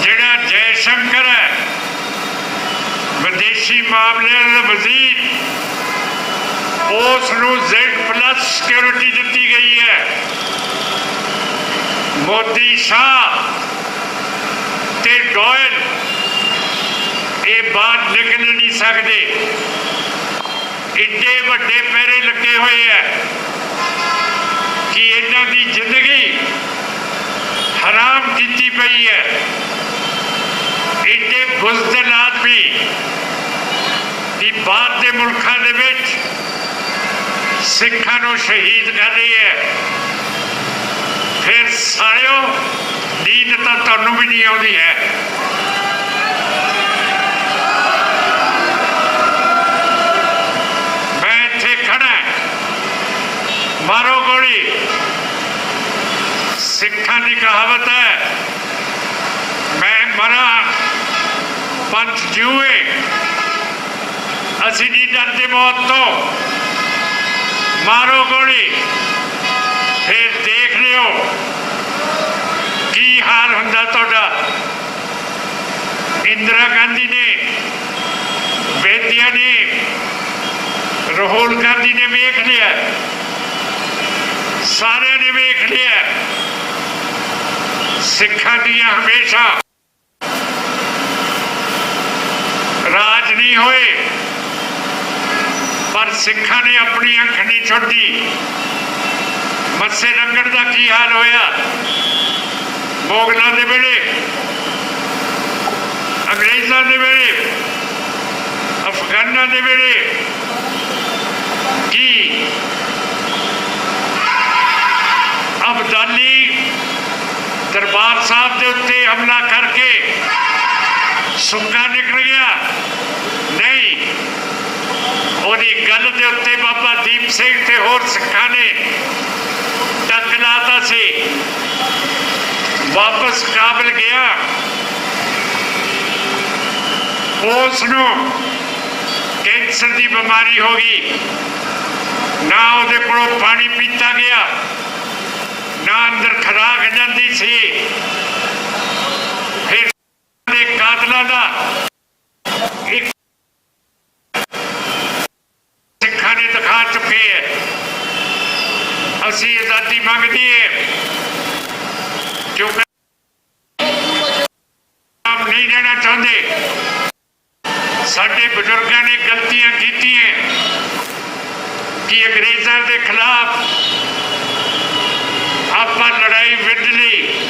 जिहड़ा जयशंकर है विदेशी मामले का वजीर उसनूं Z+ सिक्योरिटी दी गई है। मोदी शाह ते डोयल ये बाहर निकल नहीं सकते, इन्ने वड्डे पैरे लगे हुए हैं कि इन्हां दी जिंदगी हराम की पई है। इन्ने बुज़दिल आदमी
ਕਿ ਬਾਹਰ ਦੇ ਮੁਲਕਾਂ ਦੇ ਵਿੱਚ ਸਿੱਖਾਂ ਨੂੰ ਸ਼ਹੀਦ ਕਰ ਰਹੀ ਹੈ, ਫਿਰ ਸਾਲਿਓ ਨੀਂਦ ਤਾਂ ਤੁਹਾਨੂੰ ਵੀ ਨਹੀਂ ਆਉਂਦੀ ਹੈ। ਮੈਂ ਇੱਥੇ ਖੜਾ, ਮਾਰੋ ਗੋਲੀ। ਸਿੱਖਾਂ ਦੀ ਕਹਾਵਤ ਹੈ, ਮੈਂ ਮਰਾਂ ਪੰਥ ਜੂਏ। ਅਸੀਂ ਨਹੀਂ ਡਰਦੇ ਮੌਤ ਤੋਂ। ਮਾਰੋ ਗੋਲੀ, ਫਿਰ ਦੇਖ ਲਿਓ ਕੀ ਹਾਲ ਹੁੰਦਾ ਤੁਹਾਡਾ। ਇੰਦਰਾ ਗਾਂਧੀ ਨੇ, ਬੇਦੀਆਂ ਨੇ, ਰਾਹੁਲ ਗਾਂਧੀ ਨੇ ਵੇਖ ਲਿਆ, ਸਾਰਿਆਂ ਨੇ ਵੇਖ ਲਿਆ। ਸਿੱਖਾਂ ਦੀਆਂ ਹਮੇਸ਼ਾ ਰਾਜ ਨਹੀਂ ਹੋਏ, ਪਰ ਸਿੱਖਾਂ ਨੇ ਆਪਣੀ ਅੱਖ ਨਹੀਂ ਛੱਡੀ। ਮੱਸੇ ਰੰਗੜ ਦਾ ਕੀ ਹਾਲ ਹੋਇਆ ਮੁਗਲਾਂ ਦੇ ਵੇਲੇ, ਅੰਗਰੇਜ਼ਾਂ ਦੇ ਵੇਲੇ, ਅਫਗਾਨਾਂ ਦੇ ਵੇਲੇ। ਕੀ ਅਬਦਾਲੀ ਦਰਬਾਰ ਸਾਹਿਬ ਦੇ ਉੱਤੇ ਹਮਲਾ ਕਰਕੇ ਸੁੱਕਾ ਨਿਕਲ ਗਿਆ? ਨਹੀਂ, ਉਹਦੀ ਗੱਲ ਦੇ ਉੱਤੇ ਬਾਬਾ ਦੀਪ ਸਿੰਘ ਤੇ ਹੋਰ ਸਿੱਖਾਂ ਨੇ ਟੱਕ ਲਾਤਾ ਸੀ। ਵਾਪਸ ਕਾਬਲ ਗਿਆ, ਉਸ ਨੂੰ ਕੈਂਸਰ ਦੀ ਬਿਮਾਰੀ ਹੋ ਗਈ। ਨਾ ਉਹਦੇ ਕੋਲੋਂ ਪਾਣੀ ਪੀਤਾ ਗਿਆ, ਨਾ ਅੰਦਰ ਖੁਰਾਕ ਜਾਂਦੀ ਸੀ। ਫਿਰ ਦੇ ਕਾਤਲਾਂ ਦਾ ਇੱਕ ਸਿੱਖਾਂ ਨੇ ਦਿਖਾ ਚੁੱਕੇ ਹੈ। ਅਸੀਂ ਆਜ਼ਾਦੀ ਮੰਗਦੇ ਹੈ, ਜੋ ਨਹੀਂ ਰਹਿਣਾ ਚਾਹੁੰਦੇ। ਸਾਡੇ ਬਜ਼ੁਰਗਾਂ ਨੇ ਗਲਤੀਆਂ ਕੀਤੀਆਂ ਕਿ ਅੰਗਰੇਜ਼ਾਂ ਦੇ ਖਿਲਾਫ ਆਪਾਂ ਲੜਾਈ ਵਿੱਢ ਲਈ।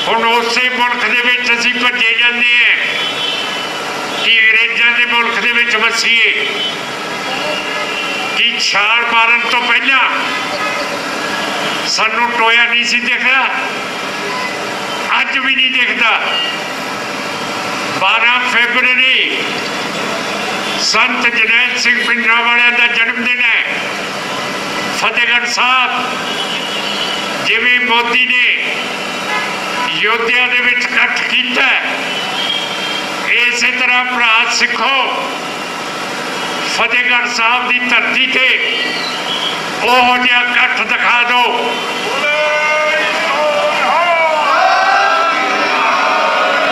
ਹੁਣ ਉਸੇ ਮੁਲਕ ਦੇ ਵਿੱਚ ਅਸੀਂ ਭੱਜੇ ਜਾਂਦੇ ਹਾਂ ਕਿ ਅੰਗਰੇਜ਼ਾਂ ਦੇ ਮੁਲਕ ਦੇ ਵਿੱਚ ਵਸੀਏ। ਕਿ ਛਾਲ ਮਾਰਨ ਤੋਂ ਪਹਿਲਾਂ ਸਾਨੂੰ ਟੋਇਆ ਨਹੀਂ ਸੀ ਦਿਖਦਾ, ਅੱਜ ਵੀ ਨਹੀਂ ਦਿਖਦਾ। 12 ਫਰਵਰੀ ਸੰਤ ਜਰਨੈਲ ਸਿੰਘ ਭਿੰਡਰਾਂਵਾਲੇ ਦਾ ਜਨਮ ਦਿਨ ਹੈ। ਫਤਿਹਗੜ੍ਹ ਸਾਹਿਬ ਜਿਵੇਂ ਮੋਦੀ ਨੇ ਯੋਧਿਆ ਦੇ ਵਿੱਚ ਇਕੱਠ ਕੀਤਾ, ਇਸੇ ਤਰ੍ਹਾਂ ਭਰਾ ਸਿੱਖੋ ਫਤਿਹਗੜ੍ਹ ਸਾਹਿਬ ਦੀ ਧਰਤੀ ਤੇ ਉਹੋ ਜਿਹਾ ਇਕੱਠ ਦਿਖਾ ਦਿਓ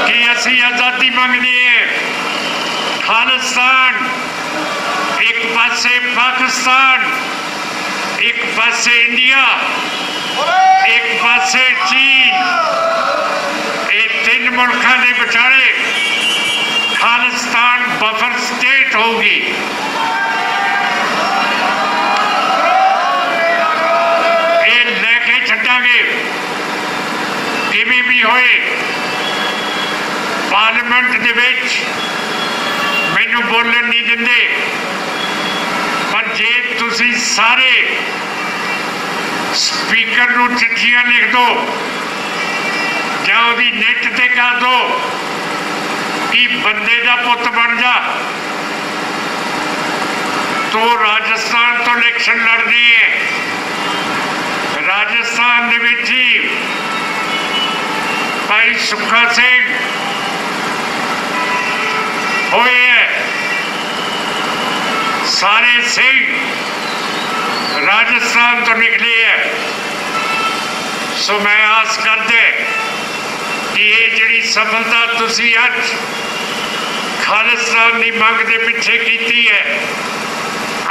ਕਿ ਅਸੀਂ ਆਜ਼ਾਦੀ ਮੰਗਦੇ ਹਾਂ। ਖਾਲਿਸਤਾਨ ਇੱਕ ਪਾਸੇ, ਪਾਕਿਸਤਾਨ ਇੱਕ ਪਾਸੇ, ਇੰਡੀਆ ਇੱਕ ਪਾਸੇ, ਚੀਨ। ਇਹ ਤਿੰਨ ਮੁਲਕਾਂ ਦੇ ਵਿਚਾਲੇ ਖਾਲਿਸਤਾਨ ਬਫਰ ਸਟੇਟ ਹੋਊਗੀ। ਇਹ ਲੈ ਕੇ ਛੱਡਾਂਗੇ ਕਿਵੇਂ ਵੀ ਹੋਏ। ਪਾਰਲੀਮੈਂਟ ਦੇ ਵਿੱਚ ਮੈਨੂੰ ਬੋਲਣ ਨਹੀਂ ਦਿੰਦੇ, ਪਰ ਜੇ ਤੁਸੀਂ ਸਾਰੇ ਸਪੀਕਰ ਨੂੰ ਚਿੱਠੀਆਂ ਲਿਖ ਦਿਓ ਜਾਂ ਉਹਦੀ ਨੈਟ ਤੇ ਕਰ ਦਿਓ ਕਿ ਬੰਦੇ ਦਾ ਪੁੱਤ ਬਣ ਜਾ, ਤੋ ਰਾਜਸਥਾਨ ਤੋਂ ਇਲੈਕਸ਼ਨ ਲੜਨੀ ਹੈ। ਰਾਜਸਥਾਨ ਦੇ ਵਿੱਚ ਹੀ ਭਾਈ ਸੁੱਖਾ ਸਿੰਘ ਹੋਏ ਹੈ। ਸਾਰੇ ਸਿੰਘ ਰਾਜਸਥਾਨ ਤੋਂ ਨਿਕਲੇ ਹੈ। ਸੋ ਮੈਂ ਆਸ ਕਰਦੇ ਕਿ ਇਹ ਜਿਹੜੀ ਸਫਲਤਾ ਤੁਸੀਂ ਅੱਜ ਖਾਲਿਸਤਾਨ ਦੀ ਮੰਗ ਦੇ ਪਿੱਛੇ ਕੀਤੀ ਹੈ,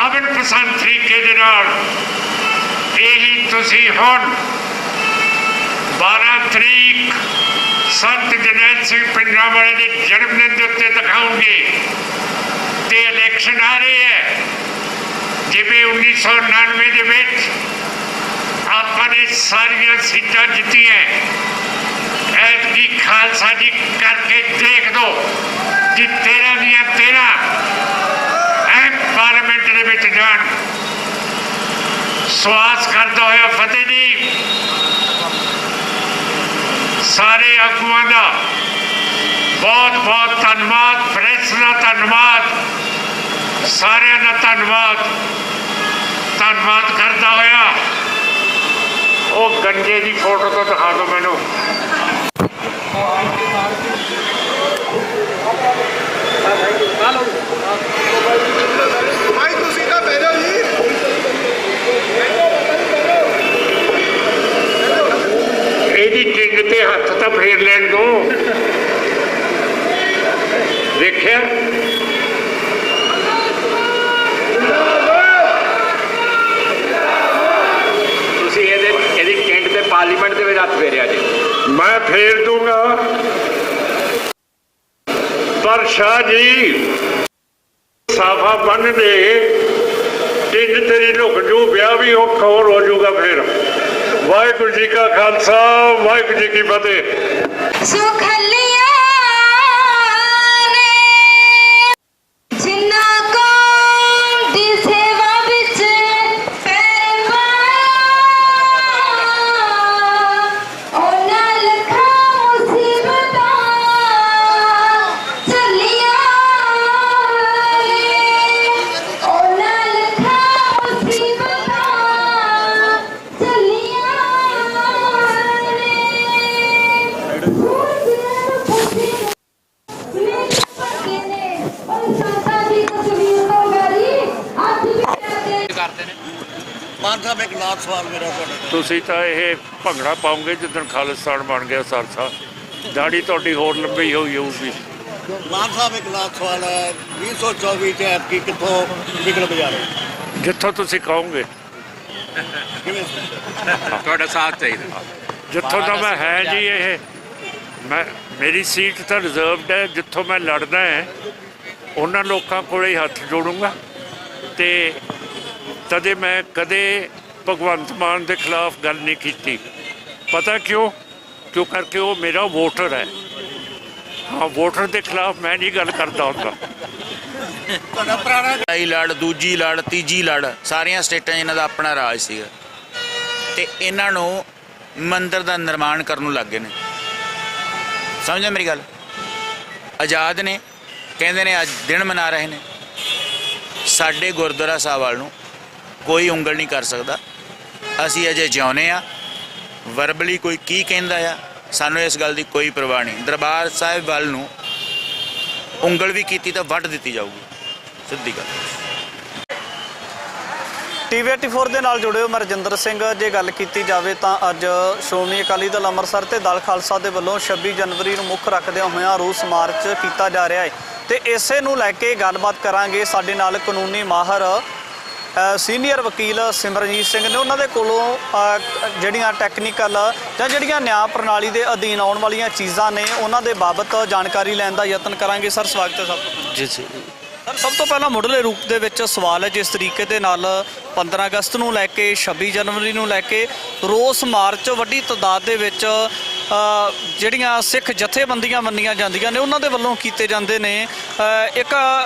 ਅਮਨ ਪਸੰਦ ਤਰੀਕੇ ਦੇ ਨਾਲ, ਇਹੀ ਤੁਸੀਂ ਹੁਣ 12 ਤਰੀਕ ਸੰਤ ਜਰਨੈਲ ਸਿੰਘ ਭਿੰਡਰਾਂਵਾਲੇ ਦੇ ਜਨਮ ਦਿਨ ਦੇ ਉੱਤੇ ਦਿਖਾਉਂਗੇ। ਤੇ ਇਲੈਕਸ਼ਨ ਆ ਰਹੇ ਹੈ, ਜਿਵੇਂ 1999 ਦੇ ਵਿੱਚ ਆਪਾਂ ਨੇ ਸਾਰੀਆਂ ਸੀਟਾਂ ਜਿੱਤੀਆਂ। ਐਤਕੀ ਖਾਲਸਾ ਜੀ ਕਰਕੇ ਦੇਖ ਦੋ ਅੱਜ 13 ਦੀਆਂ 13 ਐਮ ਪਾਰਲੀਮੈਂਟ ਦੇ ਵਿੱਚ ਜਾਣ ਸਵਾਸ ਕਰਦਾ ਹੋਇਆ ਫਤਿਹ ਦੀ ਸਾਰੇ ਆਗੂਆਂ ਦਾ ਬਹੁਤ ਬਹੁਤ ਧੰਨਵਾਦ, ਪ੍ਰੈਸ ਦਾ ਧੰਨਵਾਦ, ਸਾਰਿਆਂ ਦਾ ਧੰਨਵਾਦ ਕਰਦਾ ਹੋਇਆ ਉਹ ਗੰਜੇ ਦੀ ਫੋਟੋ ਤੋਂ ਦਿਖਾ ਦਿਓ ਮੈਨੂੰ। ਇਹਦੀ ਟਿੰਗ ਤੇ ਹੱਥ ਤਾਂ ਫੇਰ ਲੈਣ ਦੋ। ਦੇਖਿਆ
ਤੁਸੀਂ ਇਹਦੀ ਟਿੰਗ ਤੇ ਪਾਰਲੀਮੈਂਟ ਦੇ ਵਿੱਚ ਹੱਥ ਫੇਰਿਆ ਜੀ।
ਮੈਂ ਫੇਰ ਦੂੰਗਾ ਪਰ ਸ਼ਾਹ ਜੀ ਸਾਫਾ ਬੰਨ ਦੇ ਟਿੰਗ ਤੇਰੀ ਲੁਕ ਜੂ, ਵਿਆਹ ਵੀ ਔਖਾ ਹੋਰ ਹੋ ਜਾਊਗਾ ਫੇਰ। ਵਾਹਿਗੁਰੂ ਜੀ ਕਾ ਖਾਲਸਾ, ਵਾਹਿਗੁਰੂ ਜੀ ਕੀ ਫਤਿਹ।
ਸੁਖਲਿਆ ਨੇ ਜਿਨ੍ਹਾਂ ਕੌਮ ਦੀ ਸੇਵਾ ਵਿੱਚ ਪੈਰ ਪਾਇਆ, ਉਹਨਾਂ ਲੱਖਾਂ ਮੁਸੀਬਤਾਂ ਝੱਲੀਆਂ ਨੇ, ਉਹਨਾਂ ਲੱਖਾਂ ਮੁਸੀਬਤਾਂ ਝੱਲੀਆਂ ਨੇ।
ਮਾਨ ਸਾਹਿਬ ਇੱਕ ਲਾਸਟ ਸਵਾਲ ਮੇਰਾ ਤੁਹਾਡੇ ਤੋਂ।
ਤੁਸੀਂ ਤਾਂ ਇਹ ਭੰਗੜਾ ਪਾਉਂਗੇ ਜਿੱਦਣ ਖਾਲਿਸਤਾਨ ਬਣ ਗਿਆ ਸਰਸਾ, ਦਾੜੀ ਤੁਹਾਡੀ ਹੋਰ ਲੰਬੀ ਹੋਈ ਹੋਊਗੀ।
ਮਾਨ ਸਾਹਿਬ ਇੱਕ ਲਾਸਟ ਸਵਾਲ ਹੈ, 2024 ਚ ਐਤਕੀ ਕਿੱਥੋਂ ਨਿਕਲ ਬਜਾਰੇ?
ਜਿੱਥੋਂ ਤੁਸੀਂ ਕਹੋਗੇ,
ਕਿਵੇਂ
ਤੁਹਾਡਾ ਸਾਥ ਚਾਹੀਦਾ।
ਜਿੱਥੋਂ ਦਾ ਮੈਂ ਹੈ ਜੀ। ਇਹ ਮੇਰੀ ਸੀਟ ਤਾਂ ਰਿਜ਼ਰਵਡ ਹੈ। ਜਿੱਥੋਂ ਮੈਂ ਲੜਦਾ ਹੈ ਉਹਨਾਂ ਲੋਕਾਂ ਕੋਲੇ ਹੀ ਹੱਥ ਜੋੜੂੰਗਾ ਤੇ ਤਦੇ ਮੈਂ ਕਦੇ ਭਗਵੰਤ ਮਾਨ ਦੇ ਖਿਲਾਫ ਗੱਲ ਨਹੀਂ ਕੀਤੀ। ਪਤਾ ਕਿਉਂ ਕਰਕੇ ਉਹ ਮੇਰਾ ਵੋਟਰ ਹੈ। ਹਾਂ, ਵੋਟਰ ਦੇ ਖਿਲਾਫ ਮੈਂ ਨਹੀਂ ਗੱਲ ਕਰਦਾ ਹੁੰਦਾ।
ਤੁਹਾਡਾ ਪੁਰਾਣਾ
ਪਹਿਲੀ ਲੜ, ਦੂਜੀ ਲੜ, ਤੀਜੀ ਲੜ, ਸਾਰੀਆਂ ਸਟੇਟਾਂ 'ਚ ਇਹਨਾਂ ਦਾ ਆਪਣਾ ਰਾਜ ਸੀਗਾ ਤੇ ਇਹਨਾਂ ਨੂੰ ਮੰਦਿਰ ਦਾ ਨਿਰਮਾਣ ਕਰਨ ਨੂੰ ਲੱਗ ਗਏ ਨੇ। ਸਮਝੋ ਮੇਰੀ ਗੱਲ। ਆਜ਼ਾਦ ਨੇ, ਕਹਿੰਦੇ ਨੇ ਅੱਜ ਦਿਨ ਮਨਾ ਰਹੇ ਨੇ। ਸਾਡੇ ਗੁਰਦੁਆਰਾ ਸਾਹਿਬ ਵੱਲ ਨੂੰ ਕੋਈ ਉਂਗਲ ਨਹੀਂ ਕਰ ਸਕਦਾ। ਅਸੀਂ ਅਜੇ ਜਿਉਂਦੇ ਆ। ਵਰਬਲੀ ਕੋਈ ਕੀ ਕਹਿੰਦਾ ਆ, ਸਾਨੂੰ ਇਸ ਗੱਲ ਦੀ ਕੋਈ ਪਰਵਾਹ ਨਹੀਂ। ਦਰਬਾਰ ਸਾਹਿਬ ਵੱਲ ਨੂੰ ਉਂਗਲ ਵੀ ਕੀਤੀ ਤਾਂ ਵੱਢ ਦਿੱਤੀ ਜਾਊਗੀ, ਸਿੱਧੀ ਗੱਲ।
ਟੀਵੀ 84 ਦੇ ਨਾਲ ਜੁੜੇ ਹੋ, ਮੈਂ ਰਜਿੰਦਰ ਸਿੰਘ। ਜੇ ਗੱਲ ਕੀਤੀ ਜਾਵੇ ਤਾਂ ਅੱਜ ਸ਼੍ਰੋਮਣੀ ਅਕਾਲੀ ਦਲ ਅੰਮ੍ਰਿਤਸਰ ਤੇ ਦਲ ਖਾਲਸਾ ਦੇ ਵੱਲੋਂ 26 ਜਨਵਰੀ ਨੂੰ ਮੁੱਖ ਰੱਖਦਿਆਂ ਹੋਇਆਂ ਰੋਸ ਮਾਰਚ ਕੀਤਾ ਜਾ ਰਿਹਾ ਹੈ ਤੇ ਇਸੇ ਨੂੰ ਲੈ ਕੇ ਗੱਲਬਾਤ ਕਰਾਂਗੇ। ਸਾਡੇ ਨਾਲ ਕਾਨੂੰਨੀ ਮਾਹਰ ਸੀਨੀਅਰ ਵਕੀਲ ਸਿਮਰਨਜੀਤ ਸਿੰਘ ਨੇ। ਉਹਨਾਂ ਦੇ ਕੋਲੋਂ ਜਿਹੜੀਆਂ ਟੈਕਨੀਕਲ ਜਾਂ ਜਿਹੜੀਆਂ ਨਿਆਂ ਪ੍ਰਣਾਲੀ ਦੇ ਅਧੀਨ ਆਉਣ ਵਾਲੀਆਂ ਚੀਜ਼ਾਂ ਨੇ ਉਹਨਾਂ ਦੇ ਬਾਬਤ ਜਾਣਕਾਰੀ ਲੈਣ ਦਾ ਯਤਨ ਕਰਾਂਗੇ। ਸਰ ਸਵਾਗਤ ਹੈ ਸਭ ਤੋਂ।
ਜੀ
ਸਰ ਸਭ ਤੋਂ ਪਹਿਲਾਂ ਮੁੱਢਲੇ ਰੂਪ ਦੇ ਵਿੱਚ ਸਵਾਲ ਹੈ, ਜਿਸ ਤਰੀਕੇ ਦੇ ਨਾਲ 15 ਅਗਸਤ ਨੂੰ ਲੈ ਕੇ 26 ਜਨਵਰੀ ਨੂੰ ਲੈ ਕੇ ਰੋਸ ਮਾਰਚ ਵੱਡੀ ਤਾਦਾਦ ਦੇ ਵਿੱਚ ਜਿਹੜੀਆਂ ਸਿੱਖ ਜਥੇਬੰਦੀਆਂ ਮੰਨੀਆਂ ਜਾਂਦੀਆਂ ਨੇ ਉਹਨਾਂ ਦੇ ਵੱਲੋਂ ਕੀਤੇ ਜਾਂਦੇ ਨੇ, ਇੱਕ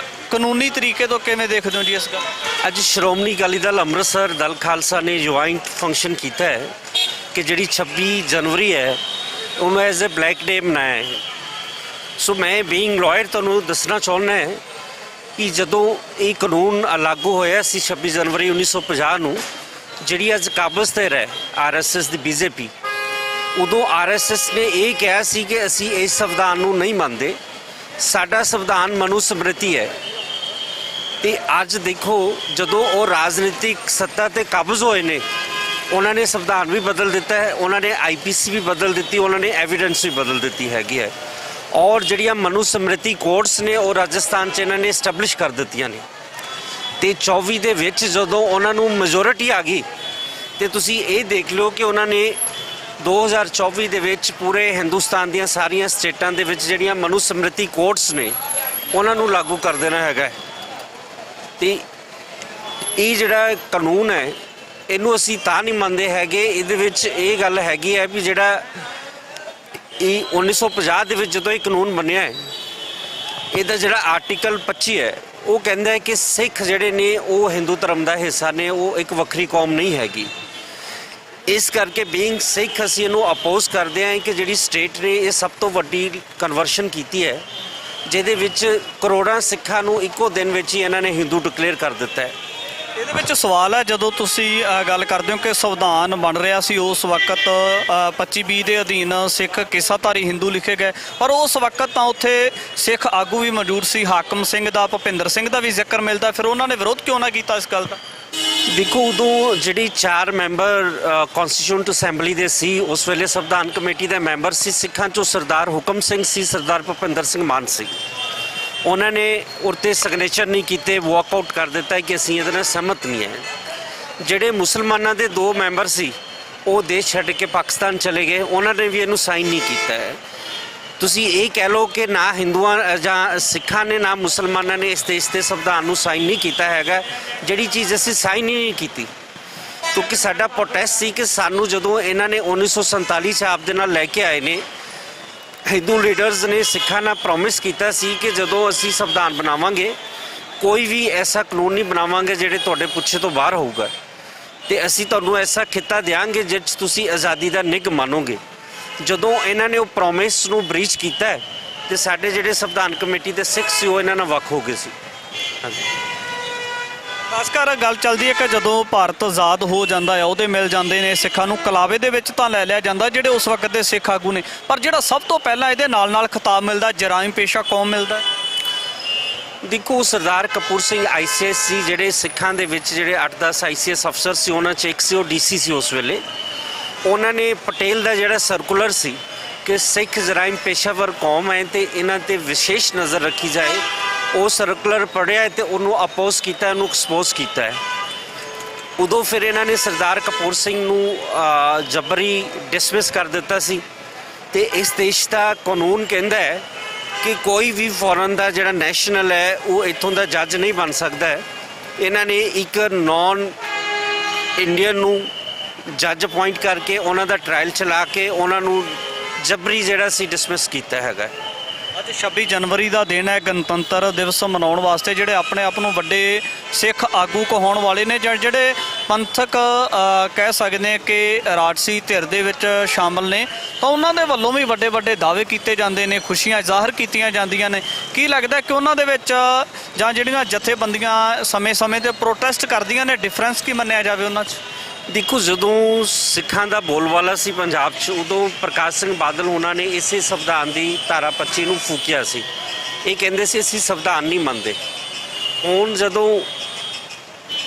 ਕਾਨੂੰਨੀ ਤਰੀਕੇ ਤੋਂ ਕਿਵੇਂ ਦੇਖਦੇ ਹੋ ਜੀ ਇਸ ਗੱਲ?
ਅੱਜ ਸ਼੍ਰੋਮਣੀ ਅਕਾਲੀ ਦਲ ਅੰਮ੍ਰਿਤਸਰ ਦਲ ਖਾਲਸਾ ਨੇ ਜੁਆਇੰਟ ਫੰਕਸ਼ਨ ਕੀਤਾ ਹੈ ਕਿ ਜਿਹੜੀ 26 ਜਨਵਰੀ ਹੈ ਉਹ ਮੈਂ ਐਜ਼ ਅ ਬਲੈਕ ਡੇ ਮਨਾਇਆ ਹੈ। ਸੋ ਮੈਂ ਬੀਇੰਗ ਲਾਇਰ ਤੁਹਾਨੂੰ ਦੱਸਣਾ ਚਾਹੁੰਦਾ ਹੈ ਕਿ ਜਦੋਂ ਇਹ ਕਾਨੂੰਨ ਲਾਗੂ ਹੋਇਆ ਸੀ 26 ਜਨਵਰੀ 1950 ਨੂੰ, ਜਿਹੜੀ ਅੱਜ ਕਾਬਜ਼ ਤੇ ਹੈ RSS ਦੀ BJP, ਉਦੋਂ RSS ਨੇ ਇਹ ਕਿਹਾ ਸੀ ਕਿ ਅਸੀਂ ਇਸ ਸੰਵਿਧਾਨ ਨੂੰ ਨਹੀਂ ਮੰਨਦੇ, ਸਾਡਾ ਸੰਵਿਧਾਨ ਮਨੂ ਸਮ੍ਰਿਤੀ ਹੈ। ਤੇ ਅੱਜ ਦੇਖੋ ਜਦੋਂ ਉਹ ਰਾਜਨੀਤਿਕ ਸੱਤਾ ਤੇ ਕਾਬਜ਼ ਹੋਏ ਨੇ, ਉਹਨਾਂ ਨੇ ਸੰਵਿਧਾਨ ਵੀ ਬਦਲ ਦਿੱਤਾ ਹੈ, ਉਹਨਾਂ ਨੇ IPC ਵੀ ਬਦਲ ਦਿੱਤੀ, ਉਹਨਾਂ ਨੇ ਐਵੀਡੈਂਸ ਵੀ ਬਦਲ ਦਿੱਤੀ ਹੈਗੀ ਹੈ। ਔਰ ਜਿਹੜੀਆਂ ਮਨੂ ਸਮ੍ਰਿਤੀ ਕੋਰਟਸ ਨੇ ਉਹ ਰਾਜਸਥਾਨ 'ਚ ਇਹਨਾਂ ਨੇ ਐਸਟੈਬਲਿਸ਼ ਕਰ ਦਿੱਤੀਆਂ ਨੇ। ਤੇ 24 ਦੇ ਵਿੱਚ ਜਦੋਂ ਉਹਨਾਂ ਨੂੰ ਮੈਜੋਰਿਟੀ ਆ ਗਈ ਤੇ ਤੁਸੀਂ ਇਹ ਦੇਖ ਲਓ ਕਿ ਉਹਨਾਂ ਨੇ 2024 ਦੇ ਵਿੱਚ ਪੂਰੇ ਹਿੰਦੁਸਤਾਨ ਦੀਆਂ ਸਾਰੀਆਂ ਸਟੇਟਾਂ ਦੇ ਵਿੱਚ ਜਿਹੜੀਆਂ ਮਨੂ ਸਮ੍ਰਿਤੀ ਕੋਰਟਸ ਨੇ ਉਹਨਾਂ ਨੂੰ ਲਾਗੂ ਕਰ ਦੇਣਾ ਹੈਗਾ। ਤੇ ਇਹ ਜਿਹੜਾ ਕਾਨੂੰਨ ਹੈ ਇਹਨੂੰ ਅਸੀਂ ਤਾਂ ਨਹੀਂ ਮੰਨਦੇ ਹੈਗੇ। ਇਹਦੇ ਵਿੱਚ ਇਹ ਗੱਲ ਹੈਗੀ ਹੈ ਵੀ ਜਿਹੜਾ ਇਹ 1950 ਦੇ ਵਿੱਚ ਜਦੋਂ ਇਹ ਕਾਨੂੰਨ ਬਣਿਆ ਹੈ ਇਹਦਾ ਜਿਹੜਾ ਆਰਟੀਕਲ 25 ਹੈ ਉਹ ਕਹਿੰਦਾ ਹੈ ਕਿ ਸਿੱਖ ਜਿਹੜੇ ਨੇ ਉਹ ਹਿੰਦੂ ਧਰਮ ਦਾ ਹਿੱਸਾ ਨੇ, ਉਹ ਇੱਕ ਵੱਖਰੀ ਕੌਮ ਨਹੀਂ ਹੈਗੀ। ਇਸ ਕਰਕੇ ਬੀਇੰਗ ਸਿੱਖ ਅਸੀਂ ਇਹਨੂੰ ਅਪੋਜ਼ ਕਰਦੇ ਹਾਂ ਕਿ ਜਿਹੜੀ ਸਟੇਟ ਨੇ ਇਹ ਸਭ ਤੋਂ ਵੱਡੀ ਕਨਵਰਸ਼ਨ ਕੀਤੀ ਹੈ, ਜਿਹਦੇ ਵਿੱਚ ਕਰੋੜਾਂ ਸਿੱਖਾਂ ਨੂੰ ਇੱਕੋ ਦਿਨ ਵਿੱਚ ਹੀ ਇਹਨਾਂ ਨੇ ਹਿੰਦੂ ਡਿਕਲੇਅਰ ਕਰ ਦਿੱਤਾ ਹੈ।
ਇਹਦੇ ਵਿੱਚ ਸਵਾਲ ਹੈ, ਜਦੋਂ ਤੁਸੀਂ ਗੱਲ ਕਰਦੇ ਹੋ ਕਿ ਸੰਵਿਧਾਨ ਬਣ ਰਿਹਾ ਸੀ ਉਸ ਵਕਤ 25B ਦੇ ਅਧੀਨ ਸਿੱਖ ਕਿੱਸਾਧਾਰੀ ਹਿੰਦੂ ਲਿਖੇ ਗਏ, ਪਰ ਉਸ ਵਕਤ ਤਾਂ ਉੱਥੇ ਸਿੱਖ ਆਗੂ ਵੀ ਮੌਜੂਦ ਸੀ, ਹਾਕਮ ਸਿੰਘ ਦਾ, ਭੁਪਿੰਦਰ ਸਿੰਘ ਦਾ ਵੀ ਜ਼ਿਕਰ ਮਿਲਦਾ, ਫਿਰ ਉਹਨਾਂ ਨੇ ਵਿਰੋਧ ਕਿਉਂ ਨਾ ਕੀਤਾ ਇਸ ਗੱਲ ਦਾ?
ਦੇਖੋ, ਉਦੋਂ ਜਿਹੜੀ 4 ਮੈਂਬਰ ਕਨਸਟੀਟਿਊਂਟ ਅਸੈਂਬਲੀ ਦੇ ਸੀ, ਉਸ ਵੇਲੇ ਸੰਵਿਧਾਨ ਕਮੇਟੀ ਦੇ ਮੈਂਬਰ ਸੀ ਸਿੱਖਾਂ 'ਚੋਂ ਸਰਦਾਰ ਹੁਕਮ ਸਿੰਘ ਸੀ, ਸਰਦਾਰ ਭੁਪਿੰਦਰ ਸਿੰਘ ਮਾਨ ਸੀ। ਉਹਨਾਂ ਨੇ ਉਰਤੇ ਸਿਗਨੇਚਰ ਨਹੀਂ ਕੀਤੇ, ਵਾਕਆਊਟ ਕਰ ਦਿੱਤਾ ਕਿ ਅਸੀਂ ਇਹਦੇ ਨਾਲ ਸਹਿਮਤ ਨਹੀਂ ਹੈ। ਜਿਹੜੇ ਮੁਸਲਮਾਨਾਂ ਦੇ 2 ਮੈਂਬਰ ਸੀ ਉਹ ਦੇਸ਼ ਛੱਡ ਕੇ ਪਾਕਿਸਤਾਨ ਚਲੇ ਗਏ, ਉਹਨਾਂ ਨੇ ਵੀ ਇਹਨੂੰ ਸਾਈਨ ਨਹੀਂ ਕੀਤਾ ਹੈ। ਤੁਸੀਂ ਇਹ ਕਹਿ ਲਓ ਕਿ ਨਾ ਹਿੰਦੂਆਂ ਜਾਂ ਸਿੱਖਾਂ ਨੇ ਨਾ ਮੁਸਲਮਾਨਾਂ ਨੇ ਇਸ ਦੇਸ਼ ਦੇ ਸੰਵਿਧਾਨ ਨੂੰ ਸਾਈਨ ਨਹੀਂ ਕੀਤਾ ਹੈਗਾ, ਜਿਹੜੀ ਚੀਜ਼ ਅਸੀਂ ਸਾਈਨ ਹੀ ਨਹੀਂ ਕੀਤੀ। ਕਿਉਂਕਿ ਸਾਡਾ ਪ੍ਰੋਟੈਸਟ ਸੀ ਕਿ ਸਾਨੂੰ ਜਦੋਂ ਇਹਨਾਂ ਨੇ 1947 'ਚ ਆਪ ਦੇ ਨਾਲ ਲੈ ਕੇ ਆਏ ਨੇ, ਹਿੰਦੂ ਲੀਡਰਸ ਨੇ ਸਿੱਖਾਂ ਨਾਲ ਪ੍ਰੋਮਿਸ ਕੀਤਾ ਸੀ ਕਿ ਜਦੋਂ ਅਸੀਂ ਸੰਵਿਧਾਨ ਬਣਾਵਾਂਗੇ ਕੋਈ ਵੀ ਐਸਾ ਕਾਨੂੰਨ ਨਹੀਂ ਬਣਾਵਾਂਗੇ ਜਿਹੜੇ ਤੁਹਾਡੇ ਪੁੱਛੇ ਤੋਂ ਬਾਹਰ ਹੋਊਗਾ, ਤੇ ਅਸੀਂ ਤੁਹਾਨੂੰ ਐਸਾ ਖਿੱਤਾ ਦਿਆਂਗੇ ਜਿਸ 'ਚ ਤੁਸੀਂ ਆਜ਼ਾਦੀ ਦਾ ਨਿੱਘ ਮਾਣੋਗੇ। ਜਦੋਂ ਇਹਨਾਂ ਨੇ ਉਹ ਪ੍ਰੋਮਿਸ ਨੂੰ ਬ੍ਰੀਚ ਕੀਤਾ ਹੈ ਤੇ ਸਾਡੇ ਜਿਹੜੇ ਸੰਵਿਧਾਨ ਕਮੇਟੀ ਦੇ ਸਿੱਖ ਸੀ ਉਹ ਇਹਨਾਂ ਨਾਲ ਵੱਖ ਹੋ ਗਏ ਸੀ। ਹਾਂਜੀ,
ਖਾਸ ਕਰ ਗੱਲ ਚੱਲਦੀ ਹੈ ਕਿ ਜਦੋਂ ਭਾਰਤ ਆਜ਼ਾਦ ਹੋ ਜਾਂਦਾ ਹੈ ਉਹਦੇ ਮਿਲ ਜਾਂਦੇ ਨੇ ਸਿੱਖਾਂ ਨੂੰ, ਕਲਾਵੇ ਦੇ ਵਿੱਚ ਤਾਂ ਲੈ ਲਿਆ ਜਾਂਦਾ ਜਿਹੜੇ ਉਸ ਵਕਤ ਦੇ ਸਿੱਖ ਆਗੂ ਨੇ, ਪਰ ਜਿਹੜਾ ਸਭ ਤੋਂ ਪਹਿਲਾਂ ਇਹਦੇ ਨਾਲ ਖਿਤਾਬ ਮਿਲਦਾ ਜਰਾਇਮ ਪੇਸ਼ਾ ਕੌਮ ਮਿਲਦਾ।
ਦੇਖੋ, ਸਰਦਾਰ ਕਪੂਰ ਸਿੰਘ ICS ਸੀ, ਜਿਹੜੇ ਸਿੱਖਾਂ ਦੇ ਵਿੱਚ ਜਿਹੜੇ 8-10 ICS ਅਫਸਰ ਸੀ ਉਹਨਾਂ 'ਚ ਇੱਕ ਸੀ ਉਹ DC ਸੀ ਉਸ ਵੇਲੇ। ਉਹਨਾਂ ਨੇ ਪਟੇਲ ਦਾ ਜਿਹੜਾ ਸਰਕੂਲਰ ਸੀ ਕਿ ਸਿੱਖ ਜਰਾਇਮ ਪੇਸ਼ਾਵਰ ਕੌਮ ਹੈ ਤੇ ਇਹਨਾਂ 'ਤੇ ਵਿਸ਼ੇਸ਼ ਨਜ਼ਰ ਰੱਖੀ ਜਾਏ, ਉਹ ਸਰਕੂਲਰ ਪੜ੍ਹਿਆ ਤੇ ਉਹਨੂੰ ਅਪੋਜ਼ ਕੀਤਾ, ਉਹਨੂੰ ਐਕਸਪੋਜ਼ ਕੀਤਾ ਹੈ। ਉਦੋਂ ਫਿਰ ਇਹਨਾਂ ਨੇ ਸਰਦਾਰ ਕਪੂਰ ਸਿੰਘ ਨੂੰ ਜਬਰੀ ਡਿਸਮਿਸ ਕਰ ਦਿੱਤਾ ਸੀ। ਤੇ ਇਸ ਦੇਸ਼ ਦਾ ਕਾਨੂੰਨ ਕਹਿੰਦਾ ਹੈ ਕਿ ਕੋਈ ਵੀ ਫੋਰਨ ਦਾ ਜਿਹੜਾ ਨੈਸ਼ਨਲ ਹੈ ਉਹ ਇੱਥੋਂ ਦਾ ਜੱਜ ਨਹੀਂ ਬਣ ਸਕਦਾ ਹੈ। ਇਹਨਾਂ ਨੇ ਇੱਕ ਨਾਨ ਇੰਡੀਅਨ ਨੂੰ ਜੱਜ ਅਪਾਇੰਟ ਕਰਕੇ ਉਹਨਾਂ ਦਾ ਟ੍ਰਾਇਲ ਚਲਾ ਕੇ ਉਹਨਾਂ ਨੂੰ ਜਬਰੀ ਜਿਹੜਾ ਸੀ ਡਿਸਮਿਸ ਕੀਤਾ ਹੈਗਾ।
ਅੱਜ 26 ਜਨਵਰੀ ਦਾ ਦਿਨ ਹੈ, ਗਣਤੰਤਰ ਦਿਵਸ ਮਨਾਉਣ ਵਾਸਤੇ ਜਿਹੜੇ ਆਪਣੇ ਆਪ ਨੂੰ ਵੱਡੇ ਸਿੱਖ ਆਗੂ ਕਹਾਉਣ ਵਾਲੇ ਨੇ, ਜਿਹੜੇ ਪੰਥਕ ਕਹਿ ਸਕਦੇ ਨੇ ਕਿ ਰਾਜਸੀ ਧਿਰ ਦੇ ਵਿੱਚ ਸ਼ਾਮਲ ਨੇ, ਤਾਂ ਉਹਨਾਂ ਦੇ ਵੱਲੋਂ ਵੀ ਵੱਡੇ ਦਾਅਵੇ ਕੀਤੇ ਜਾਂਦੇ ਨੇ, ਖੁਸ਼ੀਆਂ ਜ਼ਾਹਰ ਕੀਤੀਆਂ ਜਾਂਦੀਆਂ ਨੇ। ਕੀ ਲੱਗਦਾ ਕਿ ਉਹਨਾਂ ਦੇ ਵਿੱਚ ਜਾਂ ਜਿਹੜੀਆਂ ਜਥੇਬੰਦੀਆਂ ਸਮੇਂ-ਸਮੇਂ ਤੇ ਪ੍ਰੋਟੈਸਟ ਕਰਦੀਆਂ ਨੇ, ਡਿਫਰੈਂਸ ਕੀ ਮੰਨਿਆ ਜਾਵੇ ਉਹਨਾਂ 'ਚ?
ਦੇਖੋ, ਜਦੋਂ ਸਿੱਖਾਂ ਦਾ ਬੋਲਬਾਲਾ ਸੀ ਪੰਜਾਬ 'ਚ, ਉਦੋਂ ਪ੍ਰਕਾਸ਼ ਸਿੰਘ ਬਾਦਲ ਉਹਨਾਂ ਨੇ ਇਸੇ ਸੰਵਿਧਾਨ ਦੀ ਧਾਰਾ 25 ਨੂੰ ਫੂਕਿਆ ਸੀ। ਇਹ ਕਹਿੰਦੇ ਸੀ ਅਸੀਂ ਸੰਵਿਧਾਨ ਨਹੀਂ ਮੰਨਦੇ। ਹੁਣ ਜਦੋਂ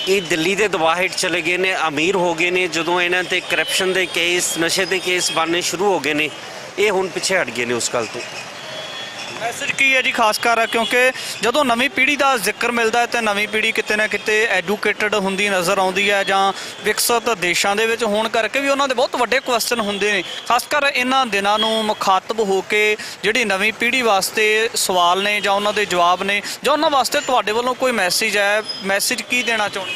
ਇਹ ਦਿੱਲੀ ਦੇ ਦਬਾਅ ਹੇਠ ਚਲੇ ਗਏ ਨੇ, ਅਮੀਰ ਹੋ ਗਏ ਨੇ, ਜਦੋਂ ਇਹਨਾਂ 'ਤੇ ਕਰਪਸ਼ਨ ਦੇ ਕੇਸ, ਨਸ਼ੇ ਦੇ ਕੇਸ ਬਣਨੇ ਸ਼ੁਰੂ ਹੋ ਗਏ ਨੇ, ਇਹ ਹੁਣ ਪਿੱਛੇ ਹਟ ਗਏ ਨੇ ਉਸ ਗੱਲ ਤੋਂ।
ਮੈਸੇਜ ਕੀ ਹੈ ਜੀ ਖਾਸ ਕਰ, ਕਿਉਂਕਿ ਜਦੋਂ ਨਵੀਂ ਪੀੜ੍ਹੀ ਦਾ ਜ਼ਿਕਰ ਮਿਲਦਾ ਹੈ ਤੇ ਨਵੀਂ ਪੀੜ੍ਹੀ ਕਿਤੇ ਨਾ ਕਿਤੇ ਐਜੂਕੇਟਡ ਹੁੰਦੀ ਨਜ਼ਰ ਆਉਂਦੀ ਹੈ, ਜਾਂ ਵਿਕਸਿਤ ਦੇਸ਼ਾਂ ਦੇ ਵਿੱਚ ਹੋਣ ਕਰਕੇ ਵੀ ਉਹਨਾਂ ਦੇ ਬਹੁਤ ਵੱਡੇ ਕੁਐਸਚਨ ਹੁੰਦੇ ਨੇ। ਖਾਸ ਕਰ ਇਹਨਾਂ ਦਿਨਾਂ ਨੂੰ ਮੁਖਾਤਬ ਹੋ ਕੇ ਜਿਹੜੀ ਨਵੀਂ ਪੀੜ੍ਹੀ ਵਾਸਤੇ ਸਵਾਲ ਨੇ ਜਾਂ ਉਹਨਾਂ ਦੇ ਜਵਾਬ ਨੇ, ਜਾਂ ਉਹਨਾਂ ਵਾਸਤੇ ਤੁਹਾਡੇ ਵੱਲੋਂ ਕੋਈ ਮੈਸੇਜ ਹੈ, ਮੈਸੇਜ ਕੀ ਦੇਣਾ ਚਾਹੁੰਦੇ?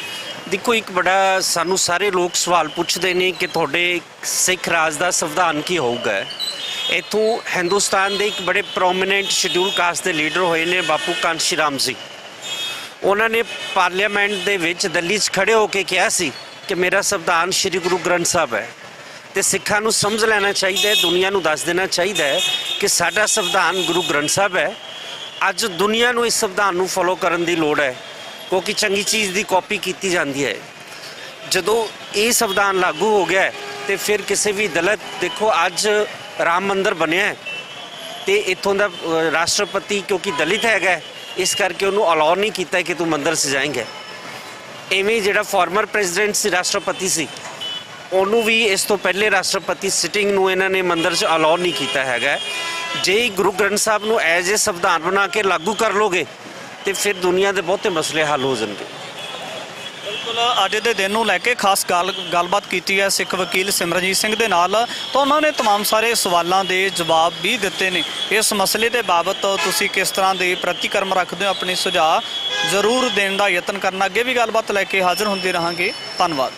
ਦੇਖੋ, ਇੱਕ ਬੜਾ ਸਾਨੂੰ ਸਾਰੇ ਲੋਕ ਸਵਾਲ ਪੁੱਛਦੇ ਨੇ ਕਿ ਤੁਹਾਡੇ ਸਿੱਖ ਰਾਜ ਦਾ ਸੰਵਿਧਾਨ ਕੀ ਹੋਊਗਾ। ਇੱਥੋਂ ਹਿੰਦੁਸਤਾਨ ਦੇ ਇੱਕ ਬੜੇ ਪ੍ਰੋਮੀਨੈਂਟ ਸ਼ਡਿਊਲ ਕਾਸਟ ਦੇ ਲੀਡਰ ਹੋਏ ਨੇ ਬਾਪੂ ਕਾਂਸ਼ੀ ਰਾਮ ਜੀ। ਉਹਨਾਂ ਨੇ ਪਾਰਲੀਮੈਂਟ ਦੇ ਵਿੱਚ ਦਿੱਲੀ 'ਚ ਖੜੇ ਹੋ ਕੇ ਕਿਹਾ ਸੀ ਕਿ ਮੇਰਾ ਸੰਵਿਧਾਨ ਸ਼੍ਰੀ ਗੁਰੂ ਗ੍ਰੰਥ ਸਾਹਿਬ ਹੈ, ਤੇ ਸਿੱਖਾਂ ਨੂੰ ਸਮਝ ਲੈਣਾ ਚਾਹੀਦਾ ਹੈ, ਦੁਨੀਆ ਨੂੰ ਦੱਸ ਦੇਣਾ ਚਾਹੀਦਾ ਹੈ ਕਿ ਸਾਡਾ ਸੰਵਿਧਾਨ ਗੁਰੂ ਗ੍ਰੰਥ ਸਾਹਿਬ ਹੈ। ਅੱਜ ਦੁਨੀਆ ਨੂੰ ਇਸ ਸੰਵਿਧਾਨ ਨੂੰ ਫੋਲੋ ਕਰਨ ਦੀ ਲੋੜ ਹੈ, ਕਿਉਂਕਿ ਚੰਗੀ ਚੀਜ਼ ਦੀ ਕਾਪੀ ਕੀਤੀ ਜਾਂਦੀ ਹੈ। ਜਦੋਂ ਇਹ ਸੰਵਿਧਾਨ ਲਾਗੂ ਹੋ ਗਿਆ ਤੇ ਫਿਰ ਕਿਸੇ ਵੀ ਦਲਿਤ, ਦੇਖੋ ਅੱਜ ਰਾਮ ਮੰਦਿਰ ਬਣਿਆ ਤੇ ਇੱਥੋਂ ਦਾ ਰਾਸ਼ਟਰਪਤੀ ਕਿਉਂਕਿ ਦਲਿਤ ਹੈਗਾ, ਇਸ ਕਰਕੇ ਉਹਨੂੰ ਅਲਾਉ ਨਹੀਂ ਕੀਤਾ ਕਿ ਤੂੰ ਮੰਦਿਰ ਸਜਾਏਂਗੇ। ਐਵੇਂ ਜਿਹੜਾ ਫਾਰਮਰ ਪ੍ਰੈਜ਼ੀਡੈਂਟ ਸੀ, ਰਾਸ਼ਟਰਪਤੀ ਸੀ, ਉਹਨੂੰ ਵੀ ਇਸ ਤੋਂ ਪਹਿਲੇ ਰਾਸ਼ਟਰਪਤੀ ਸਿਟਿੰਗ ਨੂੰ ਇਹਨਾਂ ਨੇ ਮੰਦਿਰ 'ਚ ਅਲਾਉ ਨਹੀਂ ਕੀਤਾ ਹੈਗਾ। ਜੇ ਗੁਰੂ ਗ੍ਰੰਥ ਸਾਹਿਬ ਨੂੰ ਐਜ਼ ਏ ਸੰਵਿਧਾਨ ਬਣਾ ਕੇ ਲਾਗੂ ਕਰ ਲੋਗੇ ਤੇ ਫਿਰ ਦੁਨੀਆ ਦੇ ਬਹੁਤੇ ਮਸਲੇ ਹੱਲ ਹੋ ਜਾਣਗੇ।
ਬਿਲਕੁਲ, ਅੱਜ ਦੇ ਦਿਨ ਨੂੰ ਲੈ ਕੇ ਖਾਸ ਗੱਲਬਾਤ ਕੀਤੀ ਹੈ ਸਿੱਖ ਵਕੀਲ ਸਿਮਰਨਜੀਤ ਸਿੰਘ ਦੇ ਨਾਲ, ਤਾਂ ਉਹਨਾਂ ਨੇ तमाम ਸਾਰੇ ਸਵਾਲਾਂ ਦੇ ਜਵਾਬ ਵੀ ਦਿੱਤੇ ਨੇ। ਇਸ ਮਸਲੇ ਦੇ ਬਾਬਤ ਤੁਸੀਂ ਕਿਸ ਤਰ੍ਹਾਂ ਦੇ ਪ੍ਰਤੀਕਰਮ ਰੱਖਦੇ ਹੋ, ਆਪਣੇ ਸੁਝਾਅ ਜ਼ਰੂਰ ਦੇਣ ਦਾ ਯਤਨ ਕਰਨਾ। ਅੱਗੇ ਵੀ ਗੱਲਬਾਤ ਲੈ ਕੇ ਹਾਜ਼ਰ ਹੁੰਦੇ ਰਹਾਂਗੇ। ਧੰਨਵਾਦ।